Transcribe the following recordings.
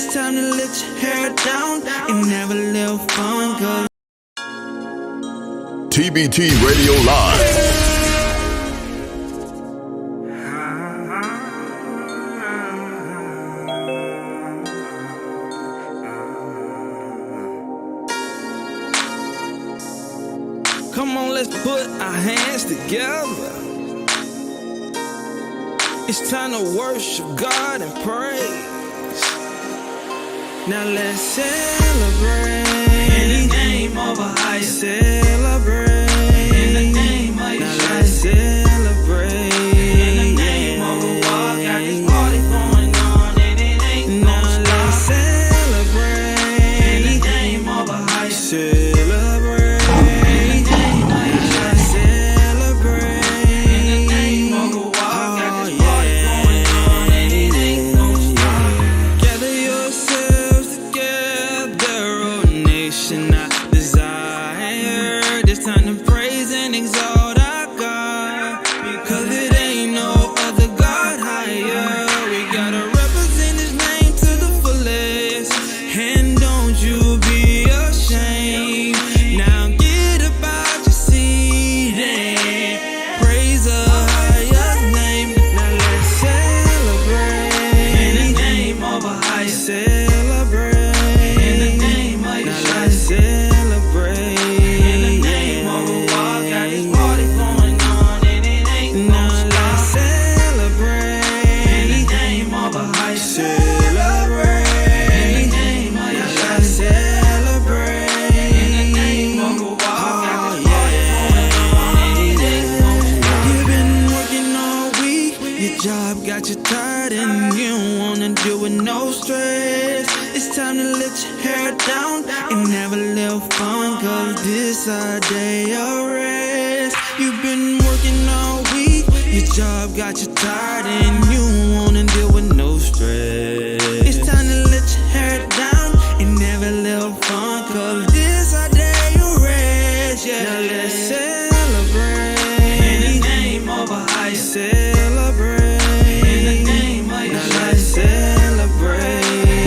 It's time to let your hair down and have a little fun, cause TBT Radio Live. come on, let's put our hands together. It's time to worship God and praise. Now let's celebrate in the name of a higher. Celebrate in the name of your. Now let's celebrate in the name of a walk. Got this party going on and it ain't now gonna let's stop. Celebrate in the name of a higher. Celebrate in the name of your. Let's celebrate in the name of a walk. Got this party going on and it ain't gonna stop. Gather yourselves together, oh nation, I desire this time to praise and exalt our God, because it ain't no other God higher. We gotta represent His name to the fullest, and don't you be ashamed. Now get up out your seat and praise the highest name. Now let's celebrate in the name of a higher. Celebrate in the name of your. Now let's celebrate in the name of a walk. Got this party going on and it ain't gonna stop. Now let's celebrate in the name of a higher. Celebrate in the name of your. Let's celebrate in the name of a walk. Got this party going on and it ain't gonna stop. You've been working all week, your job got you tired and you don't wanna deal with no stress. It's time to let your hair down and have a little fun, cause this our day of rest. You've been working all week, your job got you tired and you don't wanna deal with no stress. It's time to let your hair down and have a little fun, cause this our day of rest. Yeah, now let's celebrate in the name of a higher. Celebrate in the name of your. Now let's celebrate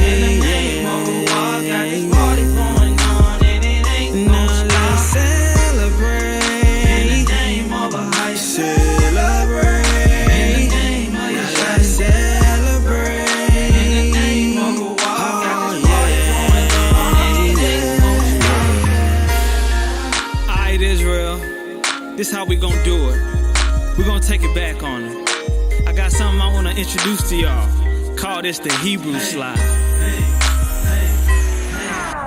in the name of a walk. Got this party going on and it ain't gonna stop. Now let's celebrate in the name of a higher. Celebrate in the name of your. Now let's celebrate in the name of a walk. Got this party going on and it ain't gonna stop. Alright, Israel, this how we gon' do it. We gon' take it back on it. I got something I wanna introduce to y'all. Call this the Hebrew slide.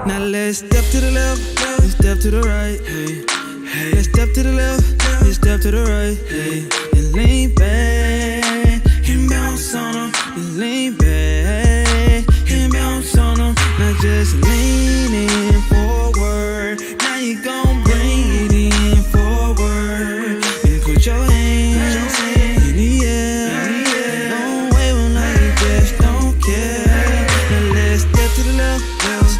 Now let's step to the left, and step to the right. Hey, hey. Let's step to the left, and step to the right. Hey, and lean back and bounce on them. And lean back and bounce on them. Now just lean in forward. Now you gon' bring it in forward and put your hands in the air. Don't wave like you just don't care. Now let's step to the left,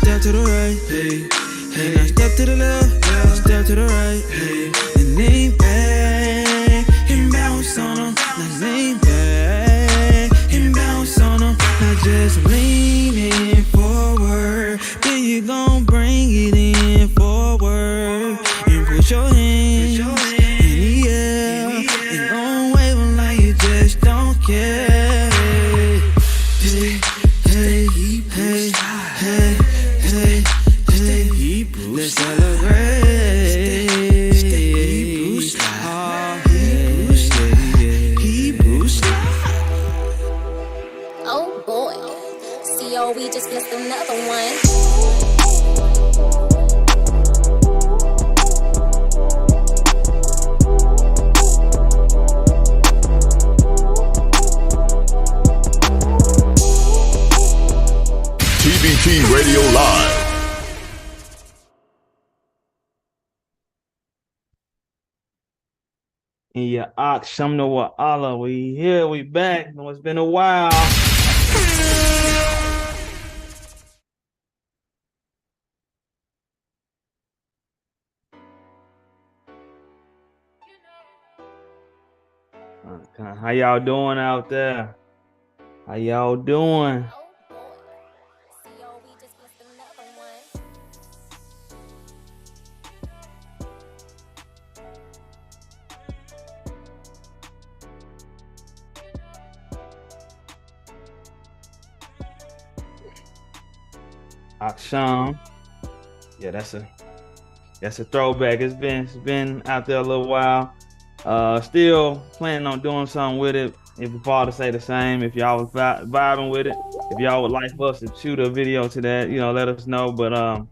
step to the right. Hey, hey. Now step to the left, step to the right. Hey, and lean back and bounce on them. Now lean back and bounce on them. Now just lean in forward. Then you gon' bring it in forward and put your hands in the air. And don't wave like you just don't care. Hey, hey, hey, hey, hey, hey. Let's celebrate. Hebrew style. Oh boy. CO, we just missed another one. TBT Radio Live. And your ox, Shamna wa Allah, we here, we back. No, it's been a while. How y'all doing out there? How y'all doing? Oh boy. Akshan. Yeah, that's a throwback. It's been out there a little while. Still planning on doing something with it. If you fall to say the same, if y'all was vibing with it, if y'all would like us to shoot a video to that, let us know. But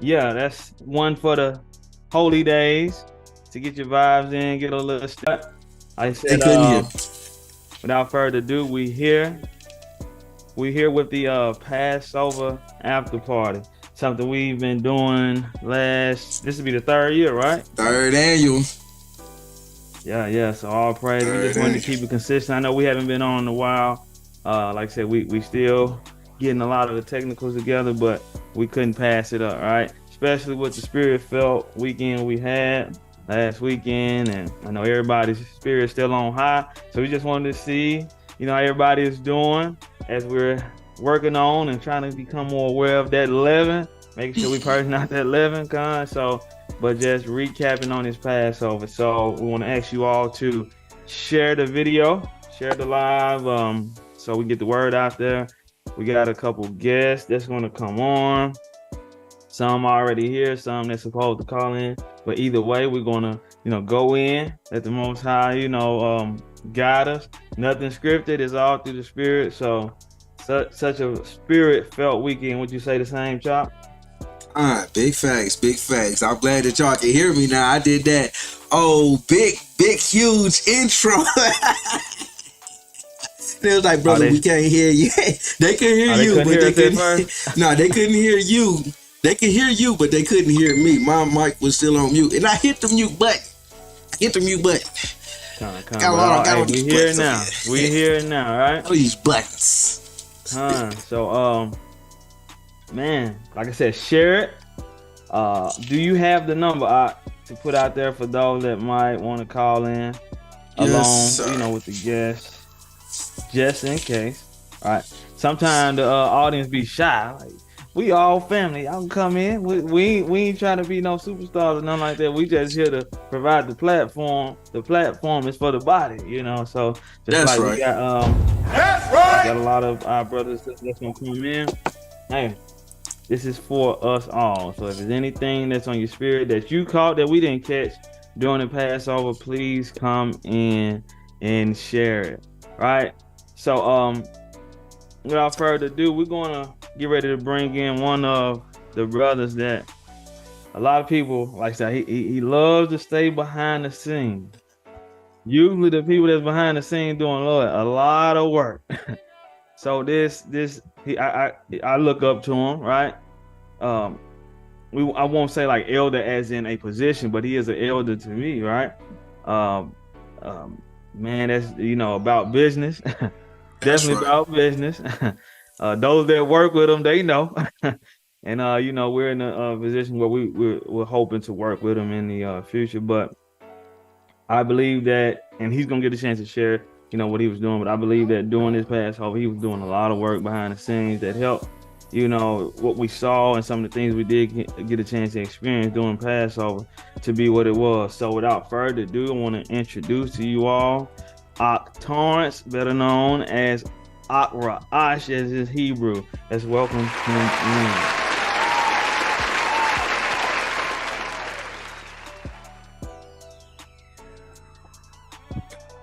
yeah, that's one for the holy days to get your vibes in, get a little step. Like I They said, couldn't hear. without further ado, we here with the Passover after party. Something we've been doing this will be the third year, right? Third annual. Yeah. So all praise. We just wanted to keep it consistent. I know we haven't been on in a while. Like I said, we still getting a lot of the technicals together, but we couldn't pass it up, right? Especially with the spirit felt weekend we had last weekend, and I know everybody's spirit still on high. So we just wanted to see, how everybody is doing as we're working on and trying to become more aware of that leaven, making sure we purging out that leaven, but just recapping on this Passover. So we want to ask you all to share the video, share the live, so we get the word out there. We got a couple guests that's going to come on. Some already here, some that's supposed to call in. But either way, we're going to, go in, let the Most High, guide us. Nothing scripted. It's all through the Spirit. So such a spirit-felt weekend. Would you say the same, Chop? Big facts. I'm glad that y'all can hear me now. I did that big, huge intro. They was like, brother, we can't hear you. They could hear you, but they couldn't. No, they couldn't hear you. They could hear you, but they couldn't hear me. My mic was still on mute, and I hit the mute button. We here now. We here now, right? All these buttons. So, man, like I said, share it. Do you have the number to put out there for those that might want to call in along, with the guests, just in case. All right. Sometimes the audience be shy. Like, we all family. Y'all can come in. We ain't trying to be no superstars or nothing like that. We just here to provide the platform. The platform is for the body, So just that's like right. We got a lot of our brothers that's gonna come in. Hey, this is for us all. So if there's anything that's on your spirit that you caught that we didn't catch during the Passover, please come in and share it. Right? So without further ado, we're gonna get ready to bring in one of the brothers that a lot of people like I said, he loves to stay behind the scenes. Usually the people that's behind the scenes doing a lot of work. So I look up to him, right? I won't say like elder as in a position, but he is an elder to me, right? Man, that's about business. Definitely about business. Those that work with him, they know. And we're in a position where we're hoping to work with him in the future. But I believe that, and he's gonna get a chance to share, what he was doing. But I believe that during this Passover, he was doing a lot of work behind the scenes that helped, what we saw and some of the things we did get a chance to experience during Passover to be what it was. So without further ado, I want to introduce to you all Torrance, better known as Akra Ash as his Hebrew. Let's welcome him in.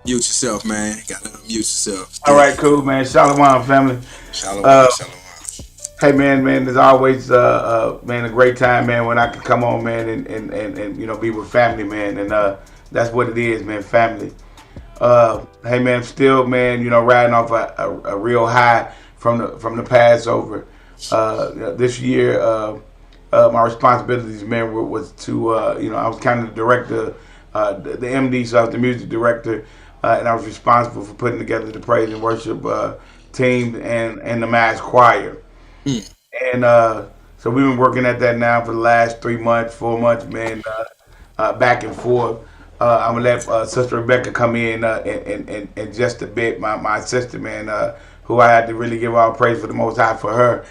Mute yourself, man. Gotta mute yourself. All right, cool, man. Shalom, family. Shalom. Hey, man, there's always, man, a great time, man, when I can come on, man, and be with family, man, and that's what it is, man, family. Hey, man, still, man, riding off a real high from the Passover. This year, my responsibilities, man, was to, I was kind of the director, the MD, so I was the music director. And I was responsible for putting together the praise and worship team and the mass choir. And so we've been working at that now for the last 4 months, man, back and forth. I'm going to let Sister Rebecca come in just a bit, my sister, man, who I had to really give all praise for the Most High for her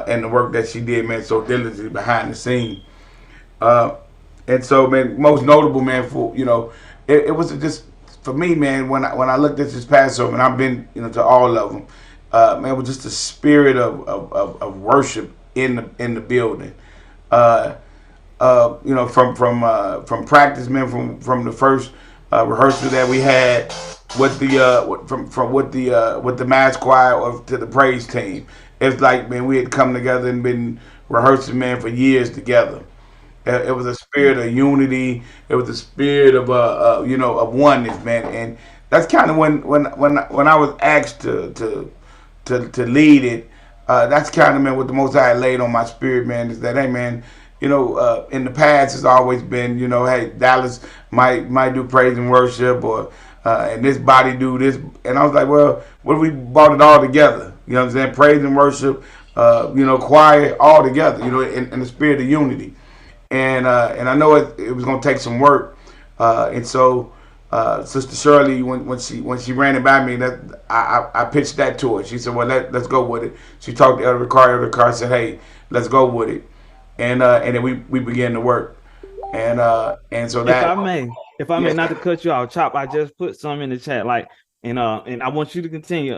and the work that she did, man, so diligently behind the scene. And so, man, most notable, man, for, it was just, for me, man, when I looked at this Passover, and I've been, to all of them, man, it was just the spirit of worship in the building. You know, from practice, man, from the first rehearsal that we had with the with the mass choir or to the praise team. It's like, man, we had come together and been rehearsing, man, for years together. It was a spirit of unity. It was a spirit of you know, of oneness, man. And that's kind of when I was asked to lead it. That's kind of, man, what the Most High laid on my spirit, man. Is that, hey, man, you know, in the past it's always been, you know, hey, Dallas might do praise and worship, or and this body do this, and I was like, well, what if we brought it all together? You know what I'm saying? Praise and worship, you know, choir, all together, you know, in the spirit of unity. And I know it was gonna take some work, and so Sister Shirley, when she ran it by me, that I pitched that to her. She said, "Well, let's go with it." She talked to Elder Carr. Elder Carr said, "Hey, let's go with it," and then we began to work, and so that. If I may, not to cut you off, Chop, I just put some in the chat, like, and I want you to continue,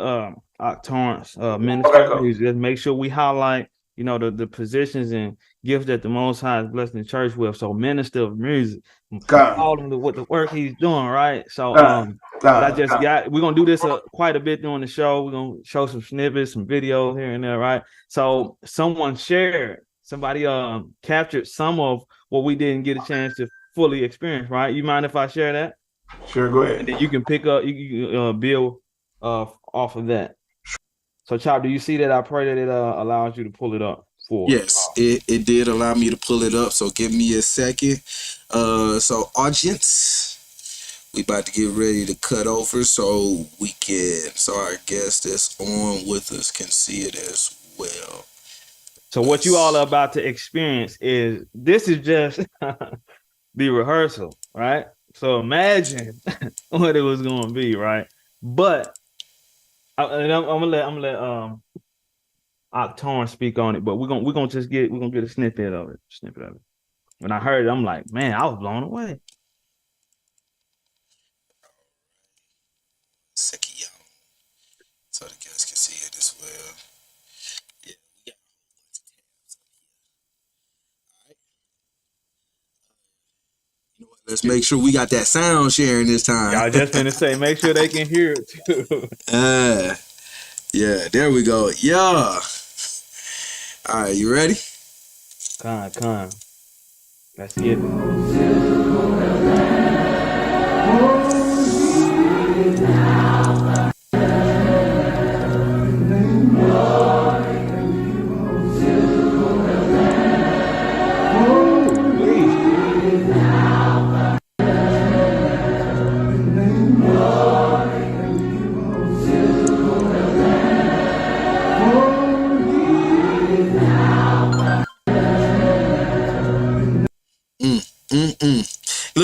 Torrance, minister. Just make sure we highlight, you know, the positions and gifts that the Most High is blessing the church with. So, minister of music, all of what the work he's doing, right? So, but I just we're gonna do this quite a bit during the show. We're gonna show some snippets, some videos here and there, right? So, somebody captured some of what we didn't get a chance to fully experience, right? You mind if I share that? Sure, go ahead. And then you can pick up, you can build off of that. So, Chop, do you see that? I pray that it allows you to pull it up for. Yes, it did allow me to pull it up. So give me a second. So audience, we about to get ready to cut over so our guest that's on with us can see it as well. So what you all are about to experience is just the rehearsal, right? So imagine what it was going to be, right? But I'm gonna let Torrance speak on it, but we're gonna get a snippet of it. When I heard it, I'm like, man, I was blown away. Second, y'all, so the guys can see it as well. Yeah, we got tabs up here. All right. You know what? Let's make sure we got that sound sharing this time. I was just gonna say, make sure they can hear it too. Yeah, there we go. Yeah. All right, you ready? Come. Let's get it.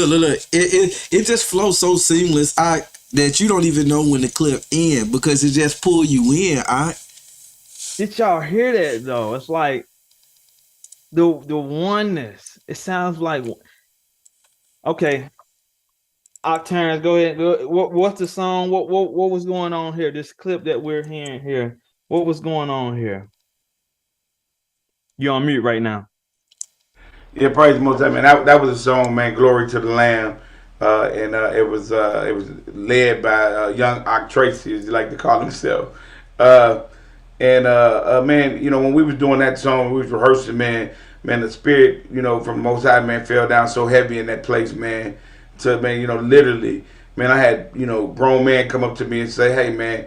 Look. It just flows so seamless, that you don't even know when the clip ends because it just pull you in. Did y'all hear that though? It's like the oneness. It sounds like, okay. Octane, go ahead. What's the song? What was going on here? This clip that we're hearing here. What was going on here? You're on mute right now. Yeah, praise the Most High, man. That was a song, man. Glory to the Lamb, and it was led by young Ock Tracy, as he like to call himself. Man, you know, when we was doing that song, we was rehearsing, man, the spirit, you know, from the Most High, man, fell down so heavy in that place, man. To, man, you know, literally, man, I had, you know, grown man come up to me and say, hey, man,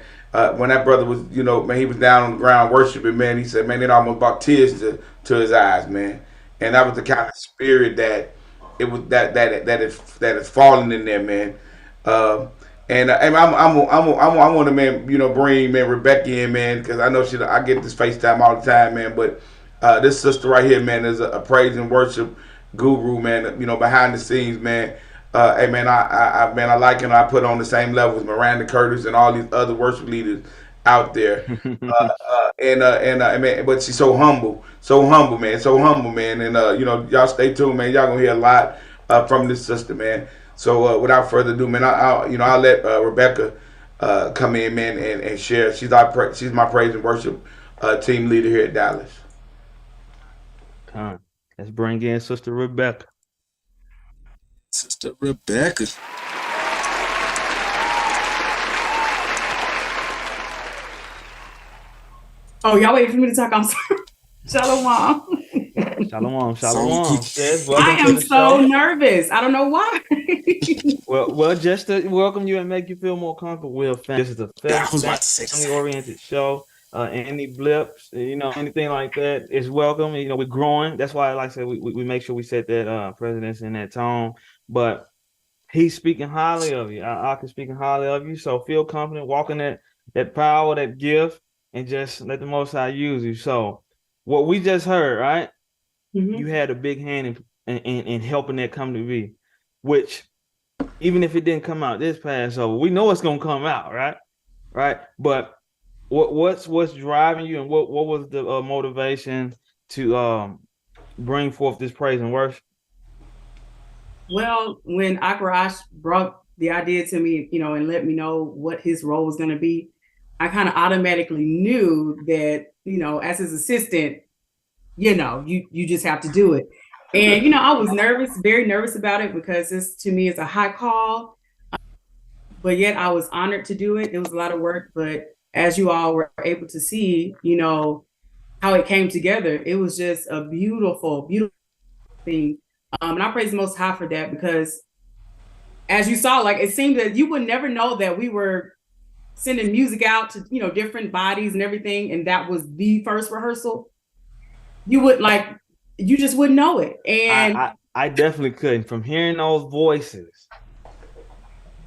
when that brother was, you know, man, he was down on the ground worshiping, man, he said, man, it almost brought tears to his eyes, man. And that was the kind of spirit that it was that is falling in there, man. And I want to, man, you know, bring, man, Rebecca in, man, because I know I get this FaceTime all the time, man. But this sister right here, man, is a praise and worship guru, man. You know, behind the scenes, man. Hey, man, I like him. I put on the same level as Miranda Curtis and all these other worship leaders out there. Man, but she's so humble, man. And you know, y'all stay tuned, man. Y'all gonna hear a lot from this sister, man. So without further ado, man, I'll let Rebecca come in, man, and share. She's my praise and worship team leader here at Dallas. Let's bring in Sister Rebecca. Sister Rebecca. Oh, y'all waiting for me to talk? I'm sorry. Shalom. Shalom. Yes, welcome I to am the so show. nervous. I don't know why. Well, just to welcome you and make you feel more comfortable. This is a I was about to say the same. family-oriented show. Any blips, anything like that is welcome. We're growing. That's why, like I said, we make sure we set that precedence in that tone. But he's speaking highly of you. I can speaking highly of you. So feel confident, walking that power, that gift, and just let the Most High use you. So what we just heard, right? Mhm. You had a big hand in helping that come to be, which even if it didn't come out this Passover, we know it's gonna come out, right? Right. But what's driving you, and what was the motivation to bring forth this praise and worship? Well, when Akarash brought the idea to me, and let me know what his role was going to be, I kind of automatically knew that, as his assistant, you just have to do it. And, I was nervous, very nervous about it, because this to me is a high call, but yet I was honored to do it. It was a lot of work, but as you all were able to see, how it came together, it was just a beautiful, beautiful thing. And I praise the Most High for that, because as you saw, like, it seemed that you would never know that we were sending music out to, different bodies and everything. And that was the first rehearsal. You just wouldn't know it. And I definitely couldn't, from hearing those voices.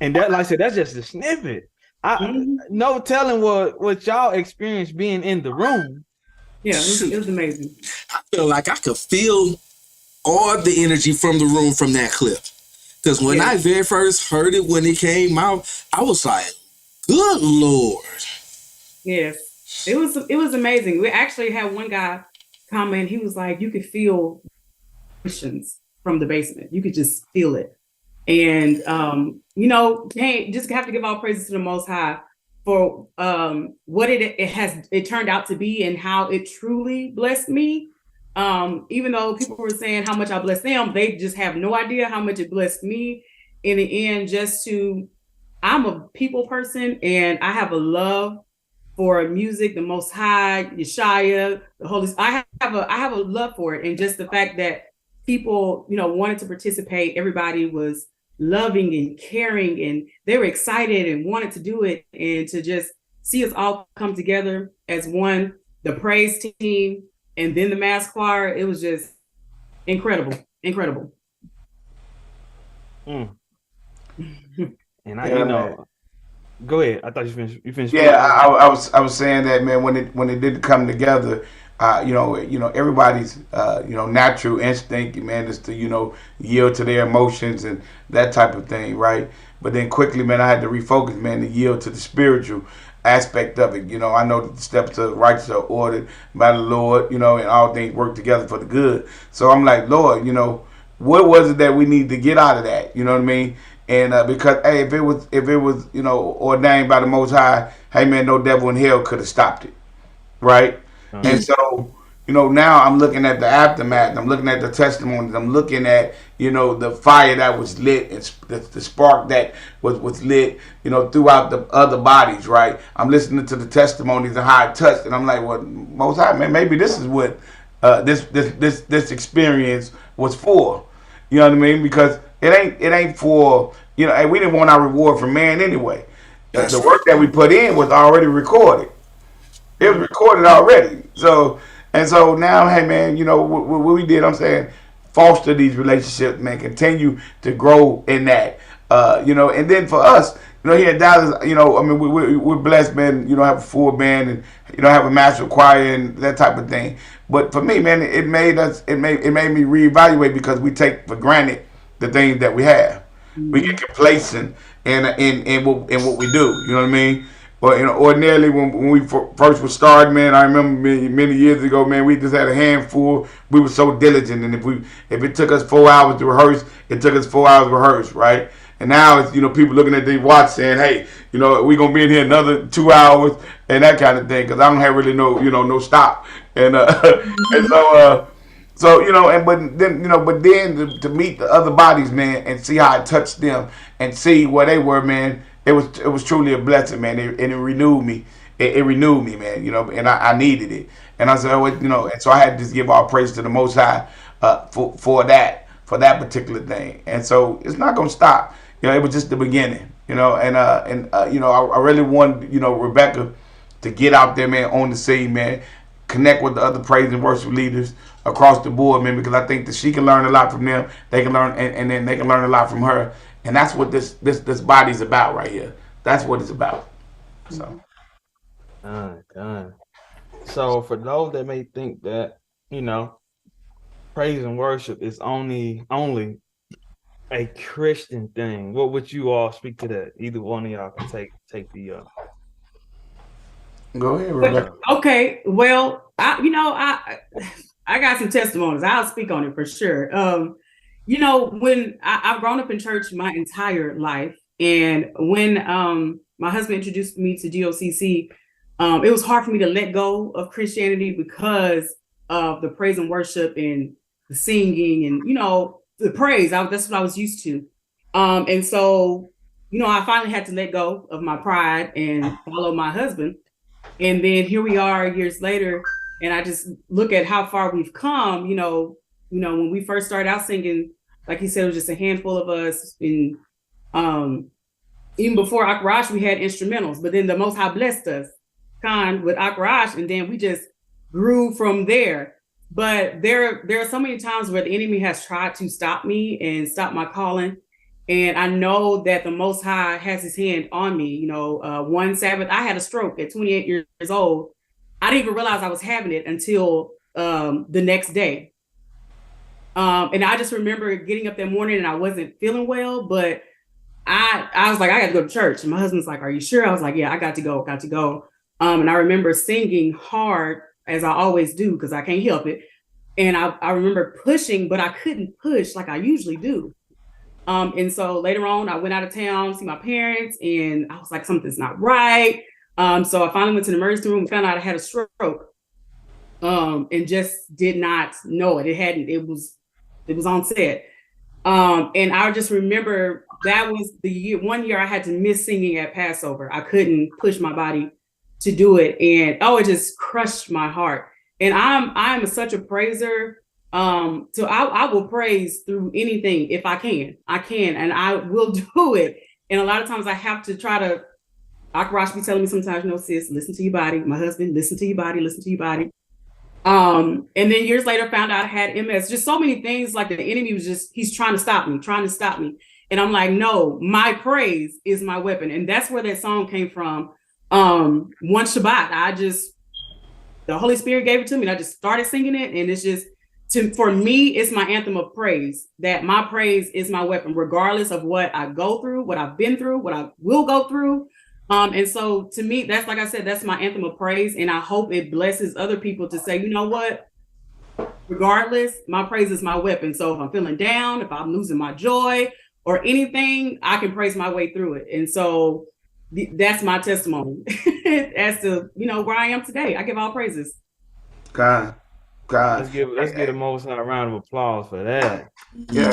And that, like I said, that's just a snippet. No telling what y'all experienced being in the room. Yeah, it was amazing. I feel like I could feel all the energy from the room from that clip. Because when I very first heard it, when it came out, I was like, good Lord. Yes, it was amazing. We actually had one guy comment. He was like, you could feel vibrations from the basement. You could just feel it. And, hey, just have to give all praises to the Most High for what it turned out to be, and how it truly blessed me. Even though people were saying how much I blessed them, they just have no idea how much it blessed me. In the end, I'm a people person, and I have a love for music, the Most High, Yeshaya, the Holy Spirit. I have a love for it. And just the fact that people, wanted to participate, everybody was loving and caring, and they were excited and wanted to do it. And to just see us all come together as one, the praise team, and then the mass choir, it was just incredible. And go ahead. I thought you finished. Yeah, I was saying that, man, when it did come together, everybody's natural instinct, man, is to yield to their emotions and that type of thing, right? But then quickly, man, I had to refocus, man, to yield to the spiritual aspect of it. I know that the steps of the righteous are ordered by the Lord, and all things work together for the good. So I'm like, Lord, what was it that we need to get out of that? You know what I mean? And because, hey, if it was ordained by the Most High, hey, man, no devil in hell could have stopped it, right? Mm-hmm. And so, now I'm looking at the aftermath. I'm looking at the testimonies. I'm looking at, the fire that was lit, and the spark that was lit, throughout the other bodies, right? I'm listening to the testimonies and how it touched, and I'm like, well, Most High, man, maybe this is what this experience was for. You know what I mean? Because it ain't for, and we didn't want our reward from man anyway. The work that we put in was already recorded. It was recorded already. So now, hey, man, what we did, I'm saying, foster these relationships, man, continue to grow in that. And then for us, here in Dallas, we're blessed, man, have a full band and, have a master choir and that type of thing. But for me, man, it made me reevaluate, because we take for granted the things that we have. Mm-hmm. We get complacent in what we do. You know what I mean? But ordinarily when we first was starting, man, I remember many years ago, man, we just had a handful. We were so diligent, and if it took us 4 hours to rehearse, it took us 4 hours to rehearse, right? And now it's people looking at their watch saying, hey, we're gonna be in here another 2 hours and that kind of thing, because I don't have really no stop. And and so So but then to meet the other bodies, man, and see how it touched them and see where they were, man. It was truly a blessing, man. And it renewed me. It renewed me, man. And I needed it. And I said, and so I had to just give all praise to the Most High for that particular thing. And so it's not gonna stop. It was just the beginning. I really wanted Rebecca to get out there, man, on the scene, man, connect with the other praise and worship leaders across the board, man, because I think that she can learn a lot from them. They can learn, and then they can learn a lot from her, and that's what this body's about right here. That's what it's about. So, So for those that may think that praise and worship is only a Christian thing, what would you all speak to that? Either one of y'all can take the. Go ahead, Rebecca. Okay, well, I got some testimonies. I'll speak on it for sure. When I've grown up in church my entire life, and when my husband introduced me to DOCC, it was hard for me to let go of Christianity because of the praise and worship and the singing and the praise. That's what I was used to, and so I finally had to let go of my pride and follow my husband. And then here we are years later, and I just look at how far we've come. When we first started out singing, like he said, it was just a handful of us. And even before Akarash, we had instrumentals, but then the Most High blessed us with Akarash, and then we just grew from there. But there are so many times where the enemy has tried to stop me and stop my calling. And I know that the Most High has his hand on me. One Sabbath, I had a stroke at 28 years old. I didn't even realize I was having it until the next day. And I just remember getting up that morning and I wasn't feeling well, but I was like, I got to go to church. And my husband's like, are you sure? I was like, yeah, I got to go. And I remember singing hard, as I always do, because I can't help it. And I remember pushing, but I couldn't push like I usually do. And so later on, I went out of town to see my parents, and I was like, something's not right. So I finally went to the emergency room and found out I had a stroke, and just did not know it. It was on set. And I just remember that was one year I had to miss singing at Passover. I couldn't push my body to do it. And it just crushed my heart. And I'm such a praiser. So I will praise through anything if I can, and I will do it. And a lot of times I have to try to, Akarash be telling me sometimes, sis, listen to your body. My husband, listen to your body. And then years later found out I had MS, just so many things, like the enemy was he's trying to stop me. And I'm like, no, my praise is my weapon. And that's where that song came from. One Shabbat, the Holy Spirit gave it to me and I just started singing it. And it's just, for me, it's my anthem of praise, that my praise is my weapon, regardless of what I go through, what I've been through, what I will go through. And so to me, that's, like I said, that's my anthem of praise. And I hope it blesses other people to say, you know what, regardless, my praise is my weapon. So if I'm feeling down, if I'm losing my joy or anything, I can praise my way through it. And so that's my testimony as to, where I am today. I give all praises. God. Let's give a Most High a round of applause for that. Yeah,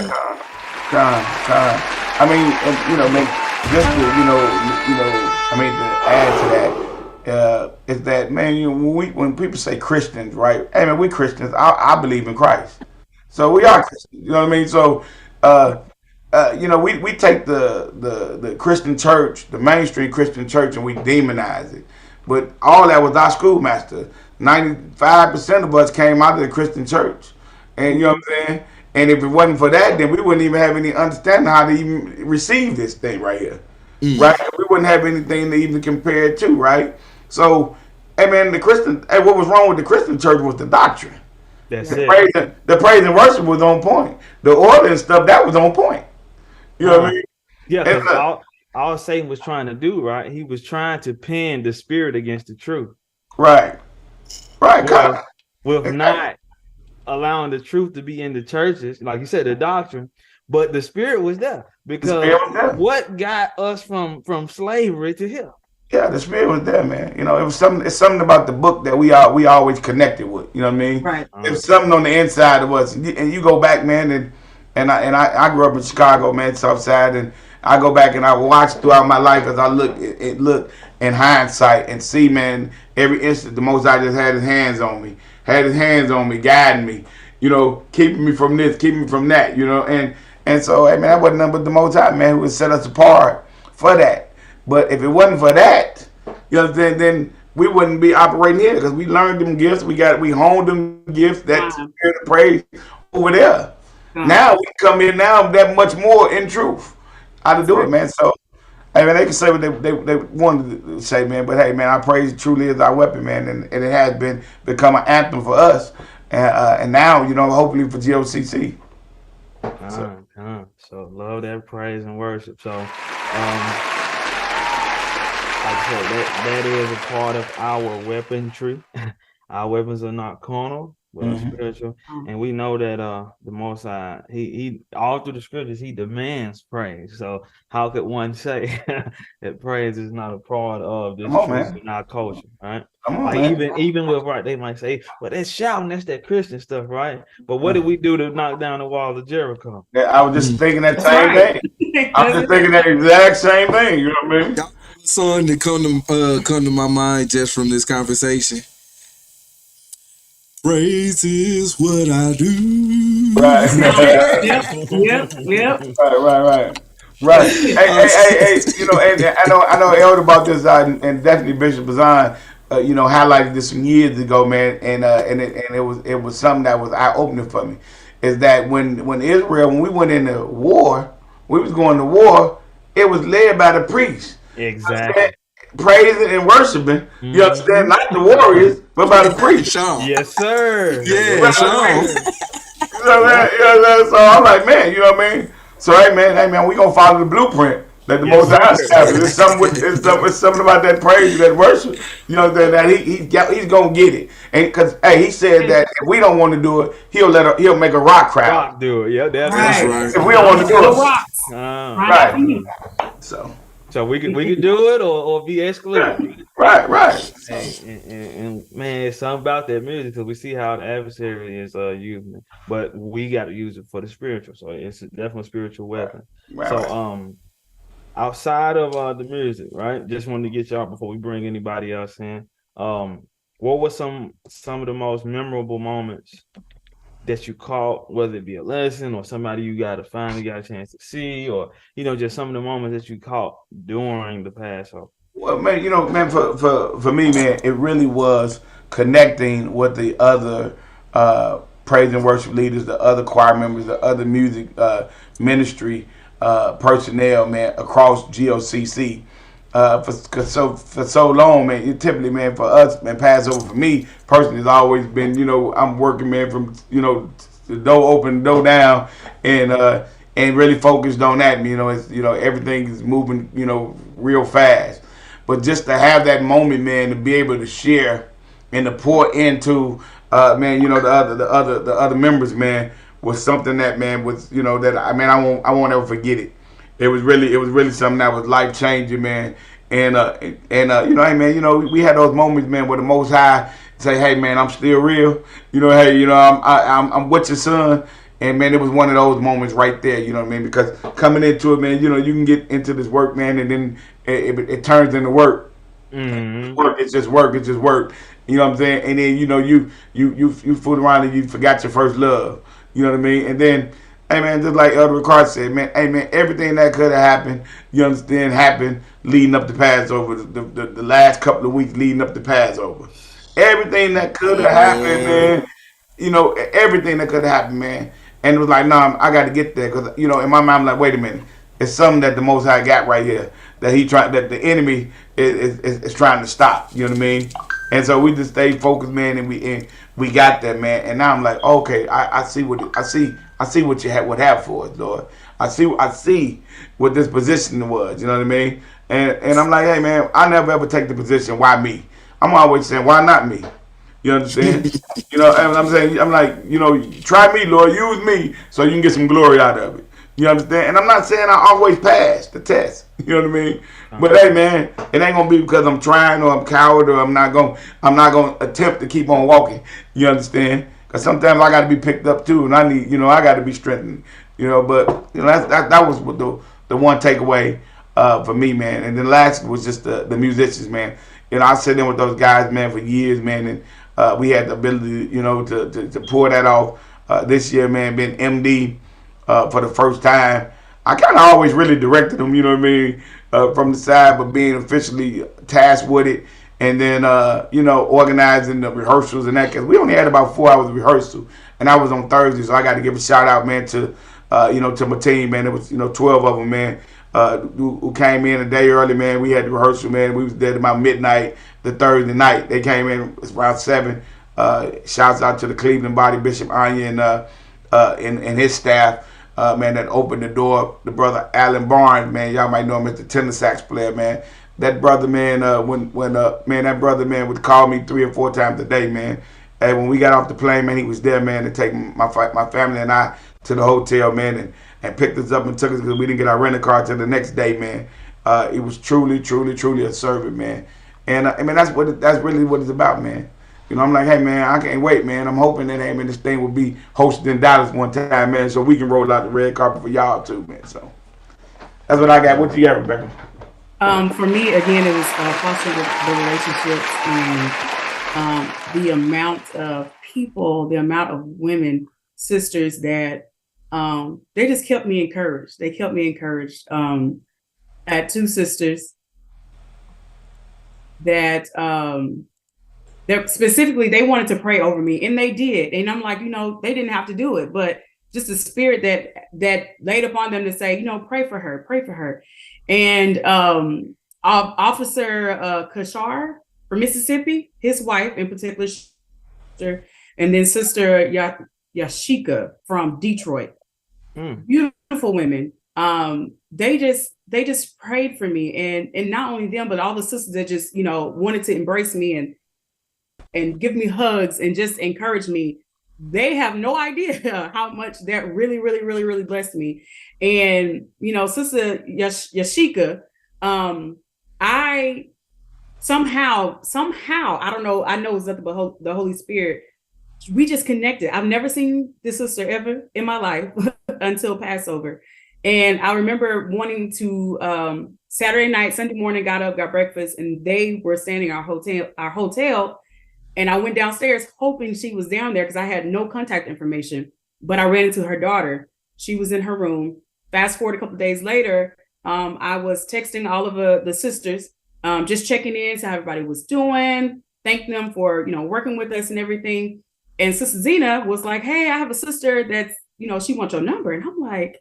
God. I mean, just to add to that, is that, man, when people say Christians, right? Hey, man, we Christians. I believe in Christ, so we are Christians. You know what I mean? So, we take the Christian church, the mainstream Christian church, and we demonize it. But all that was our schoolmaster. 95% of us came out of the Christian church. And you know what I'm saying? And if it wasn't for that, then we wouldn't even have any understanding how to even receive this thing right here. Right? We wouldn't have anything to even compare it to, right? So, hey man, what was wrong with the Christian church was the doctrine. That's the it. The praise and worship was on point. The order and stuff, that was on point. You know what I mean? Yeah, all Satan was trying to do, right? He was trying to pin the spirit against the truth. Right. With not allowing the truth to be in the churches, like you said, the doctrine, but the spirit was there, because what got us from slavery to here? Yeah, the spirit was there, man. You know, it was something. It's something about the book that we always connected with. You know what I mean? Right. It was something on the inside of us, and you go back, man, and I grew up in Chicago, man, South Side, and I go back and I watch throughout my life as I look in hindsight and see, man, every instant the Most High just had his hands on me, guiding me, you know, keeping me from this, keeping me from that, you know, and so, hey, man, that wasn't nothing but the Most High, man, who would set us apart for that. But if it wasn't for that, you understand, then we wouldn't be operating here because we learned them gifts. We honed them gifts, that spirit of praise over there. Now we come in now that much more in truth. How to do it, man. So, hey, man, they can say what they wanted to say, man. But, hey, man, our praise truly is our weapon, man. And it has become an anthem for us. And now, you know, hopefully for GOCC. So love that praise and worship. So, like I said, that is a part of our weaponry. Our weapons are not carnal, but spiritual. And we know that the Most High, he all through the scriptures, he demands praise. So how could one say that praise is not a part of this truth in our culture, right? Even with they might say, well, that's shouting, that's that Christian stuff, right? But what did we do to knock down the walls of Jericho? Yeah, I was just thinking that same thing. I was just thinking that exact same thing. You know what I mean? Song that come to my mind just from this conversation. Praise is what I do. Right. Yep. Right. Hey. You know, and I know Elder about this, and definitely Bishop Bazan, you know, highlighted this some years ago, man, and it was something that was eye opening for me. Is that when Israel, when we went into war, we was going to war, it was led by the priests. Exactly. Praising and worshiping, you understand, not the warriors, but by the priests. Yes, sir. Yeah, Sean. You know what I mean? So I'm like, man, you know what I mean? So hey man, we gonna follow the blueprint that the Most High established. It's something about that praise, that worship. You know that he's gonna get it, and because he said that if we don't want to do it, he'll make a rock crowd. Rock do it. Yeah, that's right. If we don't want to do it, Right. So we could do it or be excluded. Right. And man, it's something about that music because we see how the adversary is using it, but we got to use it for the spiritual. So it's definitely a spiritual weapon. So outside of the music, right? Just wanted to get y'all before we bring anybody else in. What were some of the most memorable moments that you caught, whether it be a lesson or somebody you finally got a chance to see, or you know, just some of the moments that you caught during the Passover? Well, man, you know, man, for me, man, it really was connecting with the other praise and worship leaders, the other choir members, the other music ministry personnel, man, across GOCC. For so long, man, typically, man, for us, man, Passover for me personally has always been, you know, I'm working, man, from, you know, the door open, the door down, and really focused on that. You know, it's, you know, everything is moving, you know, real fast. But just to have that moment, man, to be able to share and to pour into, man, you know, the other members, man, was something that, man, was, you know, that I won't ever forget it. It was really something that was life changing, man. And you know, hey man, you know, we had those moments, man, where the Most High say, hey man, I'm still real. You know, hey, you know, I'm with your son. And man, it was one of those moments right there. You know what I mean? Because coming into it, man, you know, you can get into this work, man, and then it turns into work. Work, it's just work. You know what I'm saying? And then you know, you fooled around and you forgot your first love. You know what I mean? And then, hey man, just like Elder Ricard said, man, hey man, everything that could have happened, you understand, happened leading up to Passover, the last couple of weeks leading up to Passover. Everything that could have happened, man, you know, everything that could have happened, man. And it was like, nah, I got to get there because, you know, in my mind, I'm like, wait a minute, it's something that the Most High got right here that that the enemy is trying to stop. You know what I mean? And so we just stayed focused, man, and we got that, man. And now I'm like, okay, I see what you have for us, Lord. I see what this position was. You know what I mean? And I'm like, hey, man, I never ever take the position. Why me? I'm always saying, why not me? You understand? You know, and I'm saying, I'm like, you know, try me, Lord, use me, so you can get some glory out of it. You understand? And I'm not saying I always pass the test. You know what I mean? But hey, man, it ain't gonna be because I'm trying or I'm coward or I'm not gonna attempt to keep on walking. You understand? Because sometimes I got to be picked up too, and I need, I got to be strengthened. But that was the one takeaway for me, man. And then last was just the musicians, man. I sat in with those guys, man, for years, man, and we had the ability, to pour that off. This year, man, been MD for the first time. I kind of always really directed them, you know what I mean, from the side, but being officially tasked with it, and then organizing the rehearsals and that. Cause we only had about 4 hours of rehearsal, and I was on Thursday, so I got to give a shout out, man, to to my team, man. It was 12 of them, man, who came in a day early, man. We had the rehearsal, man. We was there about midnight the Thursday night. They came in around 7. Shouts out to the Cleveland Body, Bishop Anya, and his staff. Man, that opened the door. The brother Alan Barnes, man, y'all might know him as the tenor sax player, man. That brother, man, that brother, man, would call me 3 or 4 times a day, man. And when we got off the plane, man, he was there, man, to take my family and I to the hotel, man, and picked us up and took us because we didn't get our rental car till the next day, man. It was truly, truly, truly a servant, man. And I mean, that's really what it's about, man. I'm like, hey, man, I can't wait, man. I'm hoping that, hey, man, this thing will be hosted in Dallas one time, man, so we can roll out the red carpet for y'all, too, man. So that's what I got. What you got, Rebecca? For me, again, it was fostering the relationships and the amount of people, the amount of women, sisters that they just kept me encouraged. They kept me encouraged. I had 2 sisters that specifically they wanted to pray over me, and they did. And I'm like, they didn't have to do it, but just the spirit that laid upon them to say, pray for her. And Officer Kashar from Mississippi, his wife in particular, and then Sister Yashika from Detroit. Beautiful women. They just prayed for me, and not only them, but all the sisters that just wanted to embrace me and give me hugs and just encourage me. They have no idea how much that really, really, really, really blessed me. And Sister Yashika, I somehow, I don't know, I know it's nothing but the Holy Spirit. We just connected. I've never seen this sister ever in my life until Passover. And I remember wanting to Saturday night, Sunday morning, got up, got breakfast, and they were staying in our hotel. And I went downstairs hoping she was down there because I had no contact information. But I ran into her daughter. She was in her room. Fast forward a couple of days later, I was texting all of the sisters, just checking in, see how everybody was doing, thanking them for working with us and everything. And Sister Zena was like, "Hey, I have a sister that's she wants your number." And I'm like,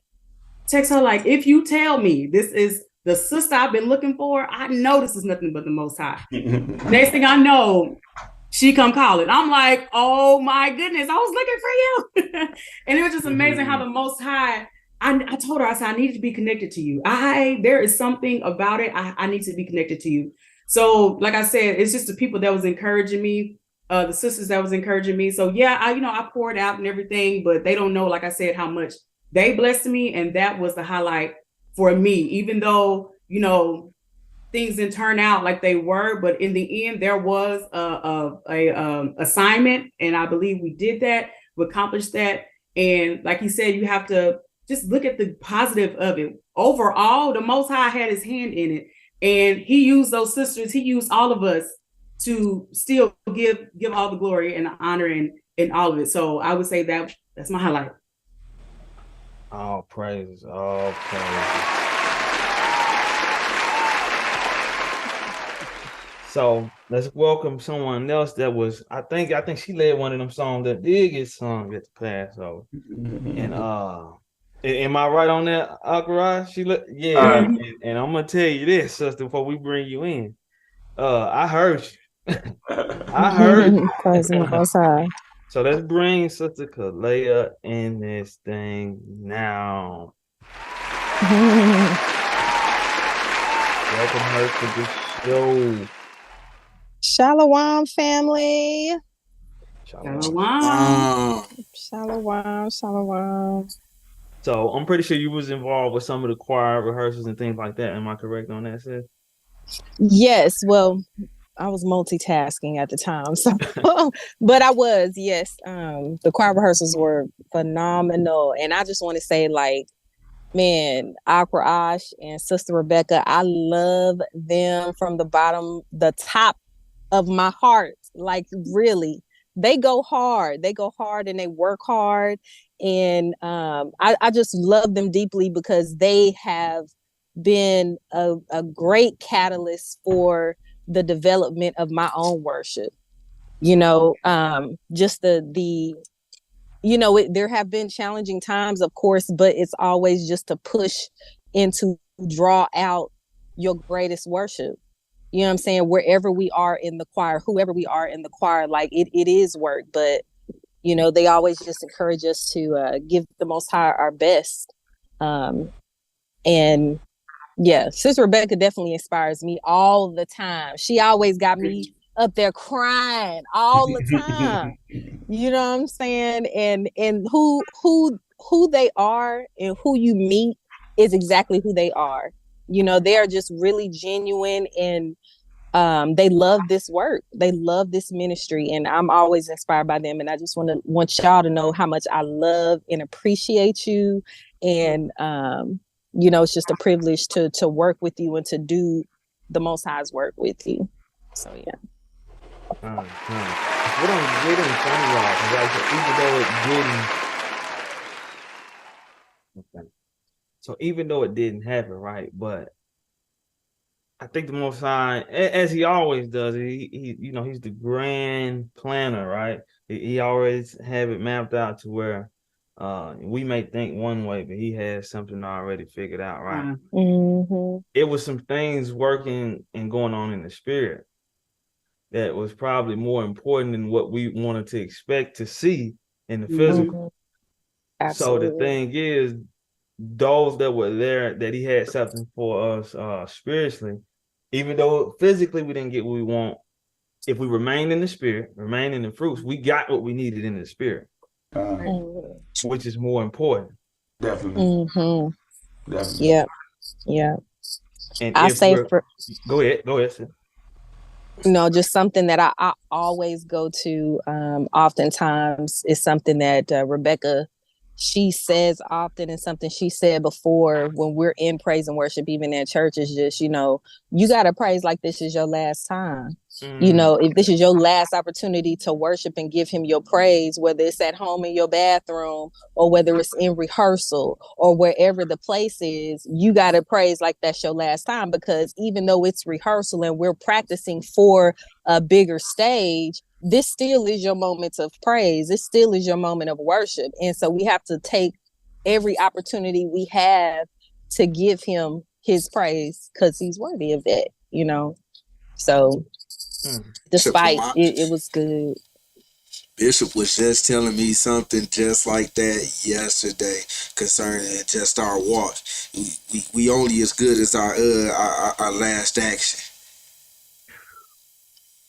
text her like, "If you tell me this is the sister I've been looking for, I know this is nothing but the Most High." Next thing I know, she come calling. I'm like, oh my goodness, I was looking for you. And it was just amazing how the Most High, I told her, I said, I need to be connected to you. There is something about it. I need to be connected to you. So like I said, it's just the people that was encouraging me, the sisters that was encouraging me. So yeah, I poured out and everything, but they don't know, like I said, how much they blessed me. And that was the highlight for me, even though, things didn't turn out like they were, but in the end, there was a assignment, and I believe we did that, we accomplished that. And like you said, you have to just look at the positive of it. Overall, the Most High had His hand in it, and He used those sisters. He used all of us to still give all the glory and the honor and all of it. So I would say that's my highlight. All praises, all praises. So let's welcome someone else that was, I think she led one of them songs that did get sung at the Passover. And am I right on that, Akara? Yeah. And I'm gonna tell you this, sister, before we bring you in. I heard you. I heard you. Praise the Most High. So let's bring Sister Kalea in this thing now. Welcome her to the show. Shalom, family. Shalom. Shalom. Shalom. So I'm pretty sure you was involved with some of the choir rehearsals and things like that. Am I correct on that, sis? Yes, well, I was multitasking at the time, so but I was, yes. The choir rehearsals were phenomenal, and I just want to say, like, man, Aqua Ash and Sister Rebecca, I love them from the top of my heart. Like, really, they go hard. They go hard and they work hard, and I just love them deeply because they have been a great catalyst for the development of my own worship. Just the there have been challenging times, of course, but it's always just to push and to draw out your greatest worship. You know what I'm saying? Wherever we are in the choir, whoever we are in the choir, like it is work, but they always just encourage us to give the Most High our best. And yeah, Sister Rebecca definitely inspires me all the time. She always got me up there crying all the time. You know what I'm saying? And who they are and who you meet is exactly who they are. They are just really genuine, and they love this work. They love this ministry, and I'm always inspired by them. And I just want y'all to know how much I love and appreciate you. And it's just a privilege to work with you and to do the Most High's work with you. So yeah. What I'm getting from y'all, even though it didn't. Okay. So even though it didn't happen, right? But I think the Most High, as he always does, he he's the grand planner, right? He always have it mapped out to where we may think one way, but he has something already figured out, right? Mm-hmm. It was some things working and going on in the spirit that was probably more important than what we wanted to expect to see in the physical. Absolutely. So the thing is, those that were there, that he had something for us spiritually, even though physically we didn't get what we want, if we remain in the spirit, remain in the fruits, we got what we needed in the spirit, which is more important. Definitely. Mm-hmm. Definitely. Yeah. And I say go ahead, sir. Just something that I always go to oftentimes is something that Rebecca, she says often, and something she said before when we're in praise and worship, even at church, is just, you got to praise like this is your last time. If this is your last opportunity to worship and give him your praise, whether it's at home in your bathroom or whether it's in rehearsal or wherever the place is, you got to praise like that's your last time, because even though it's rehearsal and we're practicing for a bigger stage, this still is your moment of praise. This still is your moment of worship. And so we have to take every opportunity we have to give him his praise, because he's worthy of that, So despite it was good. Bishop was just telling me something just like that yesterday concerning just our walk. We only as good as our last action.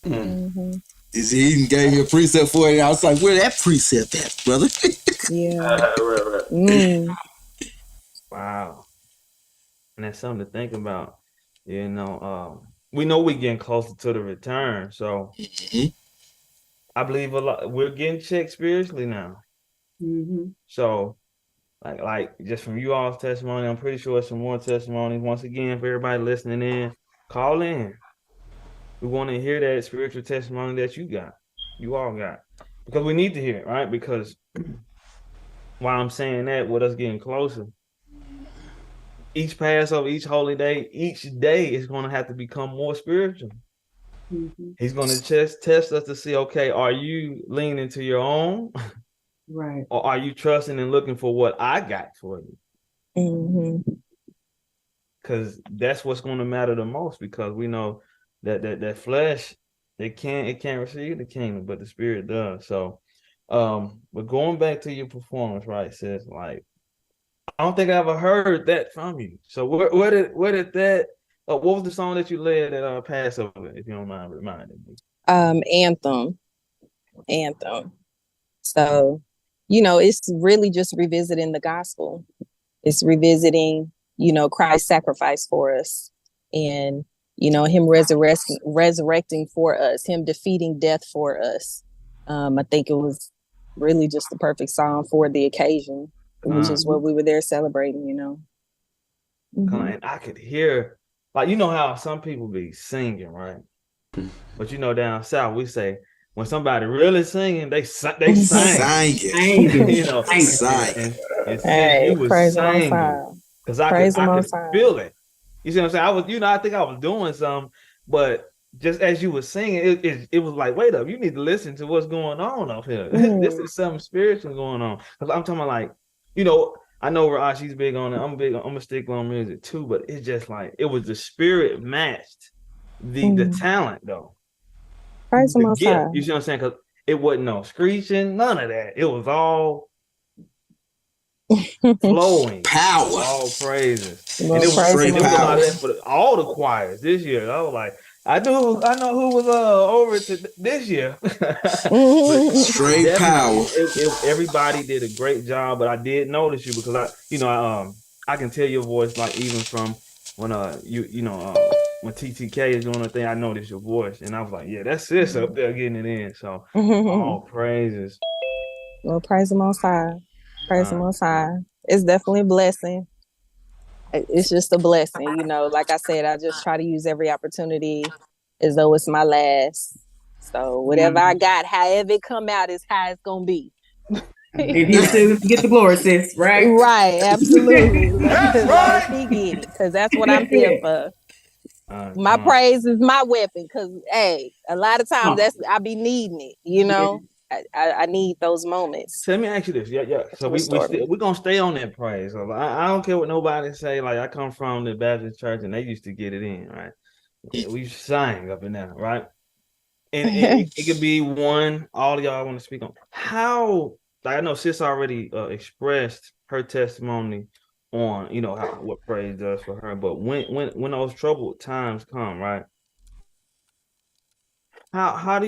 Mm-hmm. He even gave me a precept for it. I was like, where that precept at, brother? Yeah. Wow. And that's something to think about. We know we're getting closer to the return. So I believe we're getting checked spiritually now. So like just from you all's testimony, I'm pretty sure some more testimonies. Once again, for everybody listening in, call in. We want to hear that spiritual testimony that you all got, because we need to hear it, right? Because while I'm saying that, with us getting closer, each Passover, each holy day, each day is going to have to become more spiritual. He's going to just test us to see, okay, are you leaning to your own? Right. Or are you trusting and looking for what I got for you? Because that's what's going to matter the most, because we know that flesh, it can't receive the kingdom, but the spirit does. So but going back to your performance, right, sis, like, I don't think I ever heard that from you. So where did that what was the song that you led at Passover, if you don't mind reminding me? Anthem. So it's really just revisiting the gospel. It's revisiting, Christ's sacrifice for us, and him resurrecting for us, him defeating death for us. I think it was really just the perfect song for the occasion. It was just what we were there celebrating, And I could hear, like, how some people be singing, right? But down south we say when somebody really singing, they sing. Singing. And he was singing because I could feel it. You see what I'm saying? I was, I think I was doing something, but just as you were singing, it was like, wait up, you need to listen to what's going on up here. This is something spiritual going on. Because I'm talking about, like, I know Rashi's big on it. I'm a stickler on music too, but it's just like it was the spirit matched the talent though. Praise the Most High. You see what I'm saying? Because it wasn't no screeching, none of that. It was all flowing power, all praises, and it was straight power for all the choirs this year. I was like, I know who was over to this year. Straight power. Everybody did a great job, but I did notice you because I can tell your voice, like, even from when when TTK is doing a thing, I noticed your voice, and I was like, yeah, that's sis up there getting it in. So all praises. Well, praise the Most High. Praise the Most High. It's definitely a blessing. It's just a blessing, Like I said, I just try to use every opportunity as though it's my last. So whatever I got, however it come out, is how it's gonna be. If you still get the glory, sis, right? Right, absolutely. Let me get it, because that's what I'm here for. My praise is my weapon, because hey, a lot of times I be needing it, I need those moments. So let me ask you this. Yeah. So we're gonna stay on that praise. I don't care what nobody say. Like, I come from the Baptist church and they used to get it in, right? Yeah, we sang up and down, right? And it could be one, all of y'all want to speak on how, like, I know sis already expressed her testimony on, what praise does for her. But when those troubled times come, right? How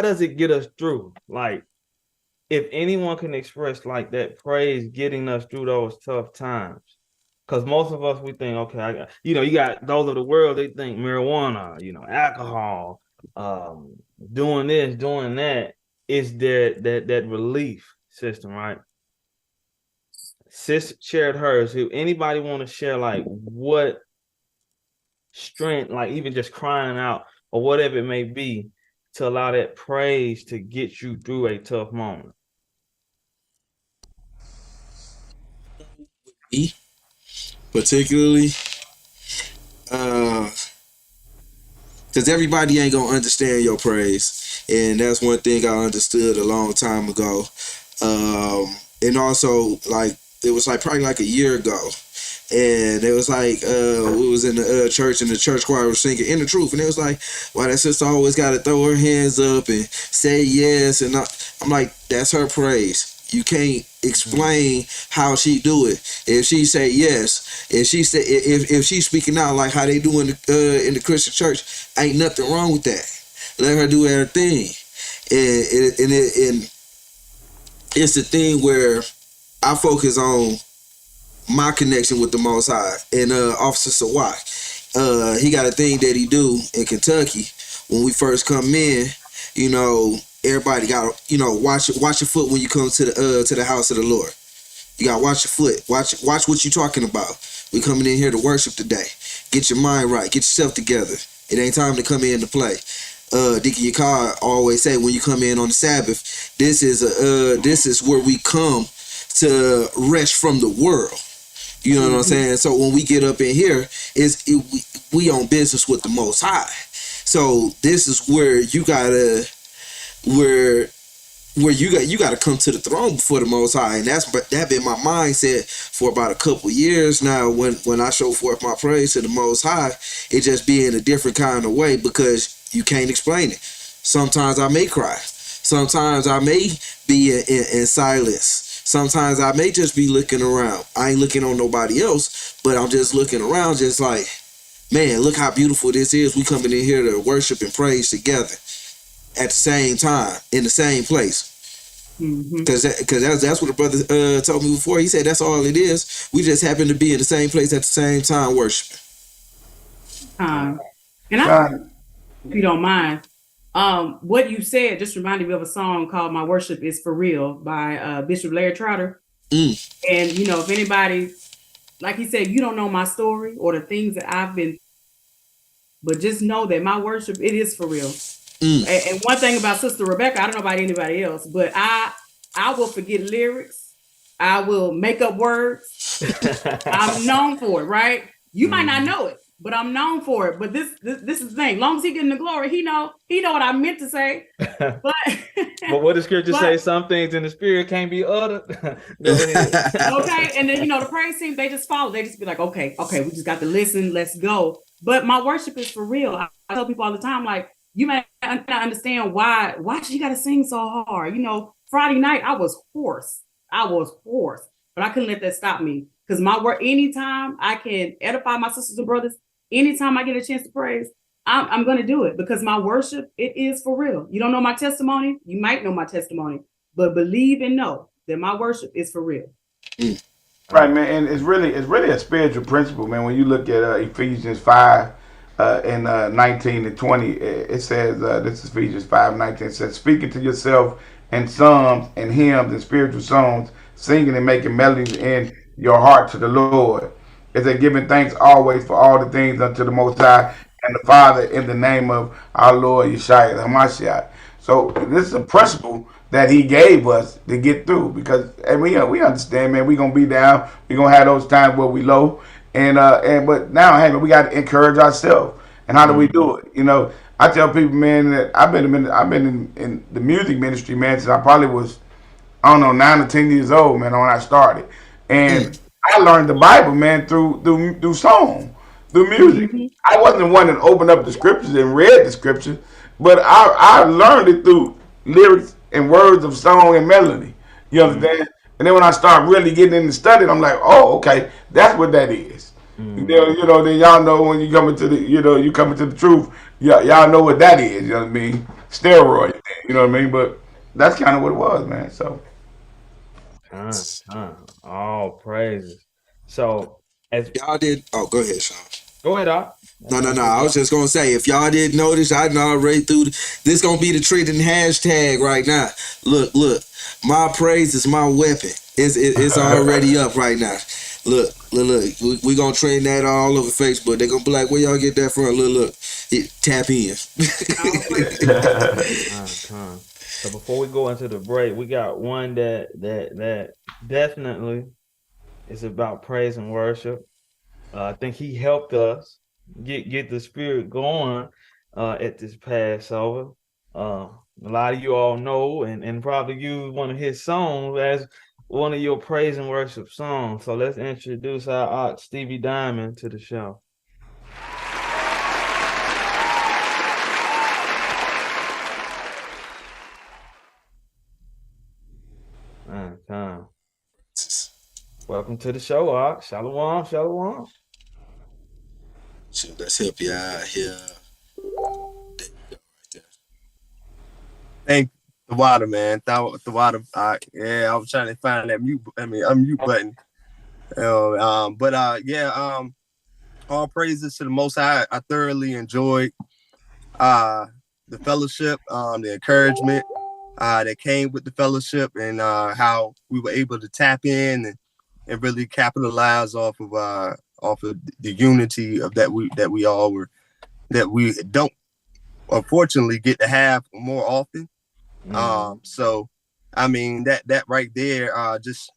does it get us through? Like, if anyone can express like that praise getting us through those tough times, because most of us, we think, okay, you got those of the world, they think marijuana, alcohol, doing this, doing that is that relief system, right? Sis shared hers. If anybody want to share, like, what strength, like even just crying out or whatever it may be, to allow that praise to get you through a tough moment? Me, particularly, because everybody ain't gonna understand your praise, and that's one thing I understood a long time ago. And also, like, it was like probably like a year ago, and it was like we was in the church, and the church choir was singing "In the Truth," and it was like, "Why that sister always got to throw her hands up and say yes?" And I'm like, that's her praise. You can't explain how she do it. If she say yes, if she say if she's speaking out like how they do in the Christian church, ain't nothing wrong with that. Let her do her thing, and it's the thing where I focus on my connection with the Most High. And Officer Sawak, he got a thing that he do in Kentucky. When we first come in, everybody got watch your foot when you come to the house of the Lord. You got to watch your foot. Watch what you talking about. We coming in here to worship today. Get your mind right. Get yourself together. It ain't time to come in to play. Deacon Yakar always say, when you come in on the Sabbath, this is where we come to rest from the world. You know what I'm saying? So when we get up in here, we on business with the Most High. So this is where you gotta you gotta come to the throne before the Most High, and that been my mindset for about a couple years now. When I show forth my praise to the Most High, it just be in a different kind of way, because you can't explain it. Sometimes I may cry. Sometimes I may be in silence. Sometimes I may just be looking around. I ain't looking on nobody else, but I'm just looking around, just like, man, look how beautiful this is. We coming in here to worship and praise together at the same time, in the same place. Because that's what the brother told me before. He said that's all it is. We just happen to be in the same place at the same time worshiping. And I, if you don't mind, what you said just reminded me of a song called "My Worship Is for Real" by Bishop Larry Trotter. And if anybody, like he said, you don't know my story or the things that I've been, but just know that my worship, it is for real. And one thing about Sister Rebecca, I don't know about anybody else, but I will forget lyrics. I will make up words. I'm known for it, right? You might not know it, but I'm known for it. But this is the thing. As long as he getting the glory, he know what I meant to say. But what the scripture say? Some things in the spirit can't be uttered. Go ahead. Okay, and then the praise team, they just follow. They just be like, okay, we just got to listen. Let's go. But my worship is for real. I tell people all the time, like, you may not understand why she got to sing so hard. Friday night I was hoarse, but I couldn't let that stop me, because my work, anytime I can edify my sisters and brothers, anytime I get a chance to praise, I'm going to do it, because my worship, it is for real. You don't know my testimony, you might know my testimony, but believe and know that my worship is for real. Right, man, and it's really a spiritual principle, man. When you look at Ephesians 5 and 19 and 20, it says, this is Ephesians 5:19, it says, speaking to yourself in psalms and hymns and spiritual songs, singing and making melodies in your heart to the Lord. Is they giving thanks always for all the things unto the Most High and the Father in the name of our Lord Yeshua HaMashiach. So this is a principle that he gave us to get through, because and we understand, man, we're gonna be down, we're gonna have those times where we low, but now, hey, man, we got to encourage ourselves. And how do we do it? I tell people, man, that I've been in the music ministry, man, since I probably was, I don't know, 9 or 10 years old, man, when I started. And I learned the Bible, man, through song, through music. I wasn't the one that opened up the scriptures and read the scriptures, but I learned it through lyrics and words of song and melody. You understand? And then when I start really getting into study, I'm like, oh, okay, that's what that is. Then y'all know when you come into the truth, y'all know what that is. You know what I mean? Steroid. You know what I mean? But that's kind of what it was, man. So. All praises. So as Y'all did. Oh, go ahead, Sean. Go ahead, Doc. No. I was just gonna say, if y'all didn't notice, I already threw this. Gonna be the trending hashtag right now. Look. My praise is my weapon. It's already up right now. Look. We gonna trend that all over Facebook. They gonna be like, where y'all get that from? Look. Tap in. So before we go into the break, we got one that definitely is about praise and worship. I think he helped us get the spirit going at this Passover. A lot of you all know and probably use one of his songs as one of your praise and worship songs. So let's introduce our aunt Stevie Diamond to the show. Welcome to the show, Ark. Shalom. Shoot, let's help you out here. Thank the water, man. The water. I was trying to find that unmute button. All praises to the Most High. I thoroughly enjoyed the fellowship, the encouragement that came with the fellowship, and how we were able to tap in and really capitalize off of the unity of that we all were, that we don't unfortunately get to have more often. So I mean that right there, just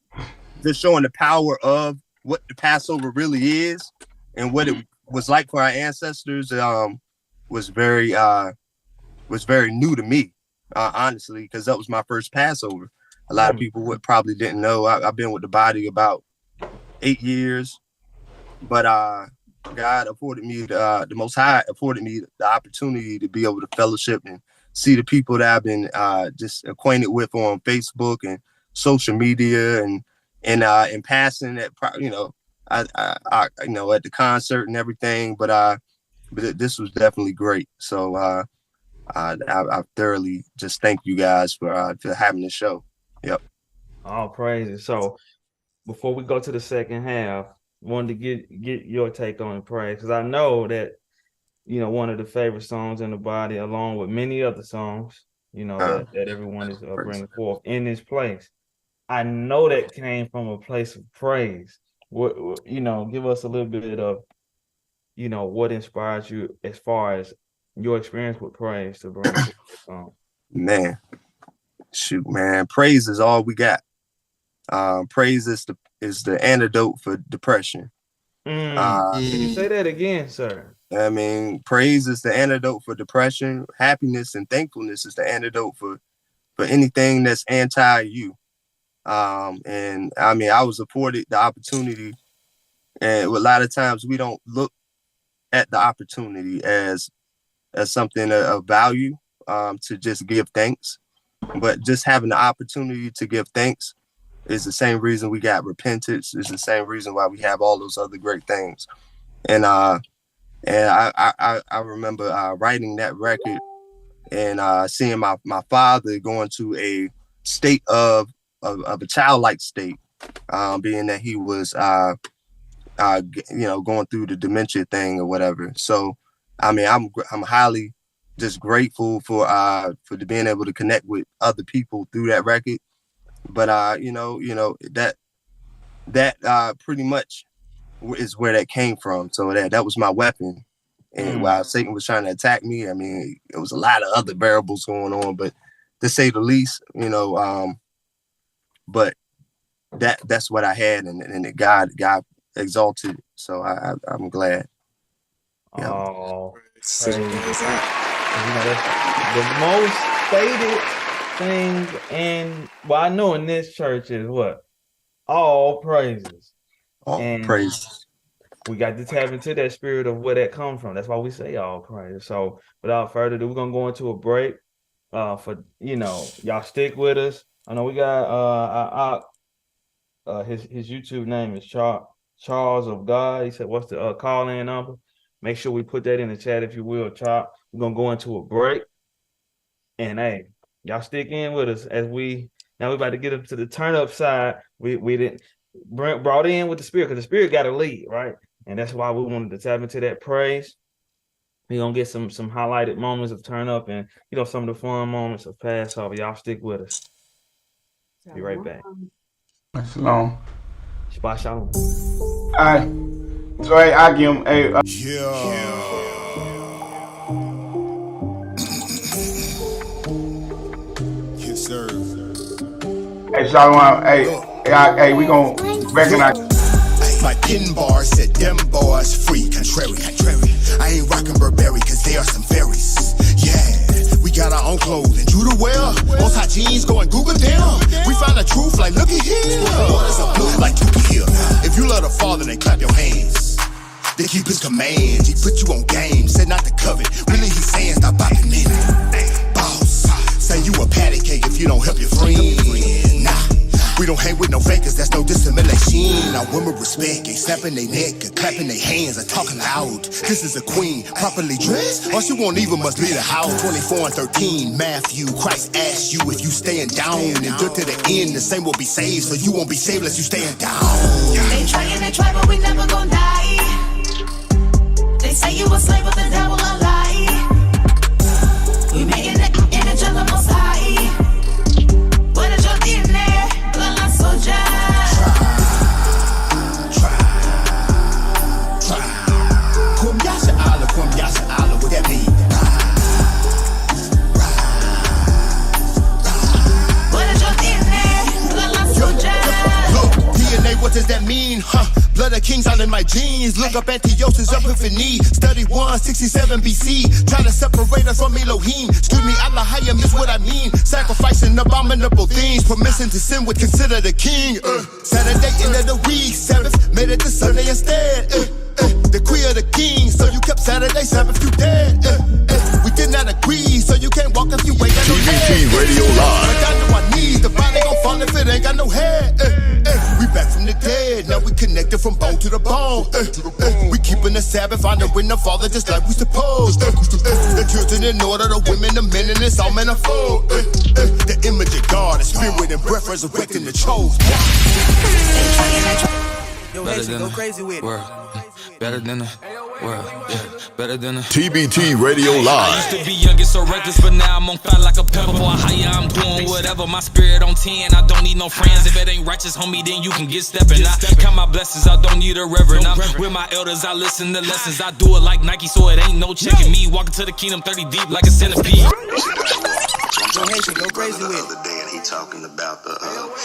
showing the power of what the Passover really is and what it was like for our ancestors was very new to me, honestly, because that was my first Passover. A lot of people probably didn't know. I've been with the body about 8 years, but God afforded me the Most High afforded me the opportunity to be able to fellowship and see the people that I've been just acquainted with on Facebook and social media and passing that, I at the concert and everything. But this was definitely great. So I thoroughly just thank you guys for having the show. Yep. All praises. So before we go to the second half, wanted to get your take on praise, because I know that, you know, one of the favorite songs in the body, along with many other songs, you know, that everyone is bringing forth in this place. I know that came from a place of praise. What, you know, give us a little bit of, you know, what inspires you as far as your experience with praise to bring this song. Man, shoot, man, praise is all we got. Praise is the antidote for depression. Can you say that again, sir? I mean, praise is the antidote for depression. Happiness and thankfulness is the antidote for anything that's anti you. And I mean, I was afforded the opportunity, and a lot of times we don't look at the opportunity as something of value, to just give thanks. But just having the opportunity to give thanks is the same reason we got repentance. Is the same reason why we have all those other great things. And I remember writing that record and seeing my father going to a state of a childlike state, being that he was you know, going through the dementia thing or whatever. So I mean, I'm highly just grateful for being able to connect with other people through that record. But you know that pretty much is where that came from. So that was my weapon. And while Satan was trying to attack me, I mean, it was a lot of other variables going on, but to say the least, you know, but that's what I had, and God exalted. So I'm glad. Yeah. Oh, praise. You know, that's the most stated thing, and well, I know in this church is what? All praises. All praises. We got to tap into that spirit of where that comes from. That's why we say all praises. So without further ado, we're gonna go into a break. For, you know, y'all stick with us. I know we got his YouTube name is Charles of God. He said, what's the call-in number? Make sure we put that in the chat, if you will, Chop. We're gonna go into a break. And hey, y'all stick in with us as we about to get up to the turn up side. We didn't brought in with the spirit, because the spirit got to lead, right? And that's why we wanted to tap into that praise. We're gonna get some highlighted moments of turn up, and you know, some of the fun moments of Passover. Y'all stick with us. Be right back. Shalom. Shabbat shalom. All right. So hey, I give him a Yes, sir. hey, shalom. Hey, we gonna recognize. My pin bar said them boys free, contrary. I ain't rockin' Burberry cause they are some fairies. Yeah, we got our own clothing, true to wear. Most hot jeans, go and Google them. We find the truth like look at here. Waters of blue like you can hear. If you love the Father, then clap your hands. They keep his commands, he put you on game, said not to covet. Really he saying stop bopping in. Boss, say you a patty cake if you don't help your friend. Nah. We don't hang with no fakers, that's no dissimulation. Our women respect, ain't snapping their neck, or clapping their hands, or talking loud. This is a queen, properly dressed, or she won't even must leave the house. 24 and 13, Matthew, Christ asked you if you staying down. And good to the end, the same will be saved, so you won't be saved unless you staying down. They try, but we never gon' die. They say you a slave, but the devil a lie. We making it in the jungle most high. What is your DNA? Soldier. Try. Kum yasha Allah, what that mean? What is your DNA? Soldier. Look, DNA, what does that mean? Huh? Blood of kings all in my jeans. Look up Antiochus Epiphany. Study 167 BC. Trying to separate us from Elohim. Excuse me, Allah, how you miss what I mean? Sacrificing abominable things. Permission to sin would consider the king. Saturday, end of the week. Sabbath, made it to Sunday instead. The queen of the king. So you kept Saturday, Sabbath, you dead. We did not agree. So you can't walk if you ain't got no head. TVT Radio Live. I got no knees. The body gon' fall if it ain't got no head. We back from the dead. Now we connected from bone to the bone. We keeping the Sabbath, honoring the Father just like we supposed. The children in order, the women, the men, and it's all manifold. The image of God, the spirit and breath resurrecting the chose. Yo, Haitian, go crazy with it. Better than a world, yeah, better than a TBT Radio I Live. used to be young and so reckless, but now I'm on fire like a pepper. Boy, higher, I'm doing whatever. My spirit on 10, I don't need no friends. If it ain't righteous, homie, then you can get stepping. I count my blessings, I don't need a reverend. I'm with my elders, I listen to lessons. I do it like Nike, so it ain't no checking me. Walking to the kingdom 30 deep like a centipede. Yo, Haitian, go crazy with it. The other day, and he talking about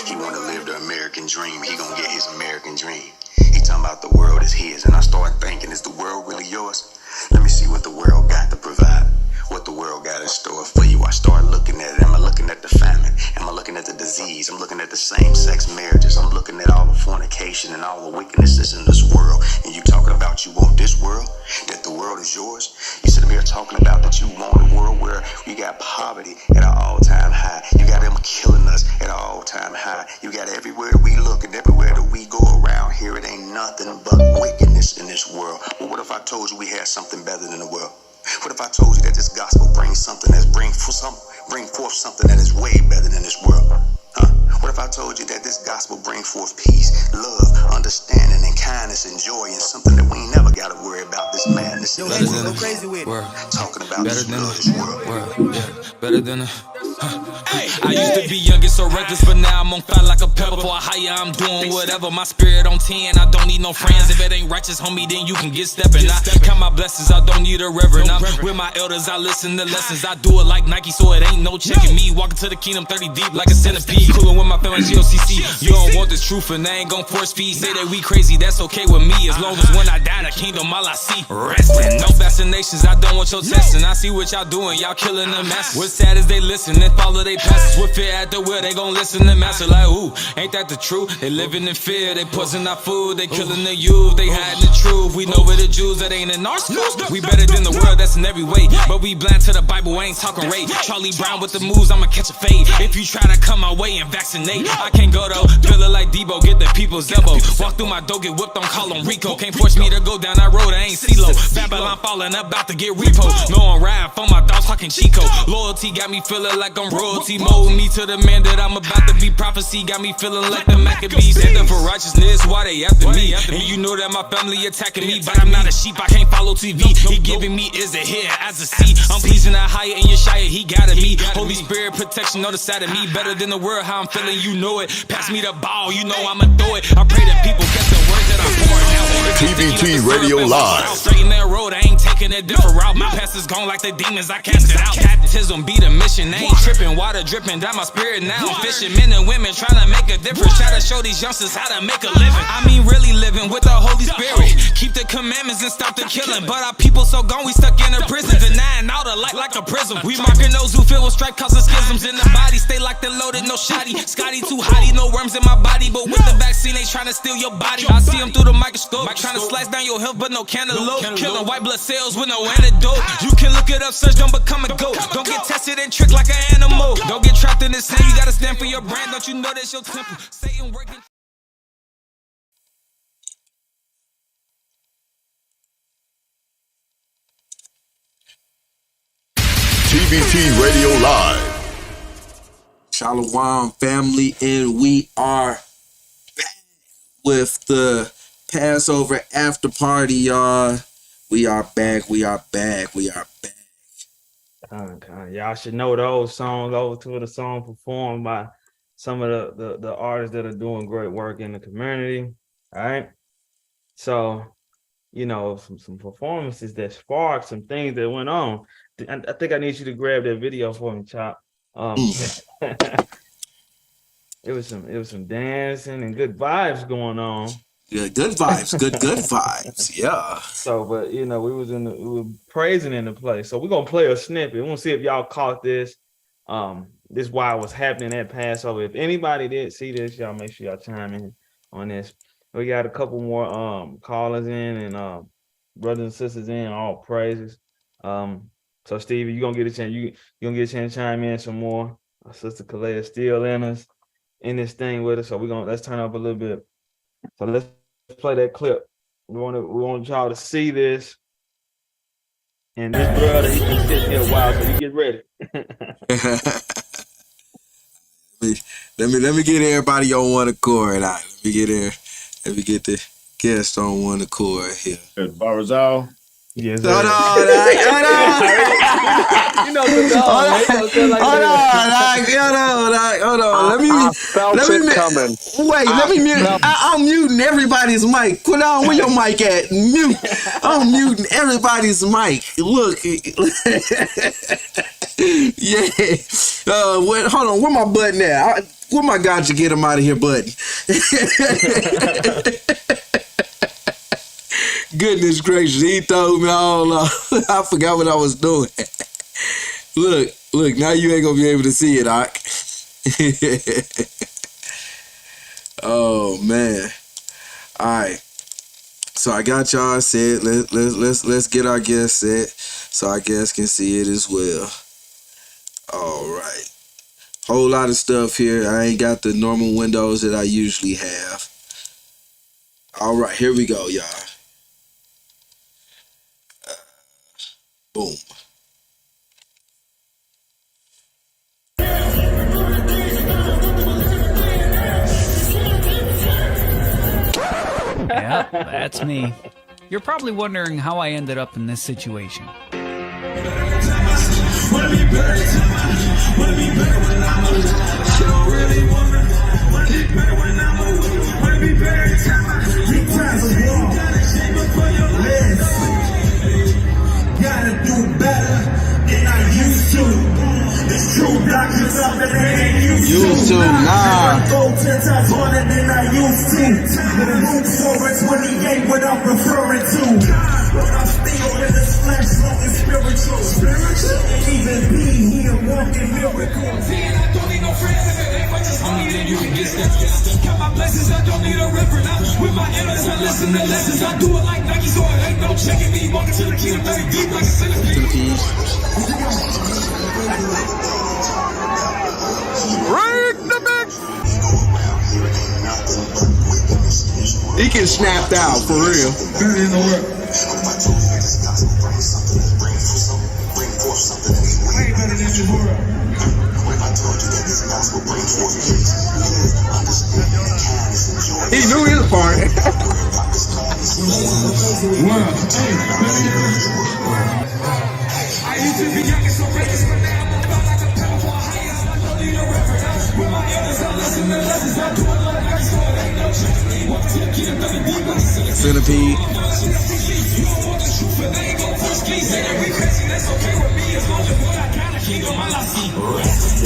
he want to live the American dream. He gonna get his American dream. He talking about the world is his, and I started thinking, is the world really yours? Let me see what the world got to provide, what the world got in store for you. I started looking at it. Am I looking at the famine? Am I looking at the disease? I'm looking at the same-sex marriages. I'm looking at all the fornication and all the wickedness that's in this world. And you talking about you want this world, that the world is yours? You sitting here talking about that you want a world where you got poverty at an all-time high. You got them killing us at an all-time high. You got everywhere we look and everywhere that we go around here, it ain't nothing but wickedness in this world. Well, what if I told you we had something better than the world? What if I told you that this gospel brings something that's bring forth something that is way better than this world? Huh? What if I told you that this gospel bring forth peace, love, understanding, and kindness and joy, and something that we ain't never got to worry about this madness? Yo, Haitian, go crazy with it. Talking about better this than world. yeah, better than a I used to be young and so reckless, but now I'm on fire like a pepper. Boy, higher, I'm doing whatever. My spirit on 10, I don't need no friends. If it ain't righteous, homie, then you can get stepping. I count my blessings, I don't need a reverend. I'm with my elders, I listen to lessons. I do it like Nike, so it ain't no checking me. Walking to the kingdom 30 deep like a centipede. Coolin' with my family, GOCC. You don't want this truth, and I ain't gon' force feed. Say that we crazy, that's okay with me. As long as when I die, the kingdom all I see. Resting, no vaccinations, I don't want your testing. I see what y'all doing, y'all killing the masses. What's sad is they listen and follow they passes. With fear at the wheel, they gon' listen to master like, ooh, ain't that the truth? They living in fear, they poison our food, they killing the youth, they hiding the truth. We know we're the Jews that ain't in our schools. We better than the world, that's in every way. But we blind to the Bible, ain't talking rape. Charlie Brown with the moves, I'ma catch a fade. If you try to come my way and vaccinate, I can't go though. Feeling like Debo, get the people's elbow. Walk through my door, get whipped, don't call him Rico. Can't force me to go down that road, I ain't CeeLo. Babylon falling, about to get repo. No, I'm riding for my dogs, fucking Chico. Loyalty got me feeling like I'm royalty. Mold me to the man that I'm about to be. Prophecy got me feeling like the Maccabees. Stand up for righteousness, why they after me? And you know that my family attacking me, but I'm not a sheep, I can't follow TV. He giving me is a here as a C. I'm pleasing that higher in your shire, he got me. Holy Spirit protection on the side of me. Better than the world, how I'm feeling, you know it. Pass me the ball, you know I'ma throw it. I pray that people get the words that I pour out. TBT Radio Live. Straight in that road, I ain't taking a different route. My past is gone like the demons, I cast it out. Baptism be the mission, I ain't tripping. Water dripping down my spirit now. I'm fishing, men and women trying to make a difference. Try to show these youngsters how to make a living. I mean really living with the Holy Spirit. Keep the commandments and stop the killing. But our people so gone, we stuck in a prison. Denying all the light like a prism. We marking those who feel with strife causing schisms in the body. Stay like the loaded, no shoddy. Scotty too hotty, no worms in my body. But with the vaccine, they trying to steal your body. I see them through the microscope, trying to slice down your health, but no cantaloupe. Killing white blood cells with no antidote. You can look it up, search, don't become a goat. Don't get tested and tricked like an animal. Don't get trapped in this sin, you gotta stand for your brand. Don't you know that's your temple? Satan working. TBT Radio Live. Shalom family, and we are back with the Passover after party, y'all. We are back. Y'all should know those songs. Over to the song performed by some of the artists that are doing great work in the community. All right. So, you know, some performances that sparked some things that went on. I think I need you to grab that video for me, Chop. It was some dancing and good vibes going on. Yeah, good vibes, good vibes. Yeah. So, but you know, we were praising in the place. So we're gonna play a snippet. We want to see if y'all caught this. This why it was happening at Passover. If anybody did see this, y'all make sure y'all chime in on this. We got a couple more callers in and brothers and sisters in. All praises. So Stevie, you're gonna get a chance. You gonna get a chance to chime in some more. Our sister Kalea still in this thing with us. So let's turn up a little bit. So let's play that clip. We want y'all to see this. And this brother, he's been sitting here a while, so you get ready. Let me get everybody on one accord. Let me get the guests on one accord here. Barzal. Yes, Hold sir. on. You know the dog, man. Hold on. Let me coming. Wait, let me mute. I'm muting everybody's mic. Put on where your mic at. Mute. I'm muting everybody's mic. Look. Yeah. Hold on. Where my button at? Where my gotcha get him out of here button? Goodness gracious, he told me all I forgot what I was doing. Look, now you ain't gonna be able to see it, Ock. Oh man. Alright. So I got y'all set. Let's get our guests set so our guests can see it as well. Alright. Whole lot of stuff here. I ain't got the normal windows that I usually have. Alright, here we go, y'all. Boom. Yeah, that's me. You're probably wondering how I ended up in this situation. Gotta do better than I used to. It's true, doctors up that they ain't used to. Nah. Go 10 times harder than I used to. With a move forward 28, what I'm referring to. But I'm still in this flesh, smoking spiritual. And even be here walking miracles. I don't need no friends, if I just only then you can get steps. Count my blessings, I don't need a reference. With my enemies, I listen to lessons. I do it like Nike, so it ain't no checking me. Walking to the kingdom, 30 deep like a centipede. Break the mix. He can snapped out for real. He knew his part. I used to be young and so reckless, but now I'm about like a powerful higher. I don't need a reference. With my elders, I listen to lessons. I do it like I saw it. Ain't no checking me. Walk to the kingdom, 30 deep like a Centipede. You don't want the truth, but they ain't gon' push me. Say every crazy, that's okay with me. As long as what I got, I keep on my life.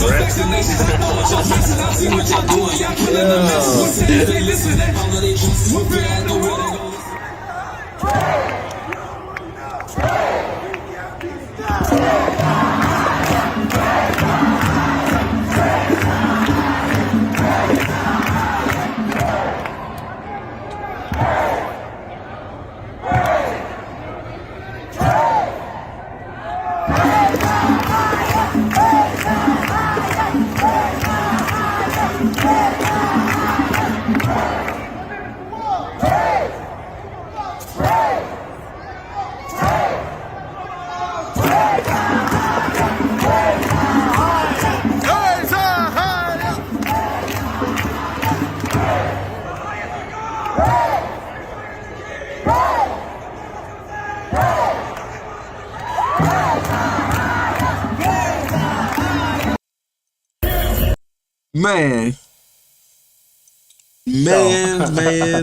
Vaccinations, I know what y'all missing. I see what y'all doing. Y'all killing the mess. One day they listen, they all of they juice. We're bad, the world ain't gon'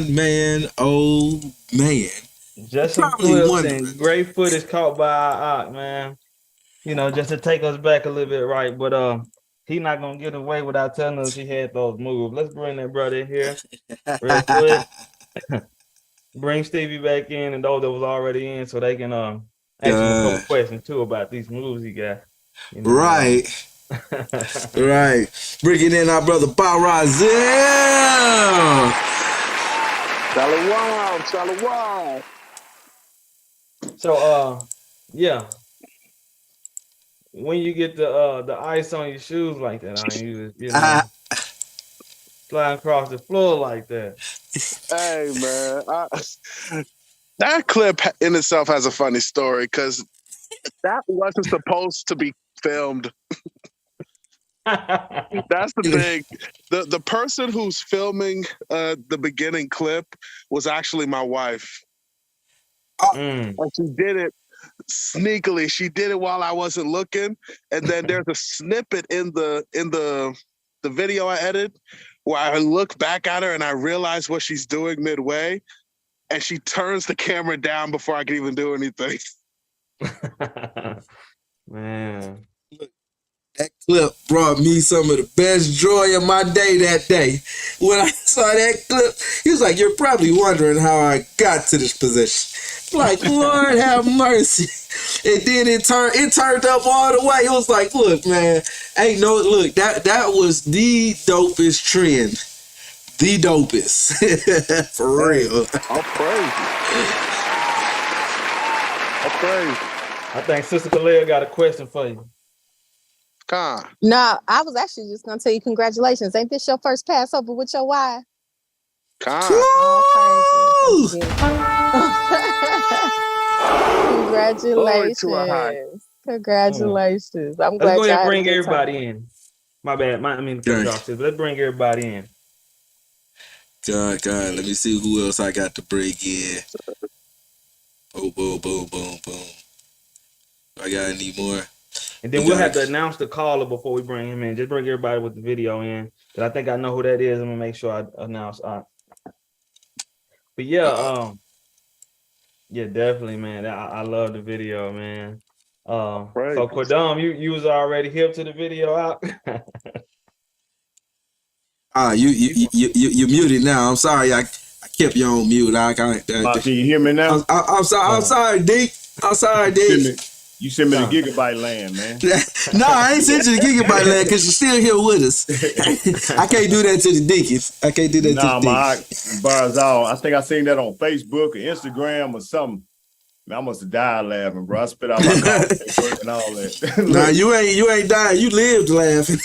Man, oh man. Just some clips and great footage caught by our Ock, man. You know, just to take us back a little bit, right? But he not gonna get away without telling us he had those moves. Let's bring that brother in here real quick. Bring Stevie back in and those that was already in so they can ask him a couple questions too about these moves he got. You know, right. Right. Bringing in our brother Barazil. Shalom. So yeah. When you get the ice on your shoes like that, I mean, you know, sliding across the floor like that. Hey man, that clip in itself has a funny story because that wasn't supposed to be filmed. That's the thing. The person who's filming the beginning clip was actually my wife. And she did it sneakily. She did it while I wasn't looking. And then there's a snippet in the video I edited where I look back at her and I realize what she's doing midway. And she turns the camera down before I can even do anything. Man. That clip brought me some of the best joy of my day that day. When I saw that clip, he was like, "You're probably wondering how I got to this position." Like, Lord have mercy. And then it turned up all the way. It was like, look, man, that was the dopest trend. The dopest. For real. I'll praise. I think Sister Khalil got a question for you. No, I was actually just gonna tell you congratulations. Ain't this your first Passover with your wife? Oh, congratulations. Congratulations. I'm glad Let's go ahead and bring y'all had a good everybody time. in. My bad. Let's bring everybody in. God, let me see who else I got to bring in. Oh, boom, boom, boom, boom. I got any more? And then we'll have to announce the caller before we bring him in. Just bring everybody with the video in. But I think I know who that is. I'm gonna make sure I announce. But yeah, definitely, man. I love the video, man. So Quadam, you was already hip to the video out. You muted now. I'm sorry. I kept you on mute. Can you hear me now? I'm sorry, Deke. I'm sorry, Deke. You sent me the gigabyte land, man. No, I ain't sent you the gigabyte land because you're still here with us. I can't do that to the Deacons. I can't do that to the Deacons. Barzal, I think I seen that on Facebook or Instagram or something. Man, I must have died laughing, bro. I spit out my coffee and all that. Nah, you ain't died. You lived laughing.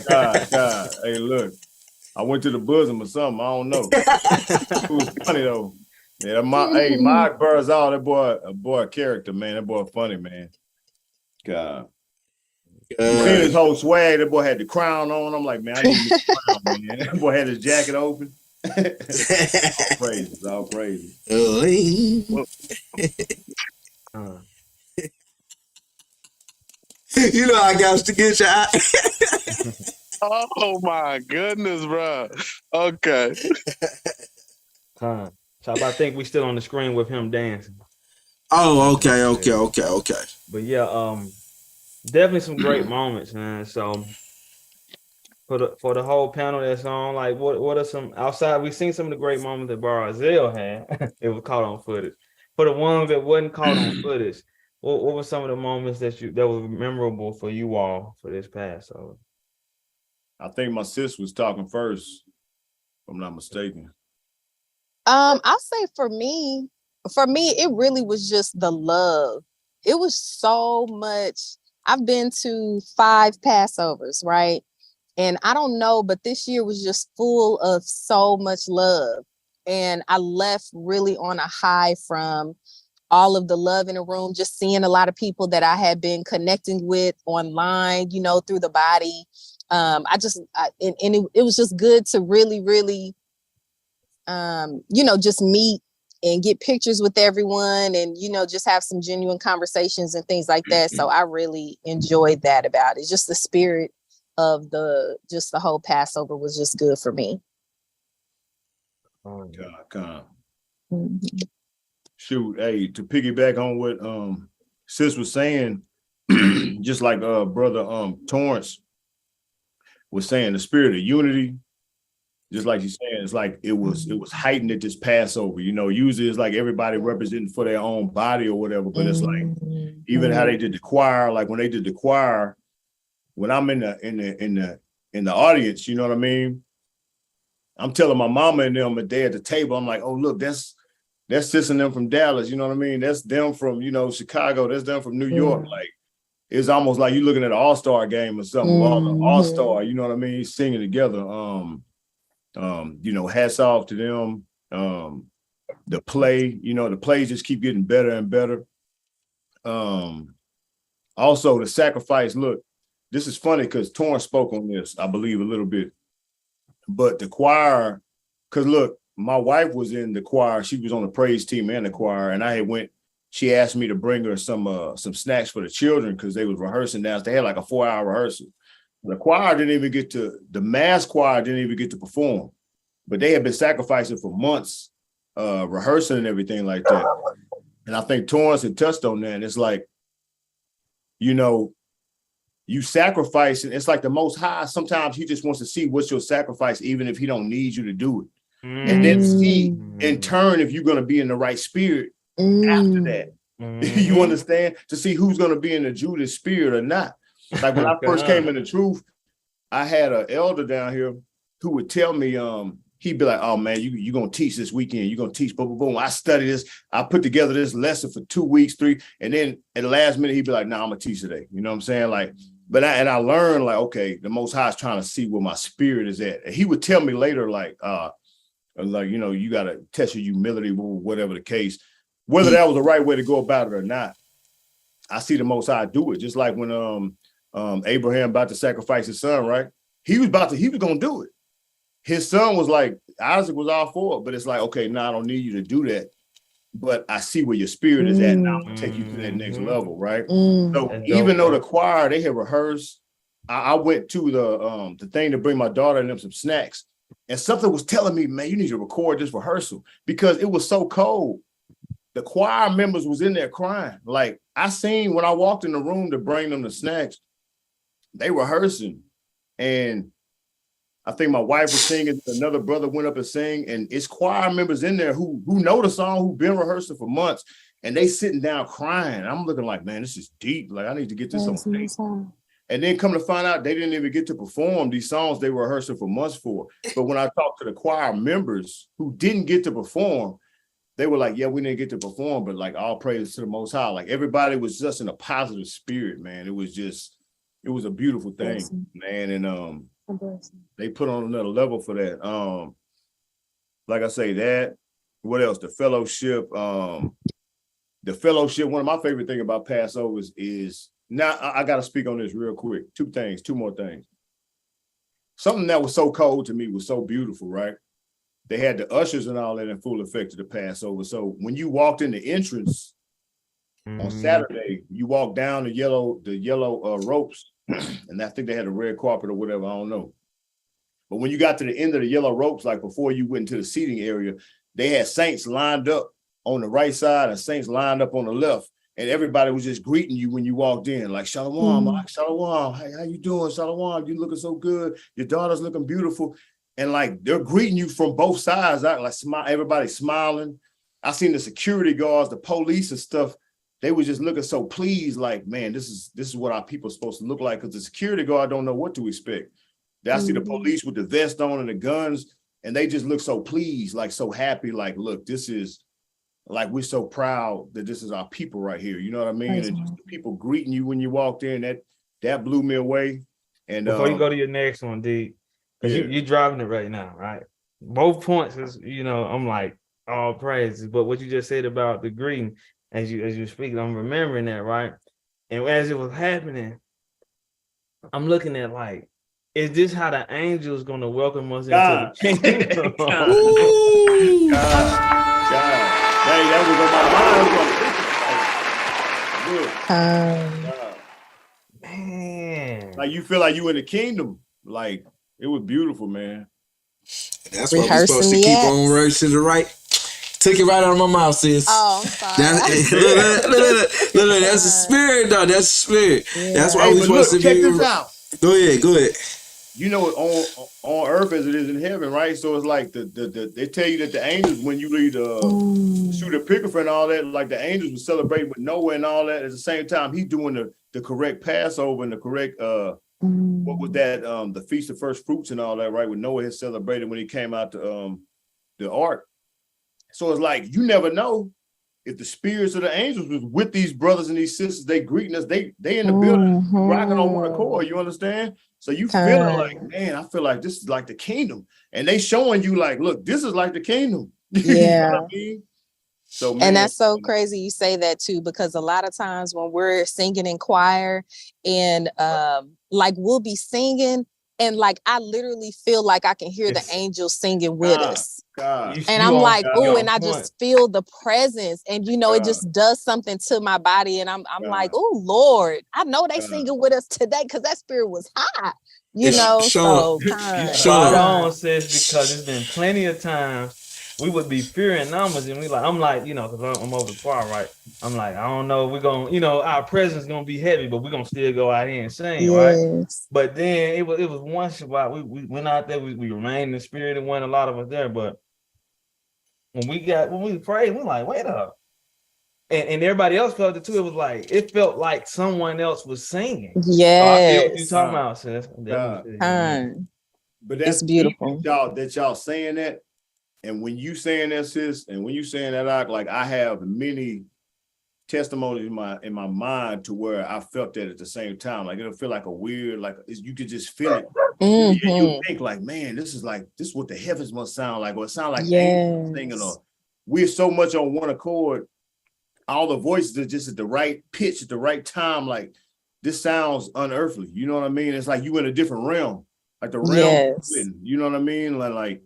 God. Hey, look. I went to the bosom or something. I don't know. It was funny though. Yeah, my Barzal, that boy, a character, man. That boy funny, man. God. You see his whole swag. That boy had the crown on. I'm like, man, I need this crown, man. That boy had his jacket open. All praises. You know I got to get your eye. Oh my goodness, bro. Okay. Chop, I think we still on the screen with him dancing. Oh, okay. But yeah, definitely some great moments, man. So for the whole panel that's on, like what are some outside? We've seen some of the great moments that Barzell had. It was caught on footage. For the ones that wasn't caught on footage, what were some of the moments that were memorable for you all for this Passover? I think my sis was talking first, if I'm not mistaken. I'll say for me, it really was just the love. It was so much. I've been to 5 Passovers, right? And I don't know, but this year was just full of so much love. And I left really on a high from all of the love in the room, just seeing a lot of people that I had been connecting with online, through the body. It was just good to really, really, just meet and get pictures with everyone and, just have some genuine conversations and things like that. So I really enjoyed that about it. Just the spirit of the whole Passover was just good for me. Oh, God. Shoot, hey, to piggyback on what sis was saying, just like brother Torrance was saying, the spirit of unity, just like you're saying, it's like it was heightened at this Passover. Usually it's like everybody representing for their own body or whatever, but it's like even how they did the choir, like when they did the choir, when I'm in the audience, you know what I mean? I'm telling my mama and them they at the table, I'm like, oh look, that's sis and them from Dallas, you know what I mean? That's them from, Chicago, that's them from New York. Like it's almost like you looking at an all-star game or something, all-star, you know what I mean? Singing together. Hats off to them. The play, the plays just keep getting better and better. Also the sacrifice, look, this is funny because Torrance spoke on this, I believe, a little bit. But the choir, because look, my wife was in the choir. She was on the praise team and the choir, and I had went. She asked me to bring her some snacks for the children because they was rehearsing downstairs. They had like a 4-hour rehearsal. The choir didn't even get to, the mass choir didn't even get to perform, but they had been sacrificing for months, rehearsing and everything like that. And I think Torrance had touched on that. And it's like, you know, you sacrifice, and it's like the Most High, sometimes he just wants to see what's your sacrifice, even if he don't need you to do it. And then see in turn if you're going to be in the right spirit after that. You understand? To see who's going to be in the Judas spirit or not. Like when I first came in the truth, I had an elder down here who would tell me, he'd be like, oh man, you're going to teach this weekend. You're going to teach, boom, boom, boom. I study this. I put together this lesson for 2 weeks, 3. And then at the last minute, he'd be like, nah, I'm going to teach today. You know what I'm saying? Like, but I learned like, okay, the Most High is trying to see where my spirit is at. And he would tell me later, like, you know, you got to test your humility, whatever the case, whether that was the right way to go about it or not. I see the Most High do it. Just like when Abraham about to sacrifice his son, right? He was going to do it. His son was like, Isaac was all for it, but it's like, okay, now I don't need you to do that. But I see where your spirit is at. Now I'm going to take you to that next level, right? So even though the choir, they had rehearsed, I went to the thing to bring my daughter and them some snacks. And something was telling me, man, you need to record this rehearsal because it was so cold. The choir members was in there crying. Like I seen when I walked in the room to bring them the snacks, they rehearsing. And I think my wife was singing, another brother went up and sang, and it's choir members in there who know the song, who've been rehearsing for months, and they sitting down crying. I'm looking like, man, this is deep. Like I need to get this on tape. And then come to find out they didn't even get to perform these songs they were rehearsing for months for. But when I talked to the choir members who didn't get to perform, they were like, yeah, we didn't get to perform, but like all praise to the Most High. Like everybody was just in a positive spirit, man. It was a beautiful thing, man. And they put on another level for that. Like I say, that, what else? The fellowship. One of my favorite things about Passover is, now I got to speak on this real quick. 2 more things. Something that was so cold to me was so beautiful, right? They had the ushers and all that in full effect of the Passover. So when you walked in the entrance on Saturday, you walked down the yellow ropes, and I think they had a red carpet or whatever, I don't know. But when you got to the end of the yellow ropes, like before you went into the seating area, they had saints lined up on the right side and saints lined up on the left. And everybody was just greeting you when you walked in, like, Shalom, Shalom, hey, how you doing, Shalom? You looking so good. Your daughter's looking beautiful. And like, they're greeting you from both sides. Like, everybody smiling. I seen the security guards, the police and stuff. They were just looking so pleased, like, man, this is what our people are supposed to look like. Because the security guard don't know what to expect. I see the police with the vest on and the guns, and they just look so pleased, like so happy, like, look, this is, like, we're so proud that this is our people right here. You know what I mean? And just the people greeting you when you walked in, that blew me away. And before you go to your next one, D, because you're driving it right now, right? Both points is, you know, I'm like, all praises. But what you just said about the greeting, as you speak, I'm remembering that, right? And as it was happening, I'm looking at like, is this how the angels gonna welcome us into the kingdom? God. Hey, that was on my mind. Man, like you feel like you in the kingdom. Like it was beautiful, man. That's why we're supposed to keep on right to the right. Took it right out of my mouth, sis. Oh, I'm sorry. Look, that's the spirit, though. That's the spirit. Yeah. That's why we're supposed to be. Check this out. Go ahead. You know, on earth as it is in heaven, right? So it's like they tell you that the angels, when you read shoot a Epigrapha and all that, like the angels were celebrating with Noah and all that. At the same time, he's doing the correct Passover and the correct what was that? The Feast of First Fruits and all that, right? When Noah had celebrated when he came out to the ark. So it's like you never know if the spirits of the angels was with these brothers and these sisters. They greeting us. They in the building, rocking on one accord. You understand? So you feeling like, man, I feel like this is like the kingdom, and they showing you like, look, this is like the kingdom. Yeah. You know what I mean? So, man, and that's so crazy you say that too, because a lot of times when we're singing in choir and like we'll be singing and like I literally feel like I can hear the angels singing with us. And I'm like, oh, and I just feel the presence, and it just does something to my body, and I'm like, oh Lord, I know they singing with us today because that spirit was high, so spot on, sis, because it's been plenty of times we would be fearing numbers, and I'm like, because I'm over the choir, right? I'm like, I don't know, we're gonna, our presence gonna be heavy, but we're gonna still go out here and sing, right? But then it was one Shabbat, we went out there, we remained in the spirit, and went a lot of us there, but when we prayed, we're like, wait up. And everybody else felt it too. It was like, it felt like someone else was singing. Yes. So I feel what you're talking about, sis. But that's beautiful. That y'all saying that. And when you saying that, sis, and when you saying that, like I have many testimonies in my mind to where I felt that at the same time. Like it'll feel like a weird, like you could just feel it. You think like, man, this is what the heavens must sound like, or it sound like angels singing, or we're so much on one accord. All the voices are just at the right pitch at the right time. Like this sounds unearthly. You know what I mean? It's like you in a different realm, like the realm. You know what I mean? Like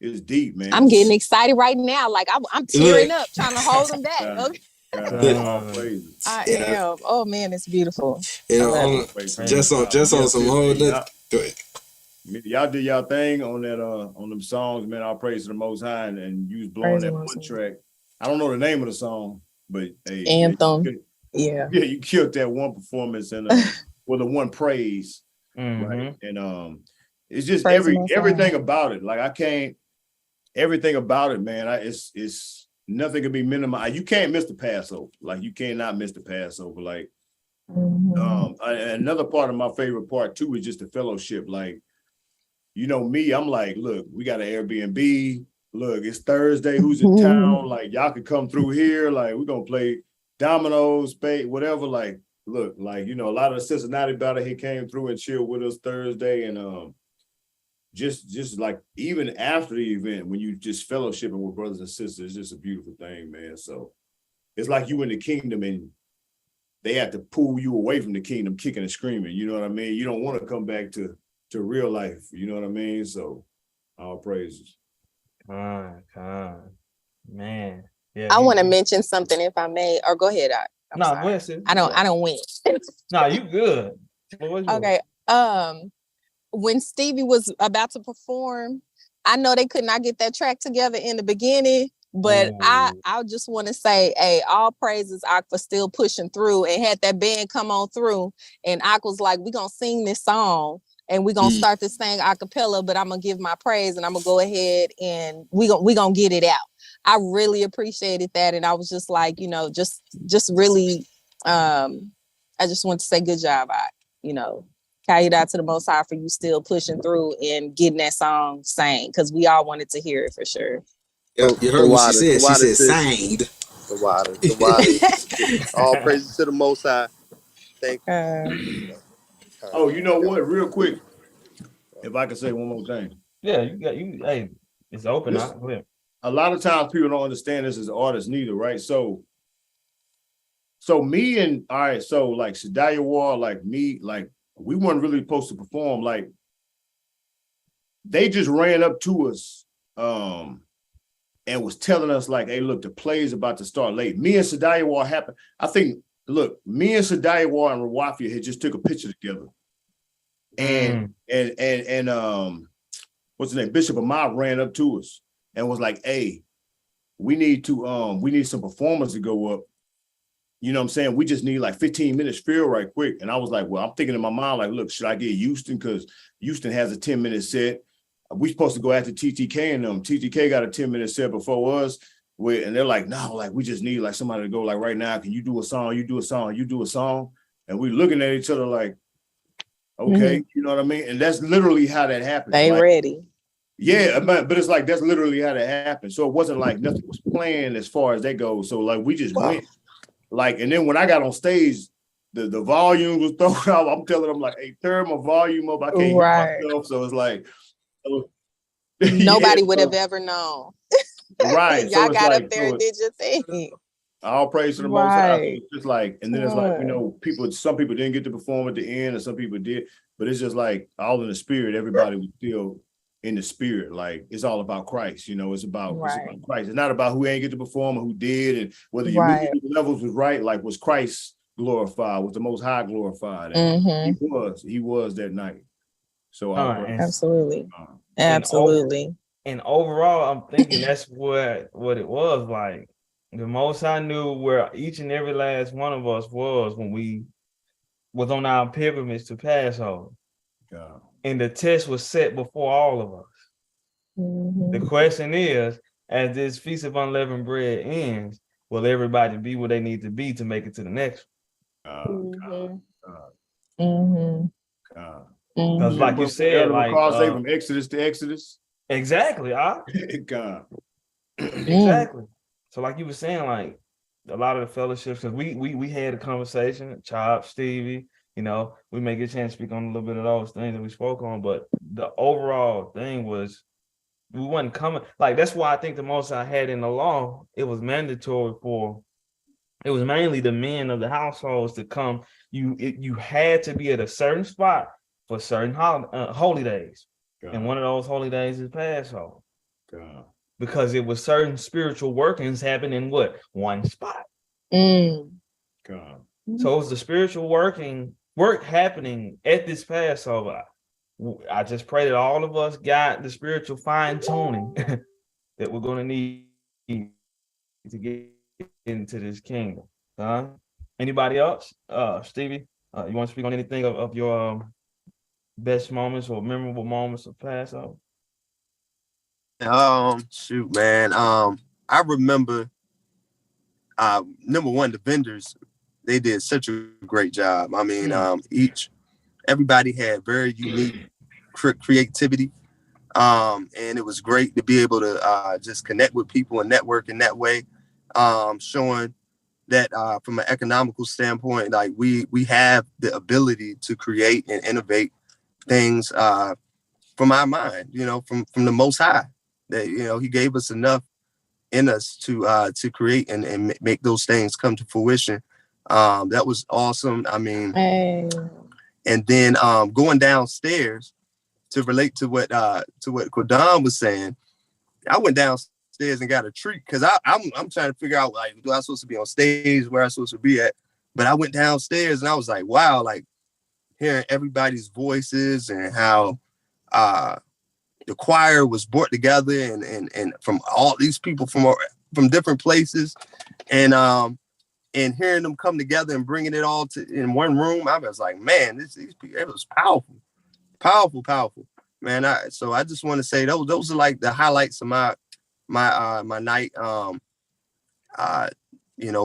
it's deep, man. I'm getting excited right now. Like I'm tearing up, trying to hold them back. Okay. I am. Oh man, it's beautiful. Just on some whole nother. Y'all did y'all thing on that on them songs, man. All praise to the Most High, and you was blowing that one track. I don't know the name of the song, but anthem. You killed that one performance and with the one praise, right? And it's just everything about it. Like everything about it, man. It's nothing can be minimized. You can't miss the Passover. Like you cannot miss the Passover. Like another part of my favorite part too is just the fellowship. Like, me, I'm like, look, we got an Airbnb. Look, it's Thursday. Who's in town? Like, y'all can come through here. Like, we're gonna play dominoes, spade, whatever. Like, look, like, a lot of the Cincinnati battle, he came through and chilled with us Thursday. And just like even after the event, when you just fellowshipping with brothers and sisters, it's just a beautiful thing, man. So it's like you in the kingdom and they have to pull you away from the kingdom, kicking and screaming. You know what I mean? You don't want to come back to real life. You know what I mean? So all praises. Man. Yeah. I want to mention something if I may, or go ahead. I don't win. No, you good. Okay. When Stevie was about to perform, I know they could not get that track together in the beginning, but I just want to say, hey, all praises Ak for still pushing through and had that band come on through. And Ak was like, we're going to sing this song and we're going to start this thing a cappella, but I'm going to give my praise and I'm going to go ahead and we going to get it out. I really appreciated that. And I was just like, just really, I just want to say good job, Ak, Kayuda to the Most High for you still pushing through and getting that song sang, because we all wanted to hear it for sure. Yeah, you heard what she said. She said sang. The water. All praises to the Most High. Thank you. Oh, you know what? Real quick, if I could say one more thing. Yeah, hey, it's open. A lot of times people don't understand this as artists neither, right? So me and like Shadaya War, like me, like we weren't really supposed to perform. Like they just ran up to us and was telling us like, hey, look, the play is about to start late. Me and Shadaya War happened. I think, look, me and Shadaya War and Rawafia had just took a picture together. And what's his name? Bishop Ahmad ran up to us and was like, hey, we need some performers to go up. You know what I'm saying? We just need like 15 minutes feel right quick. And I was like, well, I'm thinking in my mind, like, look, should I get Houston? Because Houston has a 10-minute set. We supposed to go after TTK and them. TTK got a 10-minute set before us. And they're like, no, like, we just need like somebody to go like right now. Can you do a song? You do a song. You do a song. And we looking at each other like, okay, you know what I mean? And that's literally how that happened. They like, ready. Yeah, but it's like, that's literally how that happened. So it wasn't like nothing was planned as far as that goes. So like, we just went. Like, and then when I got on stage, the volume was thrown out. I'm telling them like, hey, turn my volume up. I can't hear myself. So it's like, nobody would have ever known. Right. Y'all So it's got like, up there and did your thing. all praise to the Most High. So Right. it's just like, and then it's like, some people didn't get to perform at the end, and some people did, but it's just like all in the spirit. Everybody was still in the spirit. Like it's all about Christ. It's about Christ. It's not about who ain't get to perform or who did, and whether your music levels was right. Like was Christ glorified? Was the Most High glorified? And he was that night. So absolutely, And overall, I'm thinking that's what it was like. The Most High knew where each and every last one of us was when we was on our pilgrimage to Passover. God. And the test was set before all of us. The question is, as this Feast of Unleavened Bread ends, will everybody be where they need to be to make it to the next one? Because like you said, like say from Exodus to Exodus. Exactly. God. Exactly. So like you were saying, like a lot of the fellowships, because we had a conversation, Chop, Stevie, we may get a chance to speak on a little bit of those things that we spoke on, but the overall thing was we wasn't coming. Like that's why I think the most I had in the law, it was mandatory it was mainly the men of the households to come. You had to be at a certain spot for certain holy days. God. And one of those holy days is Passover. God. Because it was certain spiritual workings happening in what? One spot. God. So it was the spiritual work happening at this Passover. I just pray that all of us got the spiritual fine-tuning that we're going to need to get into this kingdom. Anybody else? Stevie, you want to speak on anything of your best moments or memorable moments of Passover? Shoot, man. I remember number one, the vendors, they did such a great job. I mean, everybody had very unique creativity. And it was great to be able to just connect with people and network in that way. Showing that from an economical standpoint, like we have the ability to create and innovate things from our mind, from the Most High. That He gave us enough in us to create and make those things come to fruition. That was awesome. I mean, and then going downstairs to relate to what Quadam was saying, I went downstairs and got a treat because I'm trying to figure out, like, do I supposed to be on stage, where I supposed to be at? But I went downstairs and I was like, wow, like hearing everybody's voices and how the choir was brought together and from all these people from different places, and hearing them come together and bringing it all in one room, I was like, man, these people, it was powerful, man. So I just want to say those are like the highlights of my night. Of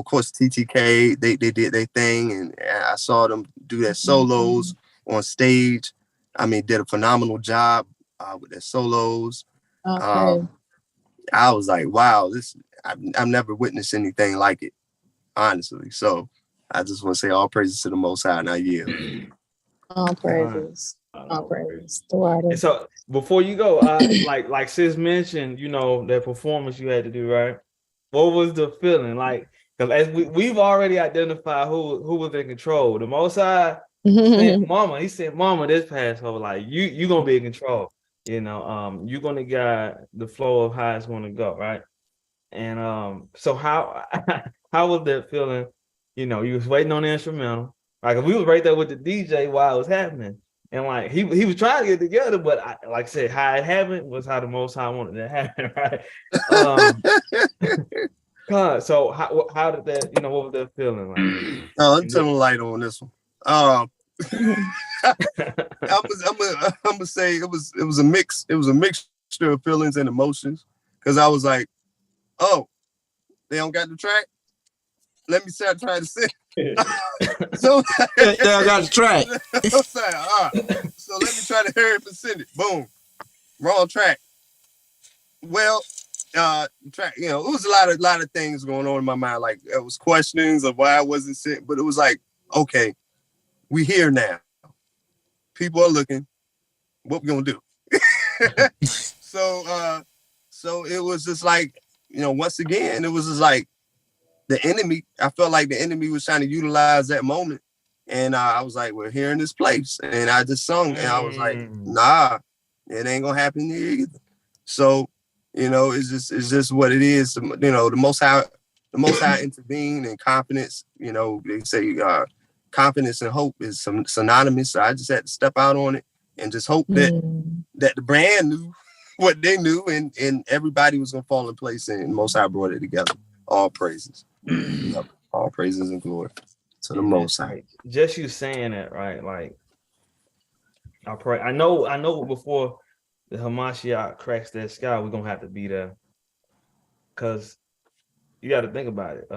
course, TTK, they did their thing, and I saw them do their solos on stage. I mean, did a phenomenal job with their solos. I was like, wow, I've never witnessed anything like it, honestly. So I just want to say all praises to the Most High, and I yield. All praises. All praises. And so before you go, like sis mentioned, that performance you had to do, right? What was the feeling like? Because as we've already identified who was in control. The Most High said, Mama, he said, Mama, this Passover, like you gonna be in control. You're gonna guide the flow of how it's gonna go, right? And so how was that feeling? You was waiting on the instrumental. Like we was right there with the DJ while it was happening. And like he was trying to get together, but like I said, how it happened was how the Most High wanted it to happen, right? So how did that, what was that feeling like? Let me turn the light on this one. I'm gonna say it was a mix. It was a mixture of feelings and emotions, because I was like, oh, they don't got the track. Let me try to sing. So I got the track. So let me try to hurry up and send it. Boom, wrong track. Well, track. It was a lot of things going on in my mind. Like it was questions of why I wasn't sent, but it was like, okay, we here now. People are looking. What we gonna do? So it was just like, once again, it was just like the enemy. I felt like the enemy was trying to utilize that moment. And I was like, we're here in this place. And I just sung and I was like, nah, it ain't gonna happen here either. So, it's just what it is. The Most High intervened, and confidence, they say confidence and hope is synonymous. So I just had to step out on it and just hope that the brand knew what they knew, and everybody was gonna fall in place, and Most High brought it together. All praises. All praises and glory to the Most High. Just you saying that, right? Like, I pray. I know before the Hamashiach cracks that sky, we're gonna have to be there. Cause you got to think about it.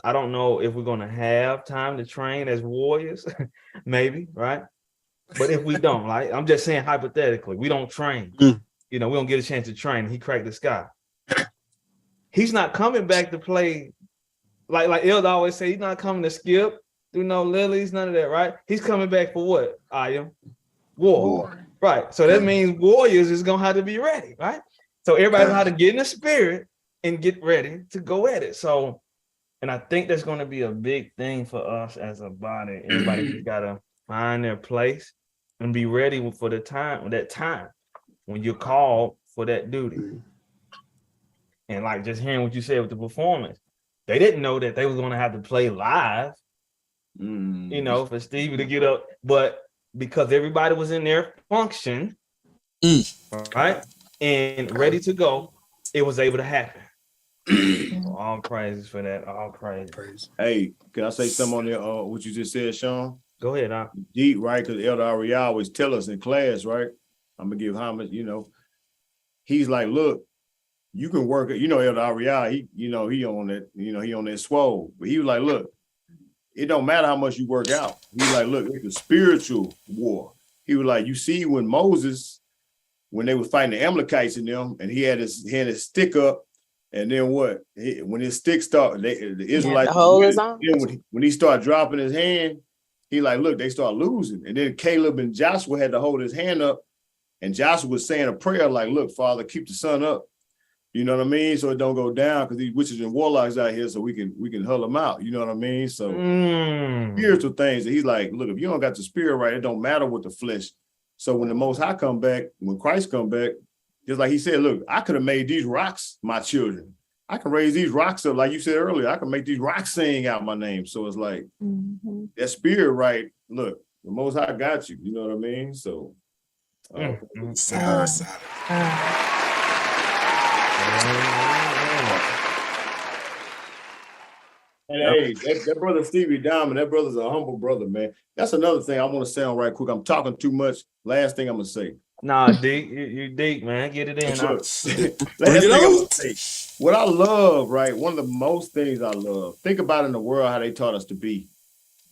I don't know if we're gonna have time to train as warriors, maybe, right? But if we don't, like, I'm just saying hypothetically, we don't train. We don't get a chance to train. He cracked the sky. He's not coming back to play. Like Elder always say, he's not coming to skip, do no lilies, none of that, right? He's coming back for what? War. Right. So that means warriors is gonna have to be ready, right? So everybody's gonna have to get in the spirit and get ready to go at it. So, and I think that's gonna be a big thing for us as a body. Everybody just gotta find their place and be ready for that time when you're called for that duty. And like just hearing what you said with the performance, they didn't know that they was gonna have to play live, for Stevie to get up, but because everybody was in their function, right, and ready to go, it was able to happen. All praises for that. All praise. Hey, can I say something on there? What you just said, Sean? Go ahead. Deep, right? Because Elder Ariel always tell us in class, right? I'm gonna give homage. He's like, look, you can work it. Elder Ariel, he on that, he on that swole. But he was like, look, it don't matter how much you work out. He's like, look, it's a spiritual war. He was like, you see, when Moses, when they was fighting the Amalekites in them, and he had his stick up, and then what? When his stick started, the Israelites, when he started dropping his hand, he like, look, they start losing. And then Caleb and Joshua had to hold his hand up, and Joshua was saying a prayer like, look, Father, keep the sun up. You know what I mean? So it don't go down, because these witches and warlocks out here, so we can hull them out. You know what I mean? So spiritual things that he's like, look, if you don't got the spirit right, it don't matter with the flesh. So when the Most High come back, when Christ come back, just like he said, look, I could have made these rocks my children. I can raise these rocks up, like you said earlier. I can make these rocks sing out my name. So it's like that spirit, right? Look, the Most High got you. You know what I mean? So. And hey, that brother Stevie Diamond, that brother's a humble brother, man. That's another thing I want to say on right quick. I'm talking too much. Last thing I'm gonna say. Nah, Deke, you Deke, man. Get it in. Last thing I'm gonna say. What I love, right? One of the most things I love. Think about in the world how they taught us to be.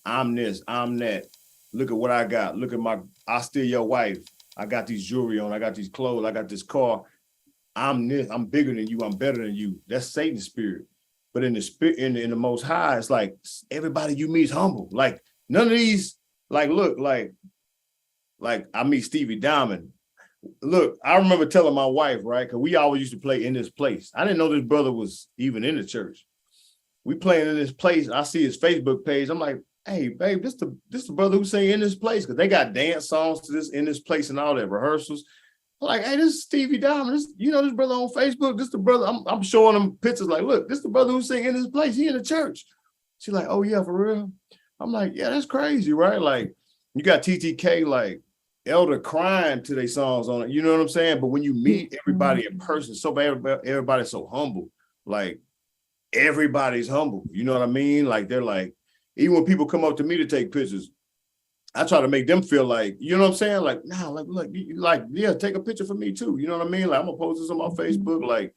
I'm this, I'm that. Look at what I got. Look at I steal your wife. I got these jewelry on. I got these clothes. I got this car. I'm this. I'm bigger than you. I'm better than you. That's Satan's spirit. But in the spirit, in the Most High, it's like everybody you meet is humble. Like none of these. Like look, like I meet Stevie Diamond. Look, I remember telling my wife, right? Because we always used to play in this place. I didn't know this brother was even in the church. We playing in this place. I see his Facebook page. I'm like, hey, babe, this the brother who sing in this place, because they got dance songs to this in this place and all that rehearsals. I'm like, hey, this is Stevie Diamond. This brother on Facebook. This the brother. I'm showing them pictures. Like, look, this the brother who sing in this place. He in the church. She's like, oh yeah, for real. I'm like, yeah, that's crazy, right? Like, you got TTK, like Elder crying to their songs on it. You know what I'm saying? But when you meet everybody in person, so everybody's so humble. Like, everybody's humble. You know what I mean? Like, they're like, even when people come up to me to take pictures, I try to make them feel like, you know what I'm saying? Like, nah, like, yeah, take a picture for me too. You know what I mean? Like, I'm gonna post this on my Facebook. Like,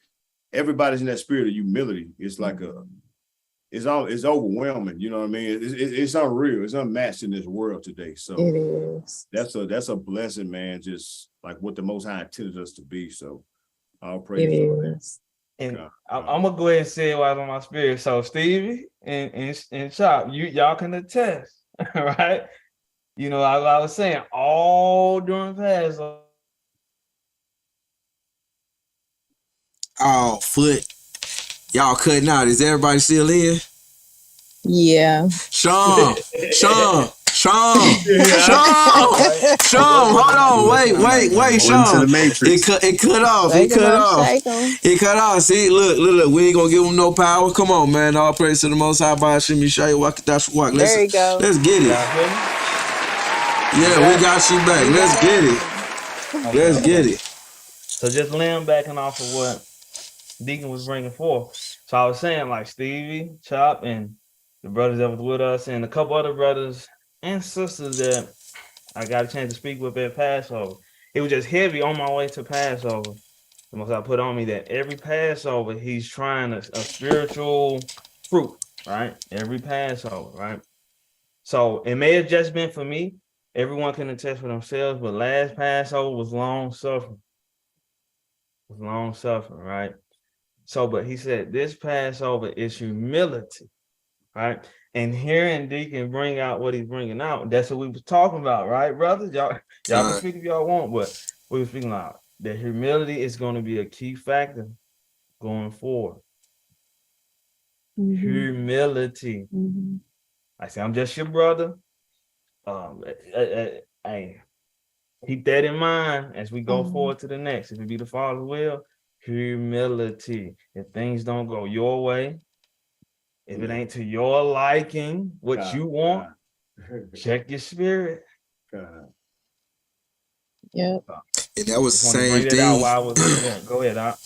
everybody's in that spirit of humility. It's like it's overwhelming. You know what I mean? It's unreal. It's unmatched in this world today. So it is. That's a blessing, man. Just like what the Most High intended us to be. So I'll praise it is. And I'm gonna go ahead and say it while on my spirit. So Stevie and Chop, y'all can attest, right? You know, I was saying all during Passover. Oh, foot. Y'all cutting out. Is everybody still in? Yeah. Sean, hold on, wait, Sean. It cut off. It cut off. See, look, we ain't gonna give him no power. Come on, man. All praise to the Most High. Bashim Yeshaya, Wakadash Wak. There you go. Let's get it. Yeah, we got you back. Let's get it. Let's get it. So just backing off of what Deacon was bringing forth. So I was saying, like Stevie, Chop, and the brothers that was with us, and a couple other brothers and sisters that I got a chance to speak with at Passover. It was just heavy on my way to Passover. The Most I put on me that every Passover, he's trying a spiritual fruit, right? Every Passover, right? So it may have just been for me. Everyone can attest for themselves, but last Passover was long suffering. Right? So, but he said this Passover is humility, right? And hearing Deacon bring out what he's bringing out, that's what we was talking about, right, brothers? Y'all can speak if y'all want, but we were speaking about that humility is going to be a key factor going forward. Humility. I say, I'm just your brother. Hey, keep that in mind as we go forward to the next. If it be the Father's will, humility. If things don't go your way, if it ain't to your liking, what you want, check your spirit. Yep. And that was the same thing. Go ahead, Doc.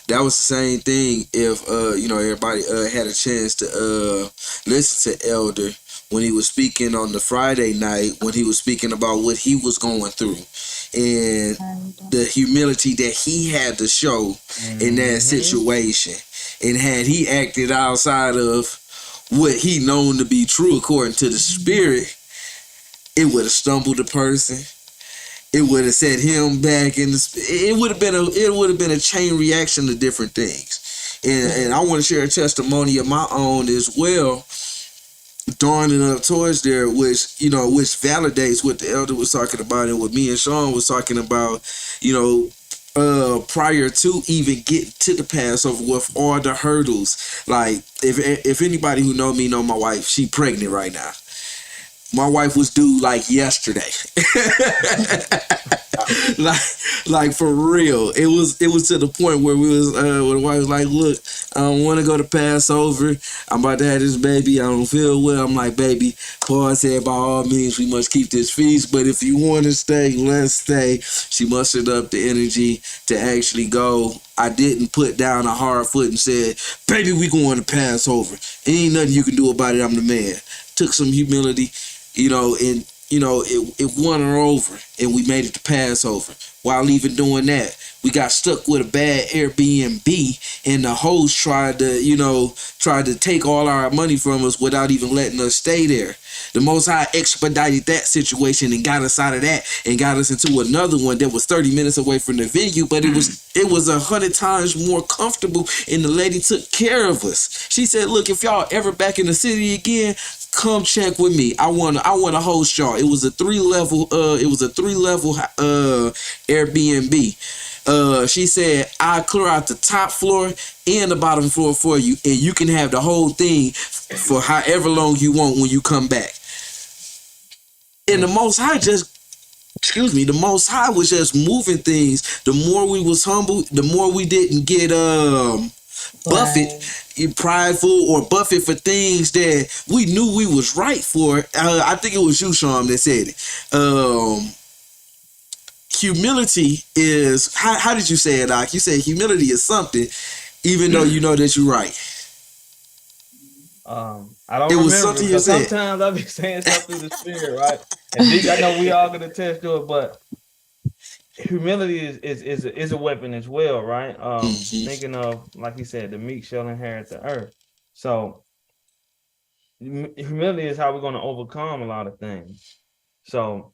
That was the same thing if everybody had a chance to listen to Elder when he was speaking on the Friday night, when he was speaking about what he was going through and the humility that he had to show in that situation. And had he acted outside of what he known to be true according to the spirit, it would have stumbled a person. It would have set him back in it would have been a chain reaction to different things. And I want to share a testimony of my own as well, dawning up towards there, which validates what the elder was talking about and what me and Sean was talking about, prior to even getting to the Passover with all the hurdles. Like if anybody who know me know my wife, she pregnant right now. My wife was due like yesterday. like for real. It was to the point where we was where the wife was like, look, I don't want to go to Passover. I'm about to have this baby. I don't feel well. I'm like, baby, Paul said by all means we must keep this feast, but if you want to stay, let's stay. She mustered up the energy to actually go. I didn't put down a hard foot and said, baby, we going to Passover. Ain't nothing you can do about it. I'm the man. Took some humility, and it won her over, and we made it to Passover. While even doing that, we got stuck with a bad Airbnb, and the host tried to take all our money from us without even letting us stay there. The Most High expedited that situation and got us out of that and got us into another one that was 30 minutes away from the venue, but it was 100 times more comfortable, and the lady took care of us. She said, look, if y'all ever back in the city again, come check with me. I want to host y'all. It was a 3-level Airbnb. She said, I'll clear out the top floor and the bottom floor for you, and you can have the whole thing for however long you want when you come back. And the Most High the Most High was just moving things. The more we was humble, the more we didn't get buffeted, prideful, or buffeted for things that we knew we was right for. I think it was you, Sean, that said it. Humility is, how did you say it, Doc? You said humility is something, even though you know that you're right. I don't remember, something you said. Sometimes I be saying stuff through the spirit, right? And I know we all gonna attest to it, but humility is a weapon as well, right? Thinking of, like he said, the meek shall inherit the earth. So humility is how we're going to overcome a lot of things. So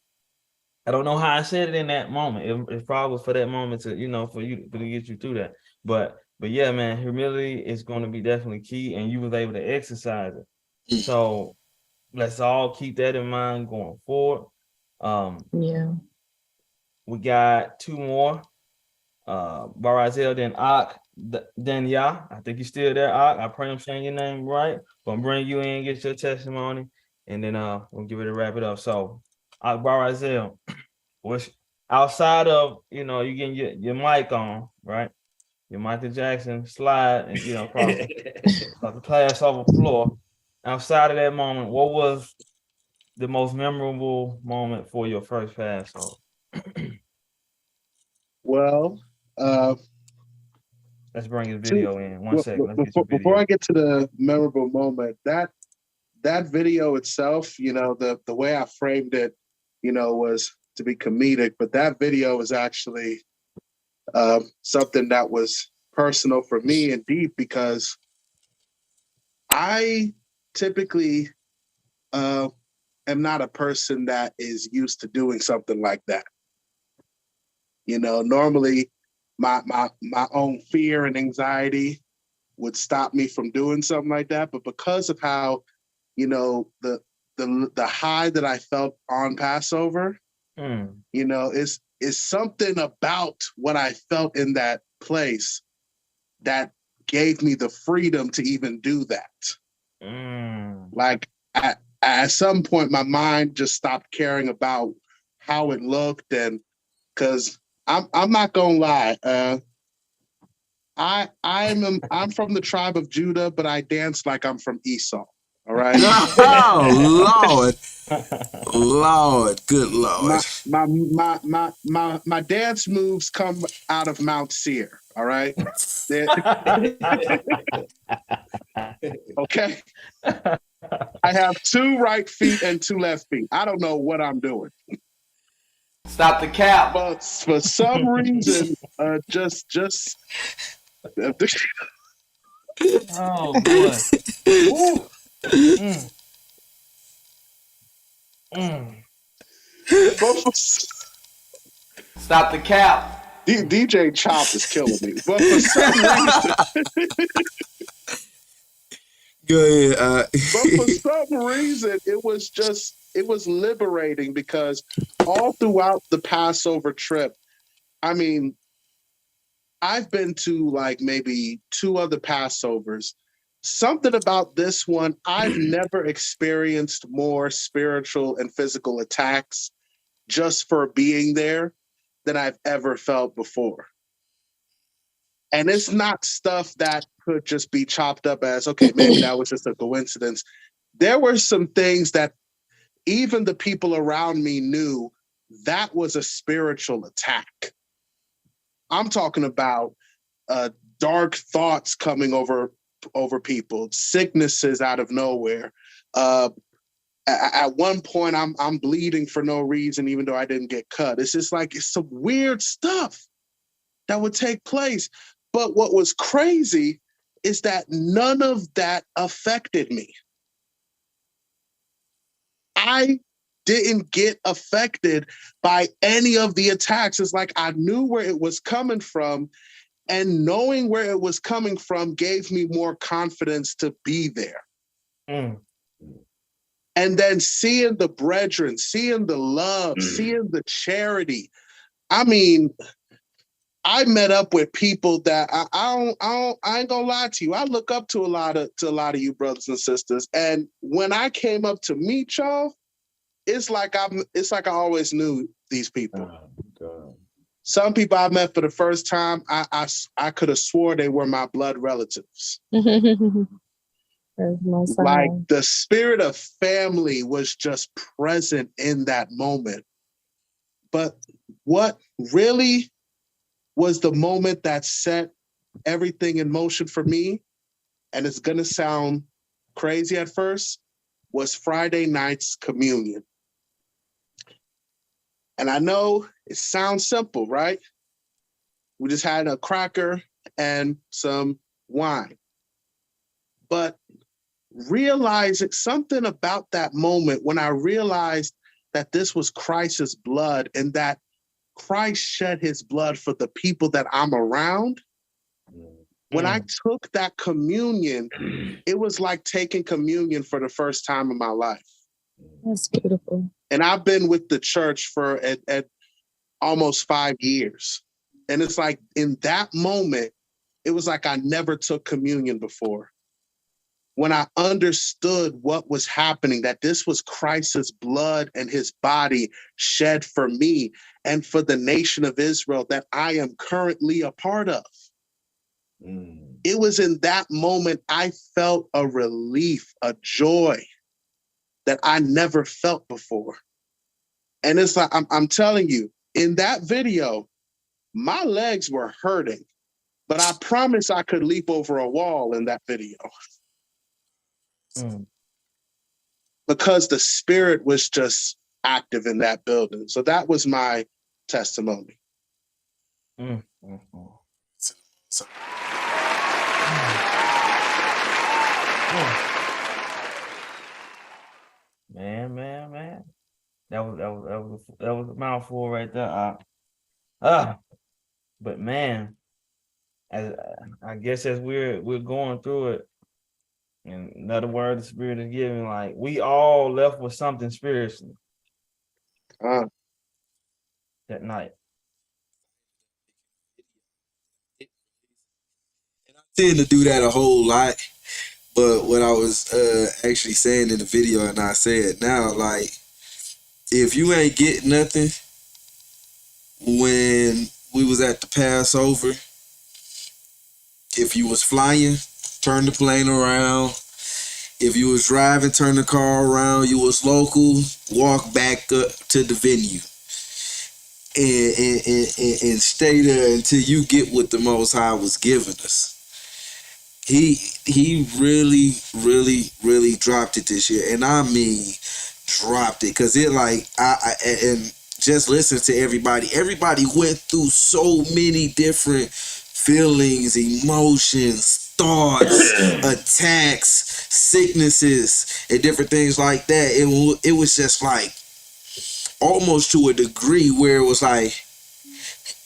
I don't know how I said it in that moment. It probably was for that moment to, for to get you through that. But yeah, man, humility is going to be definitely key, and you was able to exercise it. So let's all keep that in mind going forward. We got 2 more. Barazel, then Ak, Danielle, I think you're still there. I pray I'm saying your name right. Gonna bring you in, get your testimony, and then we'll get ready to wrap it up. So, Barazel, what's outside of you getting your mic on, right? Your Michael Jackson slide and across the Passover floor. Outside of that moment, what was the most memorable moment for your first Passover? Well, let's bring his video in. 1 second. Let's get Before, your video. before I get to the memorable moment, that video itself, the way I framed it, was to be comedic, but that video is actually something that was personal for me and deep because I typically am not a person that is used to doing something like that. Normally my own fear and anxiety would stop me from doing something like that. But because of how, the high that I felt on Passover, is something about what I felt in that place that gave me the freedom to even do that. Like at some point, my mind just stopped caring about how it looked, and because I'm not gonna lie, I'm from the tribe of Judah, but I dance like I'm from Esau. All right. Oh Lord, good Lord. My dance moves come out of Mount Seir. All right. Okay. I have 2 right feet and 2 left feet. I don't know what I'm doing. Stop the cap. But for some reason, just oh boy. Stop the cap. DJ Chop is killing me. But for some reason, go ahead. But for some reason, it was liberating because all throughout the Passover trip, I mean, I've been to like maybe 2 other Passovers. Something about this one, I've never experienced more spiritual and physical attacks just for being there than I've ever felt before. And it's not stuff that could just be chopped up as, okay, maybe that was just a coincidence. There were some things that even the people around me knew that was a spiritual attack. I'm talking about dark thoughts coming over people, sicknesses out of nowhere. At one point, I'm bleeding for no reason, even though I didn't get cut. It's just like, it's some weird stuff that would take place. But what was crazy is that none of that affected me. I didn't get affected by any of the attacks. It's like I knew where it was coming from, and knowing where it was coming from gave me more confidence to be there. And then seeing the brethren, seeing the love, seeing the charity. I mean, I met up with people that I ain't gonna lie to you. I look up to a lot of you brothers and sisters. And when I came up to meet y'all, it's like I always knew these people. Some people I met for the first time, I could have swore they were my blood relatives. Like the spirit of family was just present in that moment. But what really was the moment that set everything in motion for me, and it's gonna sound crazy at first, was Friday night's communion. And I know it sounds simple, right? We just had a cracker and some wine. But realizing something about that moment when I realized that this was Christ's blood and that Christ shed his blood for the people that I'm around. When I took that communion, it was like taking communion for the first time in my life. That's beautiful. And I've been with the church for at almost 5 years. And it's like in that moment, it was like I never took communion before. When I understood what was happening, that this was Christ's blood and his body shed for me and for the nation of Israel that I am currently a part of. It was in that moment I felt a relief, a joy that I never felt before. And it's like, I'm telling you, in that video, my legs were hurting, but I promise I could leap over a wall in that video. Because the spirit was just active in that building. So that was my testimony. Man. That was a mouthful right there. But man, as I guess as we're going through it, and another word the Spirit is giving, like we all left with something spiritually that night. Tend to do that a whole lot, but what I was actually saying in the video, and I say it now, like if you ain't get nothing when we was at the Passover, if you was flying, turn the plane around. If you was driving, turn the car around. You was local, walk back up to the venue and stay there until you get what the Most High was giving us. He really dropped it this year, and I mean dropped it, because it like and just listen to everybody. Everybody went through so many different feelings, emotions, thoughts, attacks, sicknesses, and different things like that. It was just like almost to a degree where it was like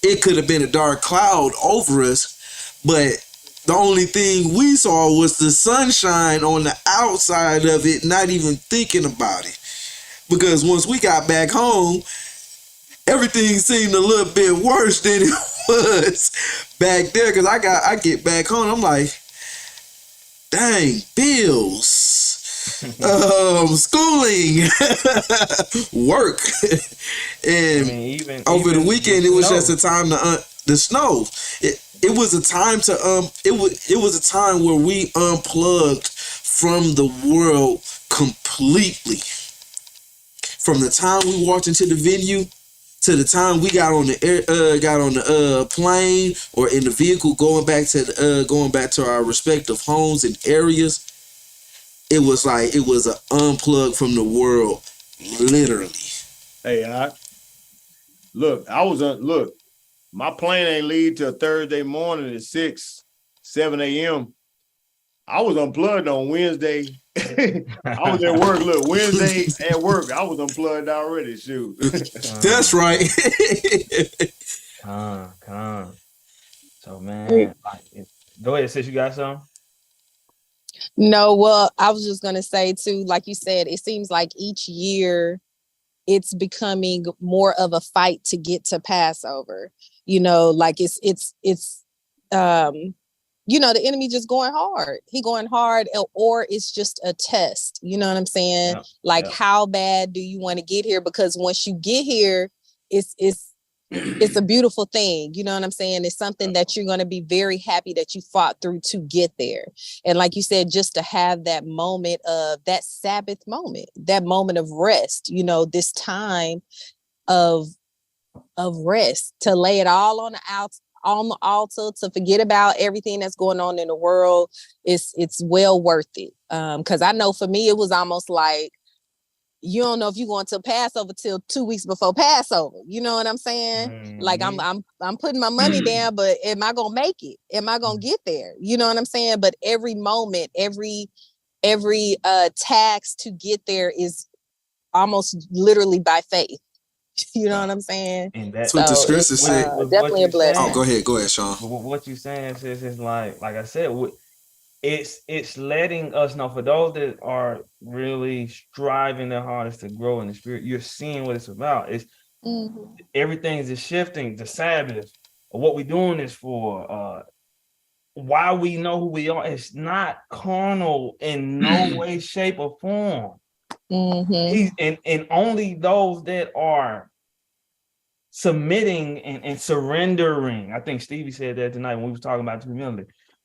it could have been a dark cloud over us, but the only thing we saw was the sunshine on the outside of it, not even thinking about it. Because once we got back home, everything seemed a little bit worse than it was back there. Because I get back home, I'm like, dang, bills, schooling, work. And over the weekend, it was just a time to the snow. It was a time to it was a time where we unplugged from the world completely. From the time we walked into the venue to the time we got on the plane or in the vehicle going back to our respective homes and areas, it was like it was an unplug from the world, literally. Hey, look, my plane ain't leave till Thursday morning at 7 a.m. I was unplugged on Wednesday. I was at work. Look, Wednesday at work, I was unplugged already. Shoot. That's right. So man, go ahead, sis. You got something? No, well, I was just gonna say too, like you said, it seems like each year it's becoming more of a fight to get to Passover. You know, like it's you know, the enemy just going hard. He going hard, or it's just a test. You know what I'm saying? Yeah, like, how bad do you want to get here? Because once you get here, it's a beautiful thing. You know what I'm saying? It's something that you're going to be very happy that you fought through to get there. And like you said, just to have that moment of that Sabbath moment, that moment of rest, you know, this time of rest, to lay it all on the altar, to forget about everything that's going on in the world. It's well worth it. Because I know for me, it was almost like, you don't know if you're going to Passover till 2 weeks before Passover. You know what I'm saying? Mm-hmm. Like I'm putting my money down, but am I gonna make it? Am I gonna get there? You know what I'm saying? But every moment, every task to get there is almost literally by faith. You know what I'm saying? And that's what the scripture said. Definitely a blessing. Oh, go ahead, Sean. What you saying is like I said, it's letting us know, for those that are really striving their hardest to grow in the spirit, you're seeing what it's about. It's everything is shifting. The Sabbath, what we're doing is for why we know who we are. It's not carnal in no way, shape, or form. And only those that are submitting and surrendering. I think Stevie said that tonight when we was talking about humility.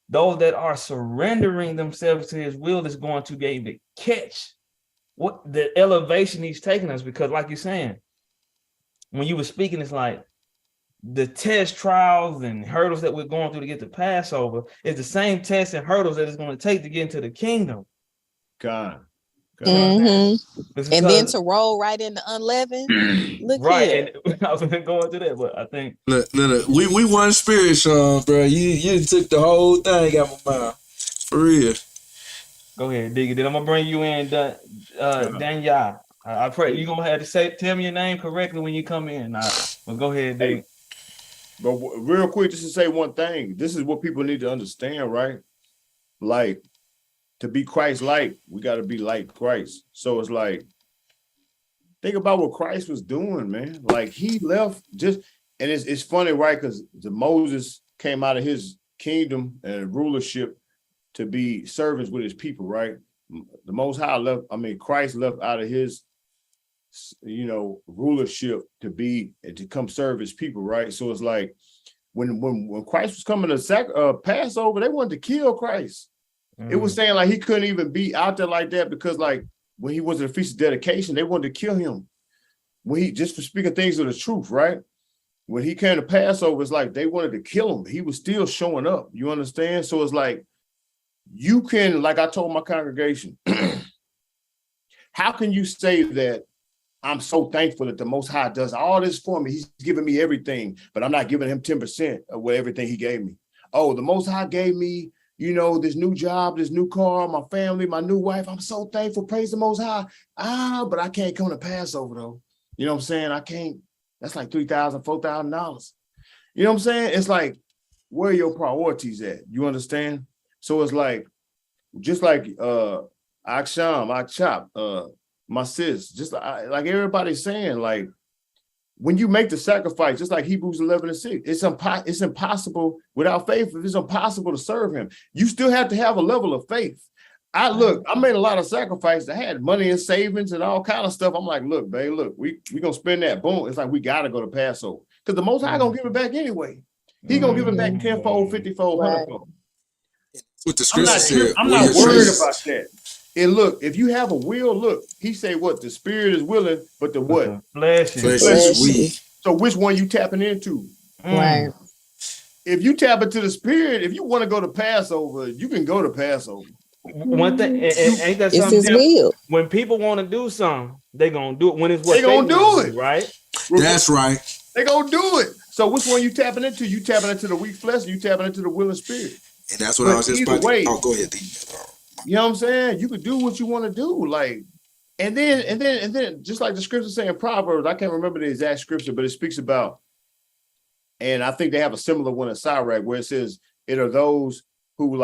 Those that are surrendering themselves to his will is going to be able to catch what the elevation he's taking us. Because like you're saying, when you were speaking, it's like the test, trials, and hurdles that we're going through to get to Passover is the same tests and hurdles that it's going to take to get into the kingdom. God. And then to roll right into unleavened. Look right, here. and I was going to that, but I think look, we one spirit, Sean, bro. You took the whole thing out my mouth. For real. Go ahead, Diggy. Then I'm gonna bring you in, Danya. I pray you're gonna have to tell me your name correctly when you come in. But go ahead, Diggy. But real quick, just to say one thing, this is what people need to understand, right? Like, to be Christ-like, we got to be like Christ. So it's like, think about what Christ was doing, man. Like, he left and it's funny, right? Because Moses came out of his kingdom and rulership to be servants with his people, right? The Most High Christ left out of his, rulership to come serve his people, right? So it's like when Christ was coming to Passover, they wanted to kill Christ. It was saying like he couldn't even be out there like that because like when he was at the Feast of Dedication, they wanted to kill him. When he just for speaking things of the truth, right? When he came to Passover, it's like they wanted to kill him. He was still showing up. You understand? So it's like you can, like I told my congregation, how can you say that I'm so thankful that the Most High does all this for me? He's giving me everything, but I'm not giving him 10% of everything he gave me. Oh, the Most High gave me, this new job, this new car, my family, my new wife. I'm so thankful. Praise the Most High. But I can't come to Passover though. You know what I'm saying? I can't. That's like $3,000, $4,000. You know what I'm saying? It's like, where are your priorities at? You understand? So it's like, just like Aksham, Akchop, my sis, just like everybody's saying, like, when you make the sacrifice, just like Hebrews 11:6, it's impossible without faith. It's impossible to serve him. You still have to have a level of faith. I made a lot of sacrifices. I had money in savings and all kind of stuff. I'm like, look, babe, we gonna spend that. Boom. It's like we gotta go to Passover because the Most High gonna give it back anyway. He gonna give it back 10-fold, 50-fold, 100-fold. What the scripture said. I'm not worried about that. And look, if you have a will, look, he say what? The spirit is willing, but the what? Flesh is weak. So which one you tapping into? Right. If you tap into the spirit, if you want to go to Passover, you can go to Passover. One thing, ain't that It's something? his will. When people want to do something, they gonna do it. When it's what they gonna do it, right? That's right. They gonna do it. So which one you tapping into? You tapping into the weak flesh, or you tapping into the will and spirit? And that's what I was just about to. Oh, go ahead. You know what I'm saying? You could do what you want to do, like, and then, just like the scripture saying in Proverbs, I can't remember the exact scripture, but it speaks about, and I think they have a similar one in Sirach where it says, "It are those who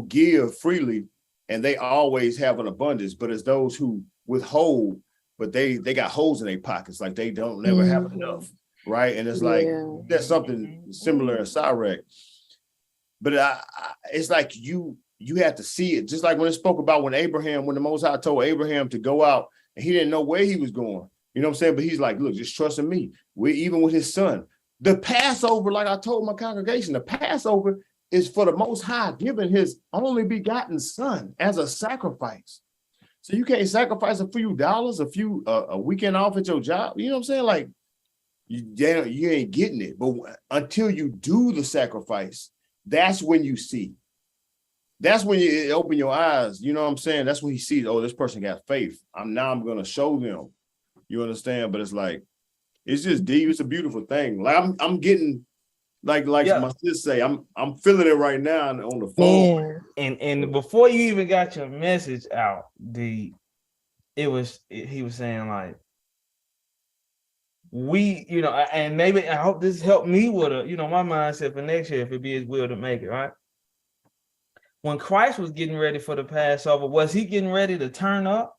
give freely, and they always have an abundance, but it's those who withhold, but they got holes in their pockets, like they don't never have enough, right?" And it's like that's something similar in Sirach, but it's like you have to see it, just like when it spoke about when the Most High told Abraham to go out and he didn't know where he was going. You know what I'm saying? But he's like, look, just trust in me. Even with his son. The Passover, like I told my congregation, the Passover is for the Most High giving his only begotten son as a sacrifice. So you can't sacrifice a few dollars, a weekend off at your job. You know what I'm saying? Like you ain't getting it. But until you do the sacrifice, that's when you see. That's when you open your eyes. You know what I'm saying? That's when he sees, oh, this person got faith. I'm going to show them. You understand? But it's like, it's just deep. It's a beautiful thing. Like I'm getting, like my sis say, I'm feeling it right now on the phone. And before you even got your message out, he was saying like, and maybe I hope this helped me with my mindset for next year, if it be his will to make it, right? When Christ was getting ready for the Passover, was he getting ready to turn up?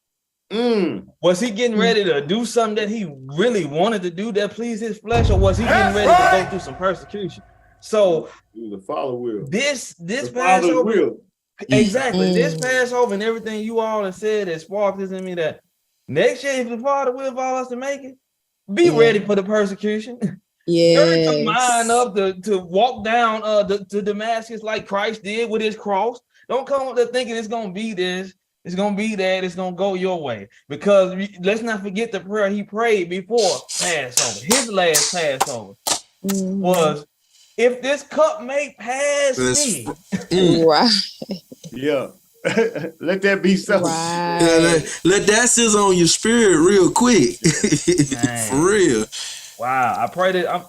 Was he getting ready to do something that he really wanted to do that pleased his flesh, or was he getting ready to go through some persecution? So the Father will. This the Passover will. Exactly. This Passover and everything you all have said that sparked this in me that next year, if the Father will allow us to make it, be ready for the persecution. Gird your mind up to walk down to Damascus like Christ did with his cross. Don't come up there thinking it's gonna be this, it's gonna be that, it's gonna go your way. Because let's not forget the prayer he prayed before Passover. His last Passover was, if this cup may pass me. Right. Yeah. Let that be so. Right. Yeah, let that sizzle on your spirit real quick. For real. Wow. I pray that I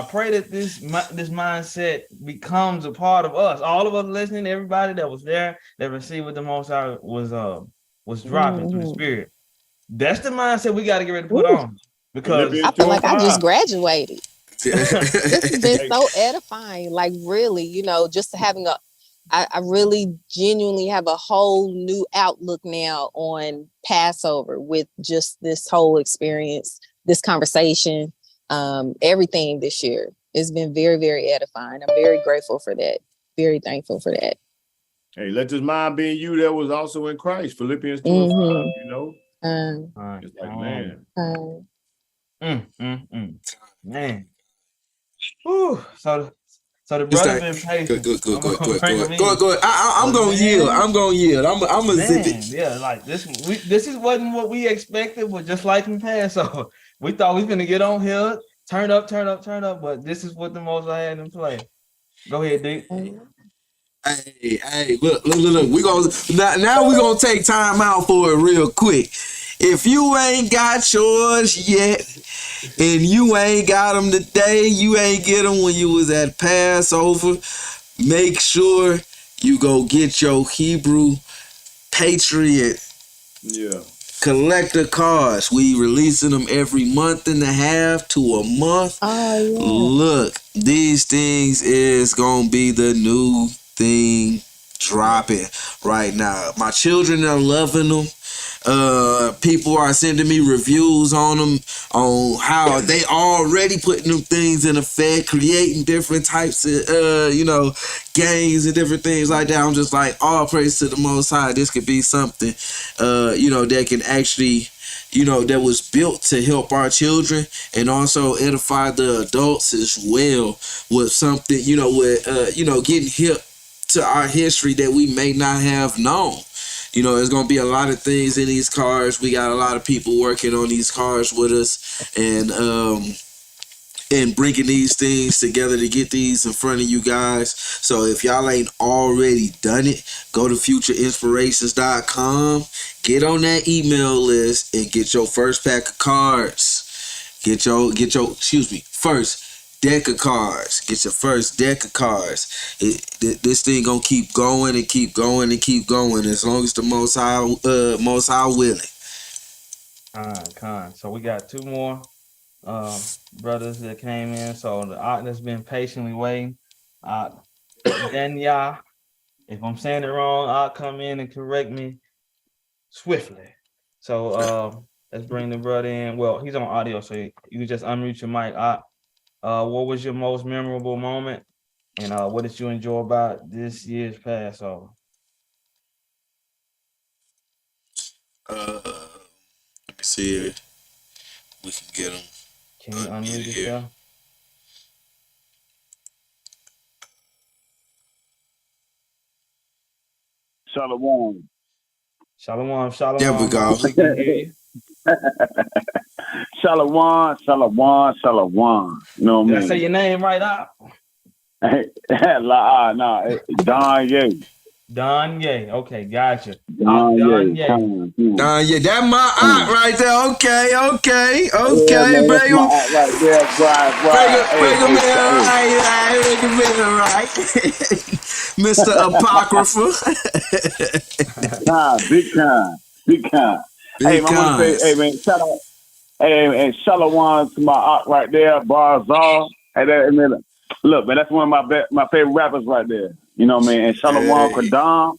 pray that this mindset becomes a part of us. All of us listening, everybody that was there, that received what the Most High was dropping through the Spirit. That's the mindset we got to get ready to put on. Because I feel like I just graduated. This has been so edifying. Like really, just having I really genuinely have a whole new outlook now on Passover with just this whole experience, this conversation, everything this year. It's been very, very edifying. I'm very grateful for that. Very thankful for that. Hey, let this mind be in you that was also in Christ. Philippians 2:5, it's like, man. Whew. So the brother been patient. Go ahead. I'm gonna yield. I'm gonna zip it. Yeah, like this wasn't what we expected, but just like in Passover, we thought we was gonna get on here, turn up, but this is what the Most High had in play. Go ahead, Dick. Hey, look. We gonna take time out for it real quick. If you ain't got yours yet, and you ain't got them today, you ain't get them when you was at Passover, make sure you go get your Hebrew Patriot collector cards. We releasing them every month and a half to a month. Look, these things is gonna be the new thing dropping right now. My children are loving them. People are sending me reviews on them, on how they already putting them things in effect, creating different types of games and different things like that. I'm just like, all praise to the Most High. This could be something that can actually that was built to help our children and also edify the adults as well, with something getting hip to our history that we may not have known. There's going to be a lot of things in these cards. We got a lot of people working on these cards with us and bringing these things together to get these in front of you guys. So if y'all ain't already done it, go to futureinspirations.com, get on that email list and get your first pack of cards. Get your first deck of cards. Get your first deck of cards. This thing gonna keep going and keep going and keep going as long as the Most High willing. Con. So we got two more brothers that came in. So the Art that's been patiently waiting. Danya, if I'm saying it wrong, I'll come in and correct me swiftly. So let's bring the brother in. Well, he's on audio, so you can just unmute your mic. What was your most memorable moment, and what did you enjoy about this year's Passover? Let me see if we can get him. Can you unmute yourself? Shalom. There we go. We can hear you. Shalom. You know what Did I I say your name right out? Don Ye. Don Ye. Okay, gotcha. Don Ye. That my aunt right there. Okay. Yeah, man, Bring him. right there, Bring him in right. Mr. Apocrypha. Big kind. Hey, man, I want to say, hey, man, shout out. Hey, shalom to my aunt right there, Barzal. Hey, man, look, man, that's one of my favorite rappers right there. You know what I mean? And shalom Kadam,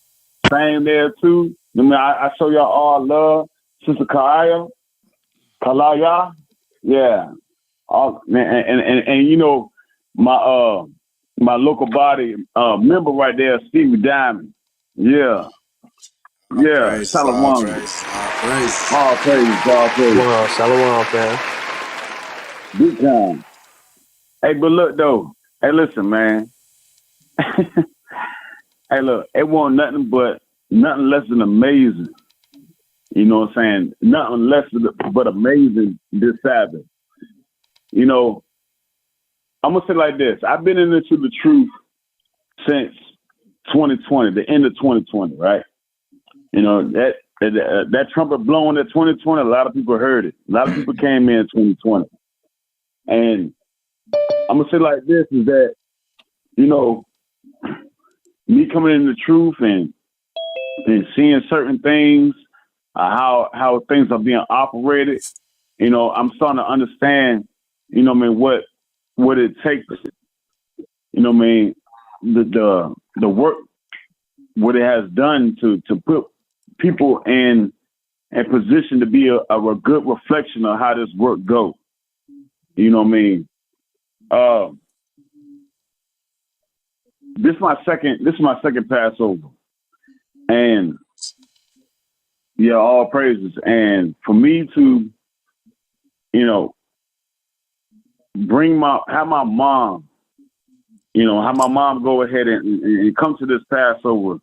same there too. I show y'all all love. Sister Kalaya, yeah. All, man, and my my local body member right there, Stevie Diamond. Yeah. Yeah. Praise, Shalom. all praise, all praise. All praise, all praise. Wow, shalom, fam. Big time. Hey, but look though. Hey, listen, man. Hey, look, it wasn't nothing less than amazing. You know what I'm saying? Nothing less but amazing this Sabbath. You know, I'm gonna say it like this. I've been into the truth since 2020, the end of 2020, right? You know, that trumpet blowing at 2020, a lot of people heard it. A lot of people came in 2020. And I'm gonna say it like this is that, you know, me coming into the truth and seeing certain things, how things are being operated, you know, I'm starting to understand, you know what I mean, what it takes, you know what I mean, the work, what it has done to put people in a position to be a good reflection of how this work goes. You know what I mean? This is my second Passover. And yeah, all praises. And for me to, you know, have my mom go ahead and come to this Passover,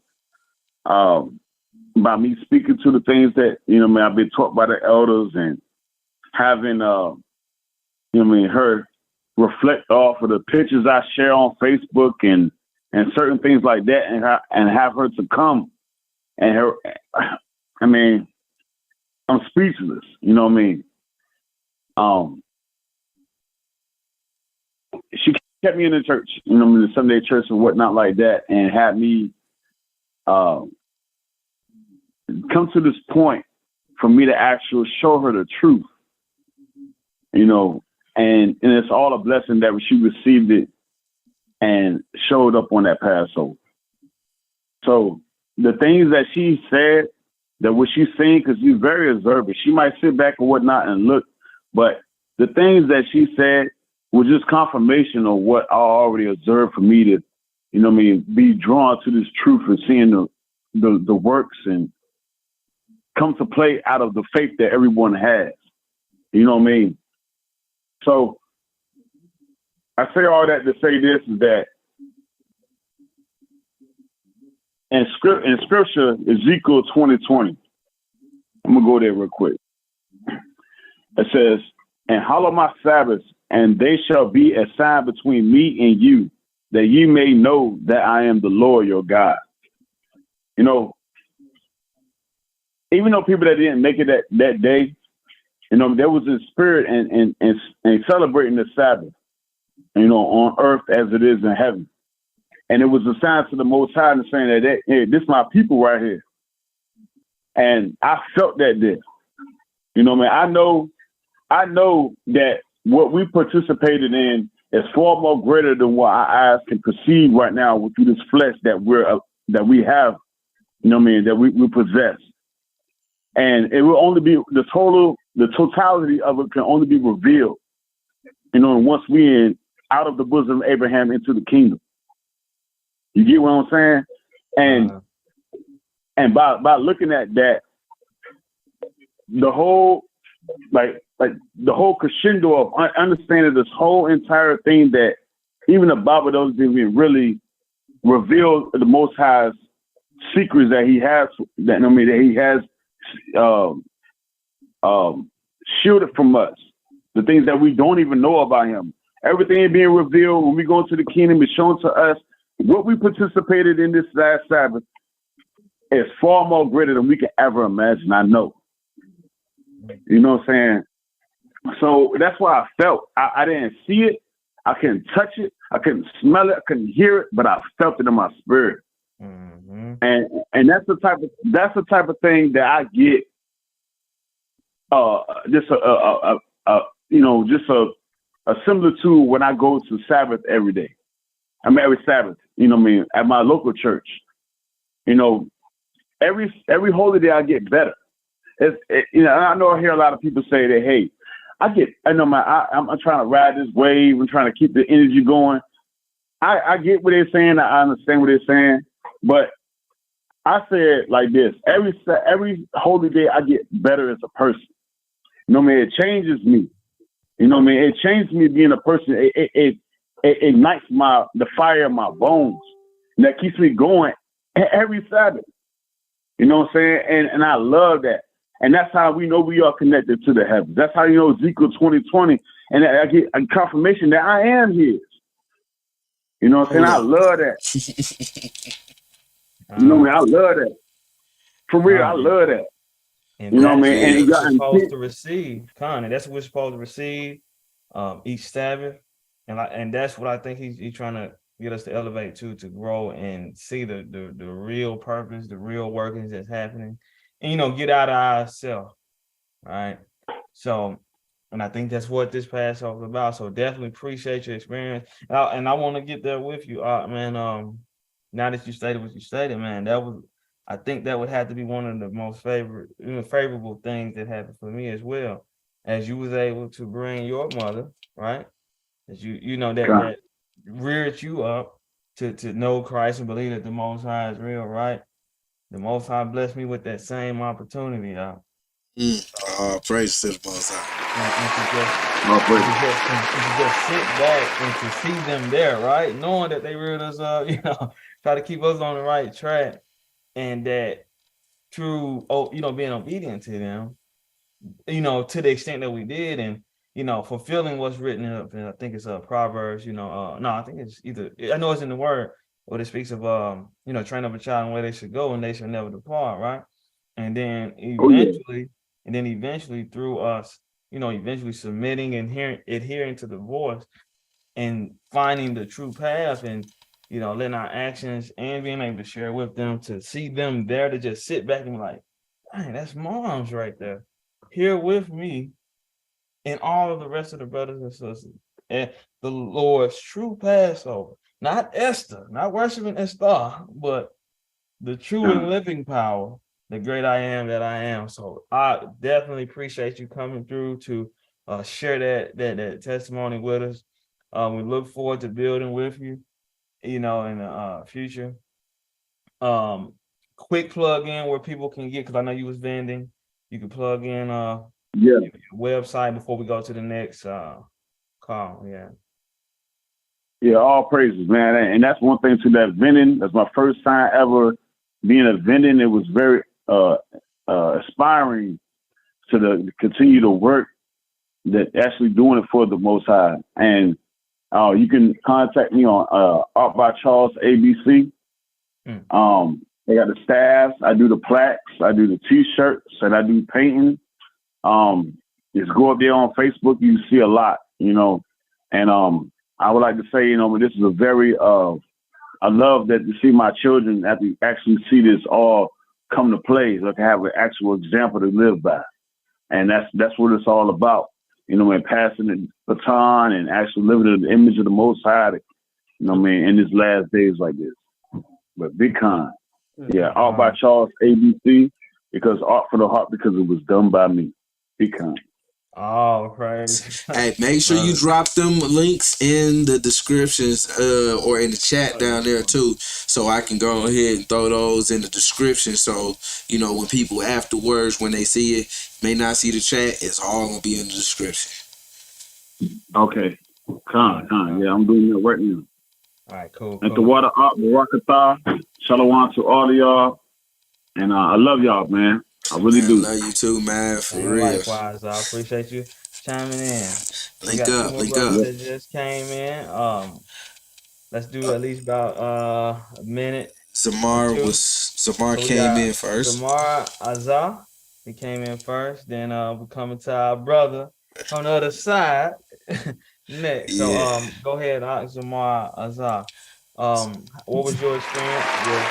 by me speaking to the things that, you know, I've been taught by the elders and having, you know, her reflect off of the pictures I share on Facebook and certain things like that, and have her to come and her, I mean, I'm speechless, you know what I mean? She kept me in the church, you know, in the Sunday church and whatnot like that, and had me come to this point for me to actually show her the truth, you know, and it's all a blessing that she received it and showed up on that Passover. So the things that she said, that what she's saying, because she's very observant, she might sit back or whatnot and look, but the things that she said was just confirmation of what I already observed for me to, you know what I mean, be drawn to this truth and seeing the works and come to play out of the faith that everyone has. You know what I mean? So I say all that to say this is that in scripture, Ezekiel 20:20, I'm gonna go there real quick. It says, "And hallow my Sabbaths, and they shall be a sign between me and you, that ye may know that I am the Lord your God." You know, even though people that didn't make it that day, you know, there was a spirit and celebrating the Sabbath, you know, on earth as it is in heaven. And it was a sign to the Most High and saying that, hey, this is my people right here. And I felt that there. You know, man, I know that what we participated in is far more greater than what our eyes can perceive right now through this flesh that we have, you know what I mean, that we possess. And it will only be the totality of it can only be revealed, you know, once we out of the bosom of Abraham into the kingdom. You get what I'm saying? And by looking at that, the whole like the whole crescendo of understanding this whole entire thing, that even the Bible doesn't even really reveal the Most High's secrets that He has, that He has shielded from us, the things that we don't even know about Him. Everything being revealed when we go into the kingdom is shown to us. What we participated in this last Sabbath is far more greater than we can ever imagine. I know. You know what I'm saying? So that's why I felt. I didn't see it. I couldn't touch it. I couldn't smell it. I couldn't hear it, but I felt it in my spirit. Mm-hmm. And that's the type of thing that I get. Just a similar to when I go to Sabbath every day. I mean, every Sabbath, you know what I mean, at my local church. You know, every holy day I get better. You know, I know I hear a lot of people say that, hey, I'm trying to ride this wave. I'm trying to keep the energy going. I get what they're saying. I understand what they're saying, but I say it like this: every holy day, I get better as a person. You know what I mean? It changes me. You know what I mean? It changes me being a person. It ignites the fire in my bones, and that keeps me going every Sabbath. You know what I'm saying? And I love that. And that's how we know we are connected to the heavens. That's how you know Ezekiel 20:20. And I get a confirmation that I am his. You know what I'm saying? I love that. You know what I mean? I love that. For real, I love that. And you know what I mean? And And we're supposed to receive, Connie. That's what we're supposed to receive each Sabbath. And that's what I think he's trying to get us to elevate to grow and see the real purpose, the real workings that's happening. And, you know, get out of ourselves. Right. So, and I think that's what this Passover is about. So definitely appreciate your experience. And I want to get there with you, man. Now that you stated what you stated, man, I think that would have to be one of the most favorable things that happened for me as well, as you was able to bring your mother, right? As you know that reared you up to know Christ and believe that the Most High is real, right? The Most High blessed me with that same opportunity, y'all. Praise to the Most High. To just sit back and to see them there, right? Knowing that they reared us up, you know, try to keep us on the right track, and that through being obedient to them, you know, to the extent that we did, and you know, fulfilling what's written up. And I think it's Proverbs, you know, no, I think it's I know it's in the word, but it speaks of you know, train up a child in where they should go and they shall never depart, right? And then eventually through us, you know, eventually submitting and adhering to the voice and finding the true path, and you know, letting our actions and being able to share with them, to see them there, to just sit back and be like, dang, that's mom's right there, here with me, and all of the rest of the brothers and sisters, and the Lord's true Passover. Not Esther, not worshiping Esther, but the true and living power, the great I am that I am. So I definitely appreciate you coming through to share that testimony with us. We look forward to building with you, you know, in the future. Quick plug in where people can get, because I know you was vending. You can plug in your website before we go to the next call. Yeah, all praises, man. And that's one thing to that vending. That's my first time ever being a vending. It was very aspiring to continue to work, that actually doing it for the Most High. And you can contact me on Art by Charles ABC. I got the staffs. I do the plaques. I do the T-shirts, and I do painting. Just go up there on Facebook. You see a lot, you know. And I would like to say, you know, this is a very I love that to see my children actually see this all come to play. So I can have an actual example to live by, and that's what it's all about. You know, and passing the baton and actually living in the image of the Most High. You know what I mean? In these last days like this. But big con. Yeah, Art by Charles ABC, because Art for the Heart, because it was done by me. Big con. Oh, praise. Hey, make sure you drop them links in the descriptions or in the chat down there too, so I can go ahead and throw those in the description. So, you know, when people afterwards, when they see it, may not see the chat, it's all gonna be in the description. Okay. Con. Yeah, I'm doing that right now. All right, cool. At the Water Art, Barakatah. Shalom to all of y'all. And I love y'all, man. I really do. Love you too, man. For real. Likewise, I appreciate you chiming in. Link up. That just came in. Let's do at least about a minute. Zamar came in first. Zamar Azar, he came in first. Then we're coming to our brother on the other side next. So go ahead, Zamar Azar. What was your experience with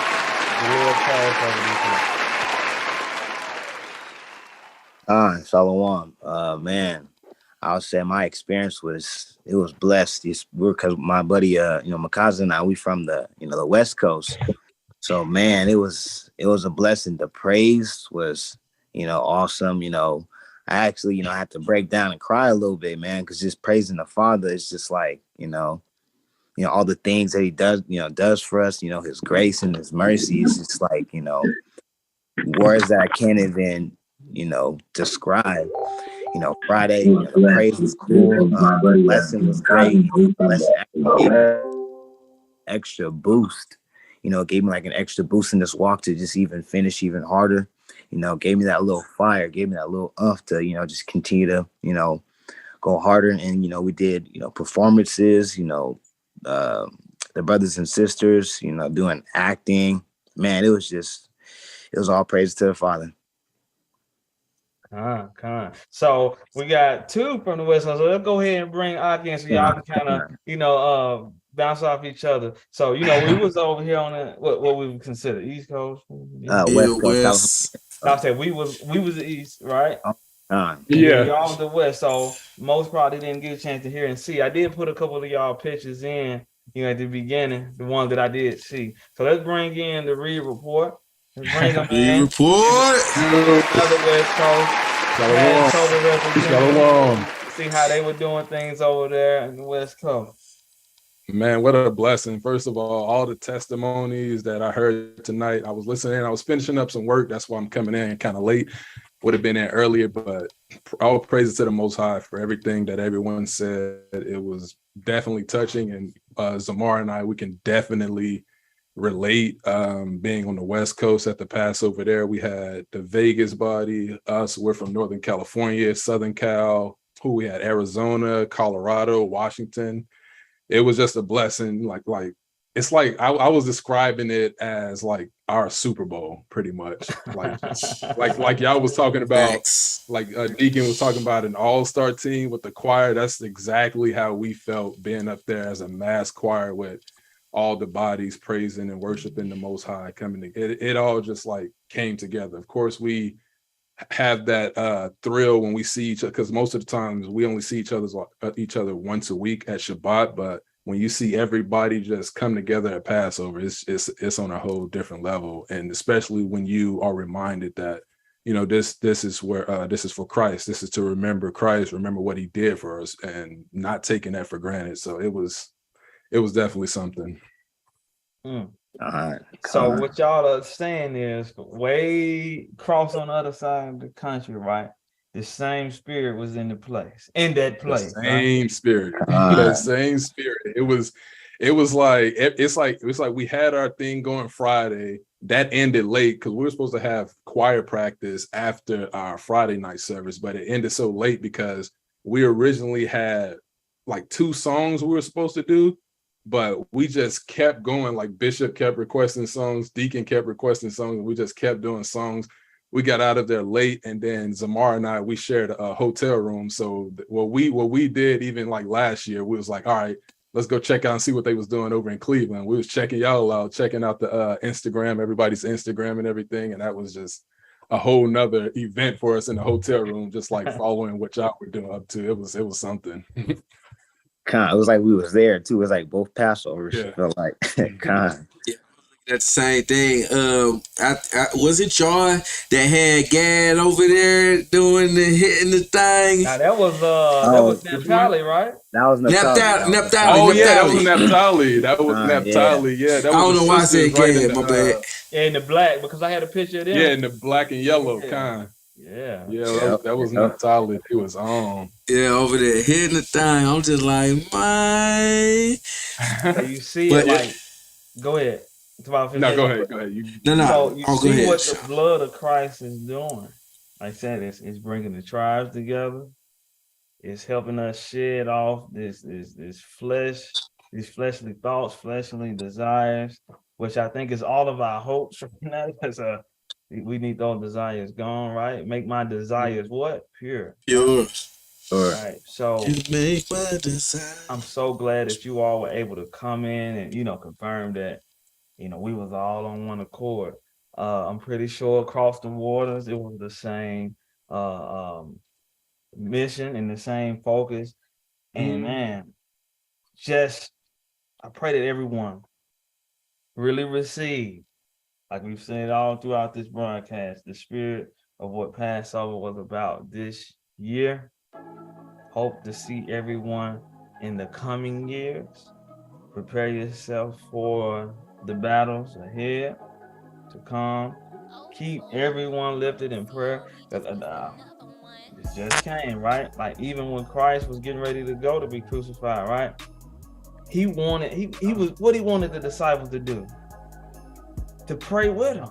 the Lord's Passover? Shalom. Man, I'll say my experience was blessed. Because my buddy, Makaza and I, we from the West Coast. So man, it was a blessing. The praise was, awesome. I actually, had to break down and cry a little bit, man, because just praising the Father is just like, you know, all the things that he does for us, you know, his grace and his mercy is just like, you know, words that I can't even, you know, describe. You know, Friday, you know, the praise was cool. The lesson was great. The lesson actually gave me extra boost. You know, it gave me like an extra boost in this walk to just even finish even harder. You know, gave me that little fire, gave me that little to, you know, just continue to, you know, go harder. And, you know, we did, you know, performances, you know, the brothers and sisters, you know, doing acting. Man, it was all praise to the Father. So we got two from the West Coast. So let's go ahead and bring audience so y'all can kind of, you know, bounce off each other. So, you know, we was over here on the what we would consider East Coast. West Coast. I said we was the East, right? Yeah. Y'all was the West. So most probably didn't get a chance to hear and see. I did put a couple of y'all pictures in, you know, at the beginning, the ones that I did see. So let's bring in the Reed Report. Let's bring them in. Report. Another West Coast. See how they were doing things over there in the West Coast. Man, what a blessing. First of all the testimonies that I heard tonight, I was listening, I was finishing up some work. That's why I'm coming in kind of late. Would have been in earlier, but all praises to the Most High for everything that everyone said. It was definitely touching. And Zamar and I, we can definitely relate. Being on the West Coast at the Passover there, we had the Vegas body, us, we're from Northern California, Southern Cal, we had Arizona, Colorado, Washington. It was just a blessing. Like it's like I was describing it as like our Super Bowl, pretty much. Like y'all was talking about, like Deacon was talking about an all-star team with the choir. That's exactly how we felt being up there as a mass choir with all the bodies praising and worshiping the Most High coming together. It all just like came together. Of course, we have that thrill when we see each other, because most of the times we only see each other once a week at Shabbat. But when you see everybody just come together at Passover, it's on a whole different level. And especially when you are reminded that, you know, this is where this is for Christ. This is to remember Christ, remember what he did for us, and not taking that for granted. So it was definitely something. So what y'all are saying is, way across on the other side of the country, right? The same spirit was in that place. The same spirit. The same spirit. It was like we had our thing going Friday. That ended late because we were supposed to have choir practice after our Friday night service, but it ended so late because we originally had like 2 songs we were supposed to do. But we just kept going. Like Bishop kept requesting songs, Deacon kept requesting songs, and we just kept doing songs. We got out of there late, and then Zamar and I, we shared a hotel room. So what we did, even like last year, we was like, all right, let's go check out and see what they was doing over in Cleveland. We was checking y'all out, checking out the Instagram, everybody's Instagram and everything, and that was just a whole nother event for us in the hotel room, just like following what y'all were doing up to. It was something. It was like we was there too. It was like both Passovers. Yeah. Felt like That's the same thing. Was it y'all that had Gad over there doing the hitting the thing? Now that was Naphtali, right? That was Naphtali. Oh yeah, that was Naphtali. That was Naphtali. Yeah, that was. I don't know why I said Gad. My bad. In the black, because I had a picture of them. Yeah, in the black and yellow kind. Yeah. That was Naphtali. It was on. Yeah, over there hitting the thing. I'm just like, my. You see it like. Go ahead. No, go ahead. So you see what the blood of Christ is doing. Like I said, it's bringing the tribes together. It's helping us shed off this flesh, these fleshly thoughts, fleshly desires, which I think is all of our hopes right now. Because we need those desires gone, right? Make my desires what? Pure. Right. So you make my desire. I'm so glad that you all were able to come in and, you know, confirm that, you know, we was all on one accord. I'm pretty sure across the waters, it was the same mission and the same focus. And man, I pray that everyone really receive, like we've seen all throughout this broadcast, the spirit of what Passover was about this year. Hope to see everyone in the coming years. prepare yourself for the battles ahead to come. Keep everyone lifted in prayer. It just came, right? Like even when Christ was getting ready to go to be crucified, right? He wanted the disciples to do? To pray with him.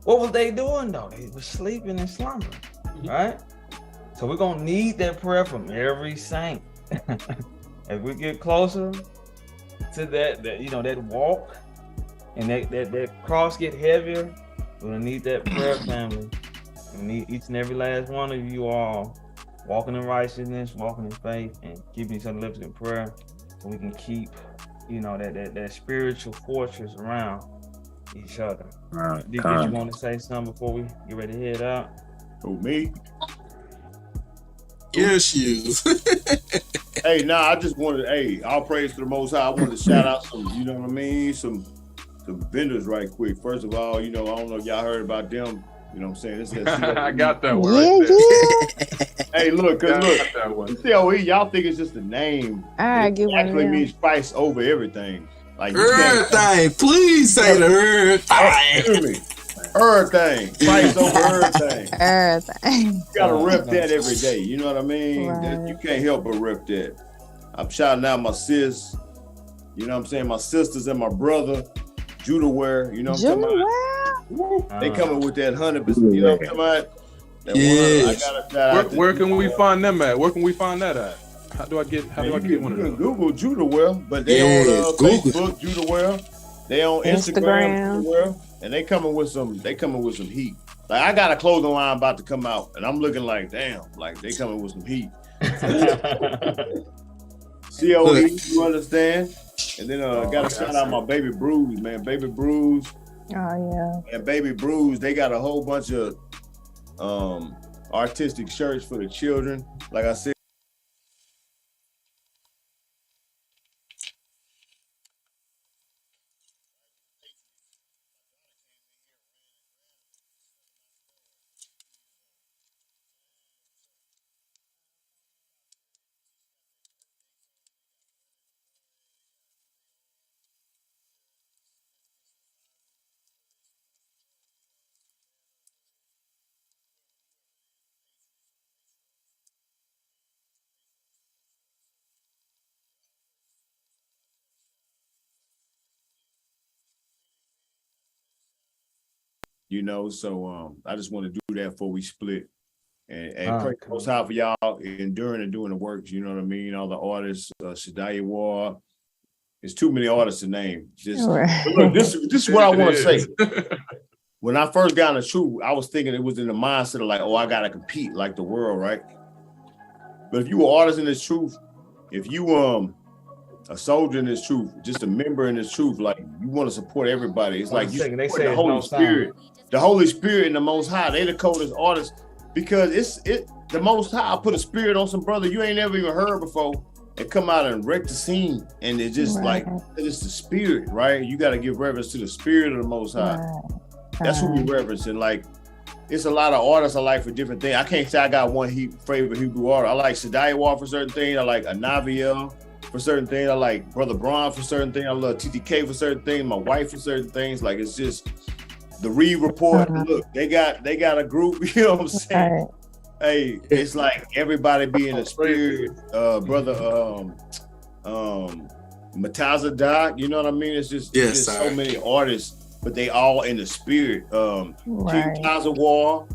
What was they doing though? They were sleeping and slumbering, right? So we're gonna need that prayer from every saint. As we get closer to that walk, and that cross get heavier, we're gonna need that prayer, family. We need each and every last one of you all walking in righteousness, walking in faith, and keeping each other lifted in prayer, so we can keep, that spiritual fortress around each other. Right. Did you want to say something before we get ready to head out? Who, me? Yes, you. Hey, I just wanted, all praise to the Most High. I wanted to shout out some, you know what I mean, some vendors right quick. First of all, I don't know if y'all heard about them. You know what I'm saying? This is I got that one right there. Hey, look, COE, y'all think it's just a name. It actually means Christ over everything. Like everything. Please say the everything. Everything. Christ over everything. Everything. You gotta rep that every day. You know what I mean? Right. You can't help but rep that. I'm shouting out my sis. You know what I'm saying? My sisters and my brother, Judah Wear. You know what I'm talking about? They coming with that 100%. You know what I'm talking about? Yeah. Where can we find them at? Where can we find that at? How do I get one of them? You can Google Judah Wear, but they on Facebook, Judah Wear. They on Instagram, Judah Wear, and they coming with some heat. Like I got a clothing line about to come out, and I'm looking like, damn, like they coming with some heat. COE, you understand? And then gotta shout out my Baby Bruise, man. Baby Bruise. Oh yeah. And Baby Bruise, they got a whole bunch of artistic shirts for the children. Like I said. So I just want to do that before we split, and pray Most High for y'all enduring and doing the works. You know what I mean? All the artists, Shadaya War. There's too many artists to name. Look, this is what I want to say. When I first got in the truth, I was thinking it was in the mindset of like, I gotta compete like the world, right? But if you an artist in this truth, if you a soldier in this truth, just a member in this truth, like you want to support everybody. It's like you support the Holy Spirit. The Holy Spirit and the Most High, they the coldest artists because the Most High put a spirit on some brother you ain't never even heard before and come out and wreck the scene. And it's just like, it's the spirit, right? You got to give reverence to the spirit of the Most High. That's who we reverence. And like, it's a lot of artists I like for different things. I can't say I got one favorite Hebrew artist. I like Shadaya War for certain things. I like Anaviel for certain things. I like Brother Braun for certain things. I love TTK for certain things. My wife for certain things. Like, it's just the Reed Report. Look, they got a group. You know what I'm saying? Hey, it's like everybody be in the spirit. Brother Mataza Doc. You know what I mean? It's just so many artists, but they all in the spirit. King Taza War.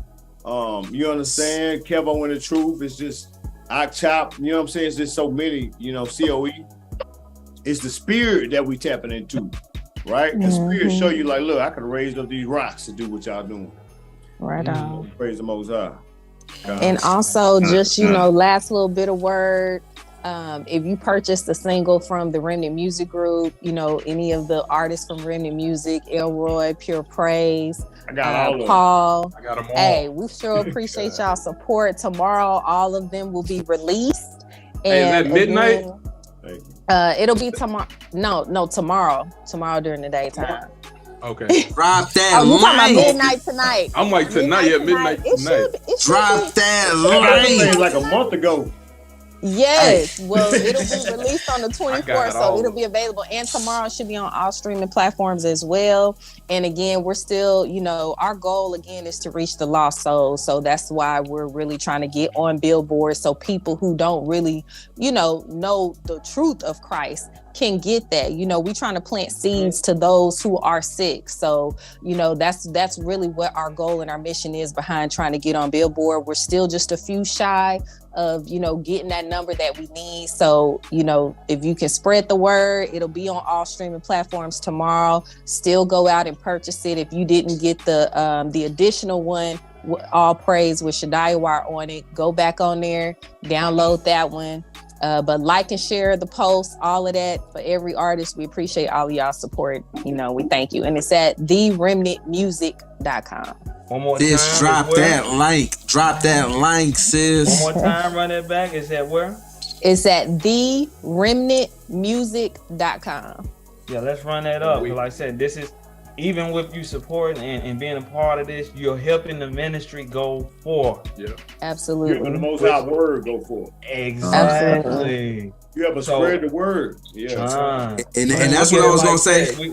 You understand? Kevo in the Truth. It's just I Chop. You know what I'm saying? It's just so many. COE. It's the spirit that we tapping into, right? The spirit show you like, look, I could raise up these rocks to do what y'all doing. Right on. Praise the Most High. And also, just last little bit of word. If you purchased a single from the Remnant Music Group, any of the artists from Remnant Music, Elroy, Pure Praise, I got all Paul. I got them all. Hey, we sure appreciate y'all support. Tomorrow, all of them will be released. Hey, is that midnight? It'll be tomorrow. No, tomorrow. Tomorrow during the daytime. Okay. Drop that you talking about midnight tonight? I'm like midnight tonight. Drop that line. Like a month ago. Yes, well, it'll be released on the 24th, so all it'll of be available. And tomorrow it should be on all streaming platforms as well. And again, we're still, our goal again is to reach the lost souls. So that's why we're really trying to get on billboards so people who don't really, know the truth of Christ can get that. We trying to plant seeds to those who are sick. So, that's really what our goal and our mission is behind trying to get on billboard. We're still just a few shy of getting that number that we need. So if you can spread the word, it'll be on all streaming platforms tomorrow. Still go out and purchase it. If you didn't get the additional one, All Praise with Shadiah Wire on it, go back on there, download that one. But like and share the post, all of that for every artist. We appreciate all of y'all support. We thank you. And it's at theremnantmusic.com. One more Sis, time. drop that link. Drop that link, sis. One more time, run it back. Is that where? It's at theremnantmusic.com. Yeah, let's run that up. Like I said, this is, even with you supporting and being a part of this, you're helping the ministry go forward. Yeah. Absolutely. You're the most out word go for. Exactly. You have to spread the word. Yeah. And that's what I was going to say. We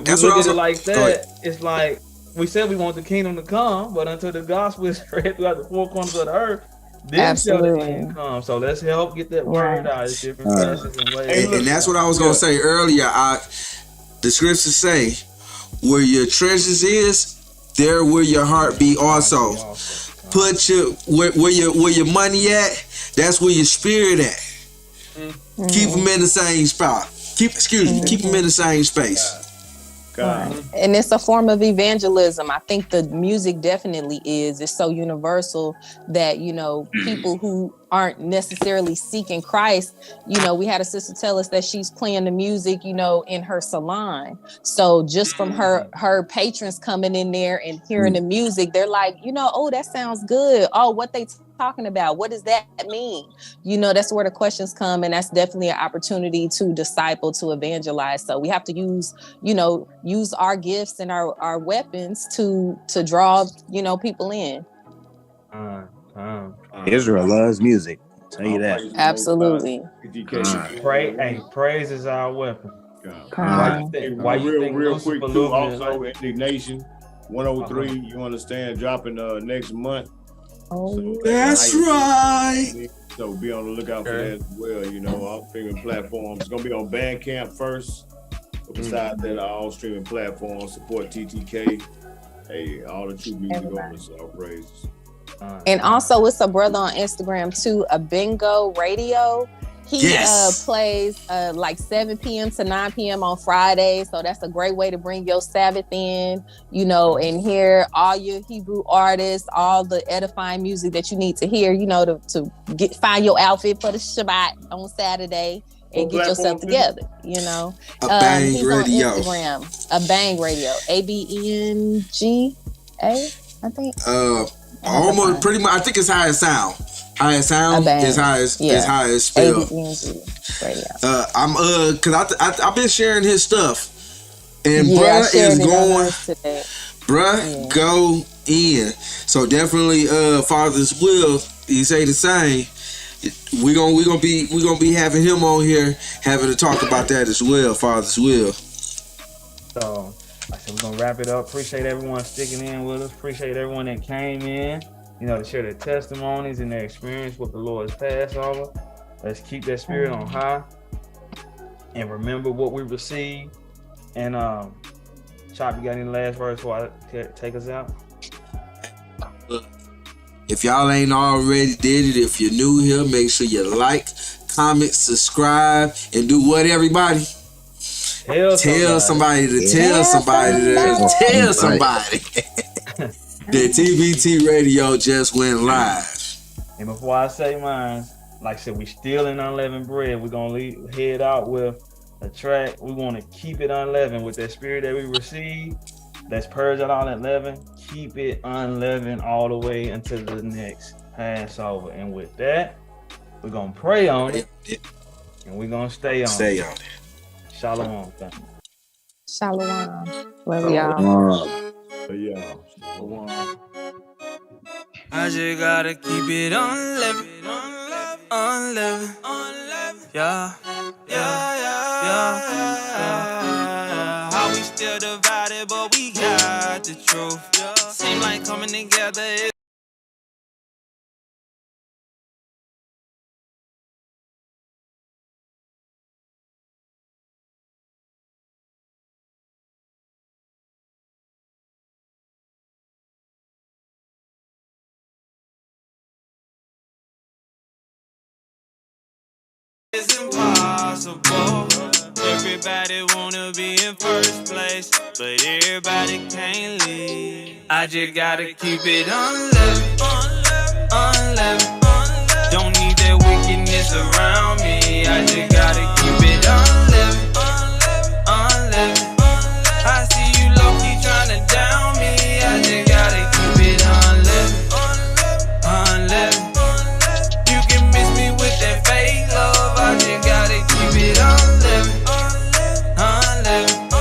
That's look what I was at it like Go that. ahead. It's like, we said we want the kingdom to come, but until the gospel is spread throughout the four corners of the earth, then shall the kingdom come. So let's help get that word out. It's different facets and ways. And that's what I was going to say earlier. The scriptures say, where your treasures is, there will your heart be also. Put where your money at, that's where your spirit at. Keep them in the same spot. Keep them in the same space. Right. And it's a form of evangelism. I think the music definitely is. It's so universal that, people who aren't necessarily seeking Christ, we had a sister tell us that she's playing the music, in her salon. So just from her patrons coming in there and hearing the music, they're like, oh, that sounds good. Oh, what they talking about? What does that mean? That's where the questions come. And that's definitely an opportunity to disciple, to evangelize. So we have to use our gifts and our weapons to draw, people in. Israel loves music. I'll tell you that. Absolutely. Praise is our weapon. Why you think real quick too, also Indignation 103, you understand, dropping next month. That's right. So be on the lookout for that as well. All streaming platforms. It's gonna be on Bandcamp first. But besides that, all streaming platforms support TTK. Hey, all the true music owners, all praises. And also, it's a brother on Instagram too, a Bingo Radio. He plays like 7 p.m. to 9 p.m. on Fridays. So that's a great way to bring your Sabbath in, and hear all your Hebrew artists, all the edifying music that you need to hear, to find your outfit for the Shabbat on Saturday and get yourself together, A Bang he's Radio. on Instagram, a Bang Radio, ABENGA, I think. Almost pretty much. I think it's how it sound. How it sound is how it's spelled. I'm cause I've been sharing his stuff, and bruh is going. Go in. So definitely, Father's will. He say the same. We're gonna be having him on here, having to talk about that as well. Father's will. So I said we're gonna wrap it up. Appreciate everyone sticking in with us. Appreciate everyone that came in, to share their testimonies and their experience with the Lord's Passover. Let's keep that spirit on high and remember what we received. And Chop, you got any last words before I take us out? If y'all ain't already did it, if you're new here, make sure you like, comment, subscribe, and do what, everybody? Tell somebody to tell somebody that TBT Radio just went live. And before I say mine, like I said, we still in Unleavened Bread. We're going to head out with a track. We want to keep it unleavened with that spirit that we received. Let's purge out all that leaven. Keep it unleavened all the way until the next Passover. And with that, we're going to pray on it. And we're going to stay on it. Shalom. Shalom. Love y'all. I just gotta keep it unleavened. unleavened. Yeah, yeah. How we still divided, but we got the truth. Seem like coming together is impossible. Everybody wanna be in first place, but everybody can't lead. I just gotta keep it unleavened, unleavened. Don't need that wickedness around me. I just gotta keep it unleavened, unleavened. I see you low-key tryna down me. I just gotta keep it unleavened, unleavened. You can miss me with that fake love. I just gotta keep it unleavened, unleavened.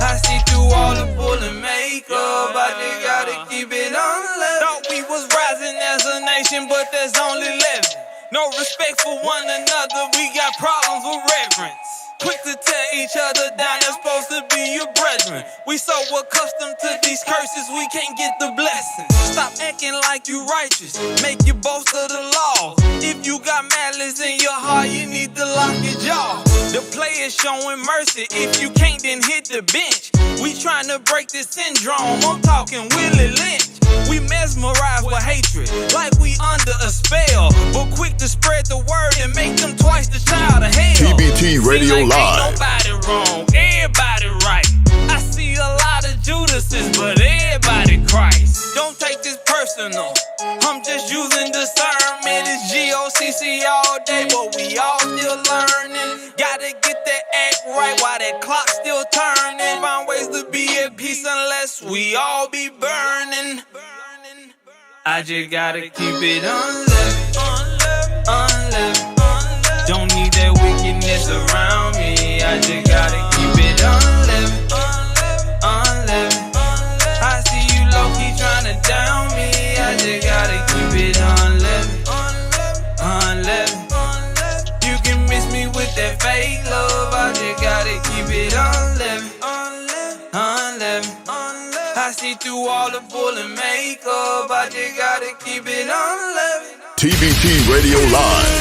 I see through all the bull and makeup. I just gotta keep it unleavened. Thought we was rising as a nation, but there's only 11. No respect for one another, we got problems with reverence. Quick to tear each other down, they're supposed to be your brethren. We so accustomed to these curses, we can't get the blessing. Stop acting like you righteous, make you boast of the law. If you got malice in your heart, you need to lock your jaw. The players showing mercy, if you can't, then hit the bench. We trying to break this syndrome, I'm talking Willie Lynch. We mesmerized with hatred, like we under a spell, but quick to spread the word and make them twice the child of hell. TBT Radio Seem like Live. ain't nobody wrong, everybody right. I see a lot of Judases, but everybody Christ. Don't take this personal, I'm just using discernment. It's GOCC all day, but we all still learning. Gotta get that act right while that clock still turning. Find ways to be at peace unless we all be burning. I just gotta keep it unleavened, unleavened. Don't need that wickedness around me. I just gotta keep it unleavened, unleavened. I see you low-key tryna down me. I just gotta keep it unleavened, unleavened. You can miss me with that fake love. I just gotta keep it unleavened, unleavened. I see through all the bull and makeup. I just gotta keep it unleavened. TBT Radio Live.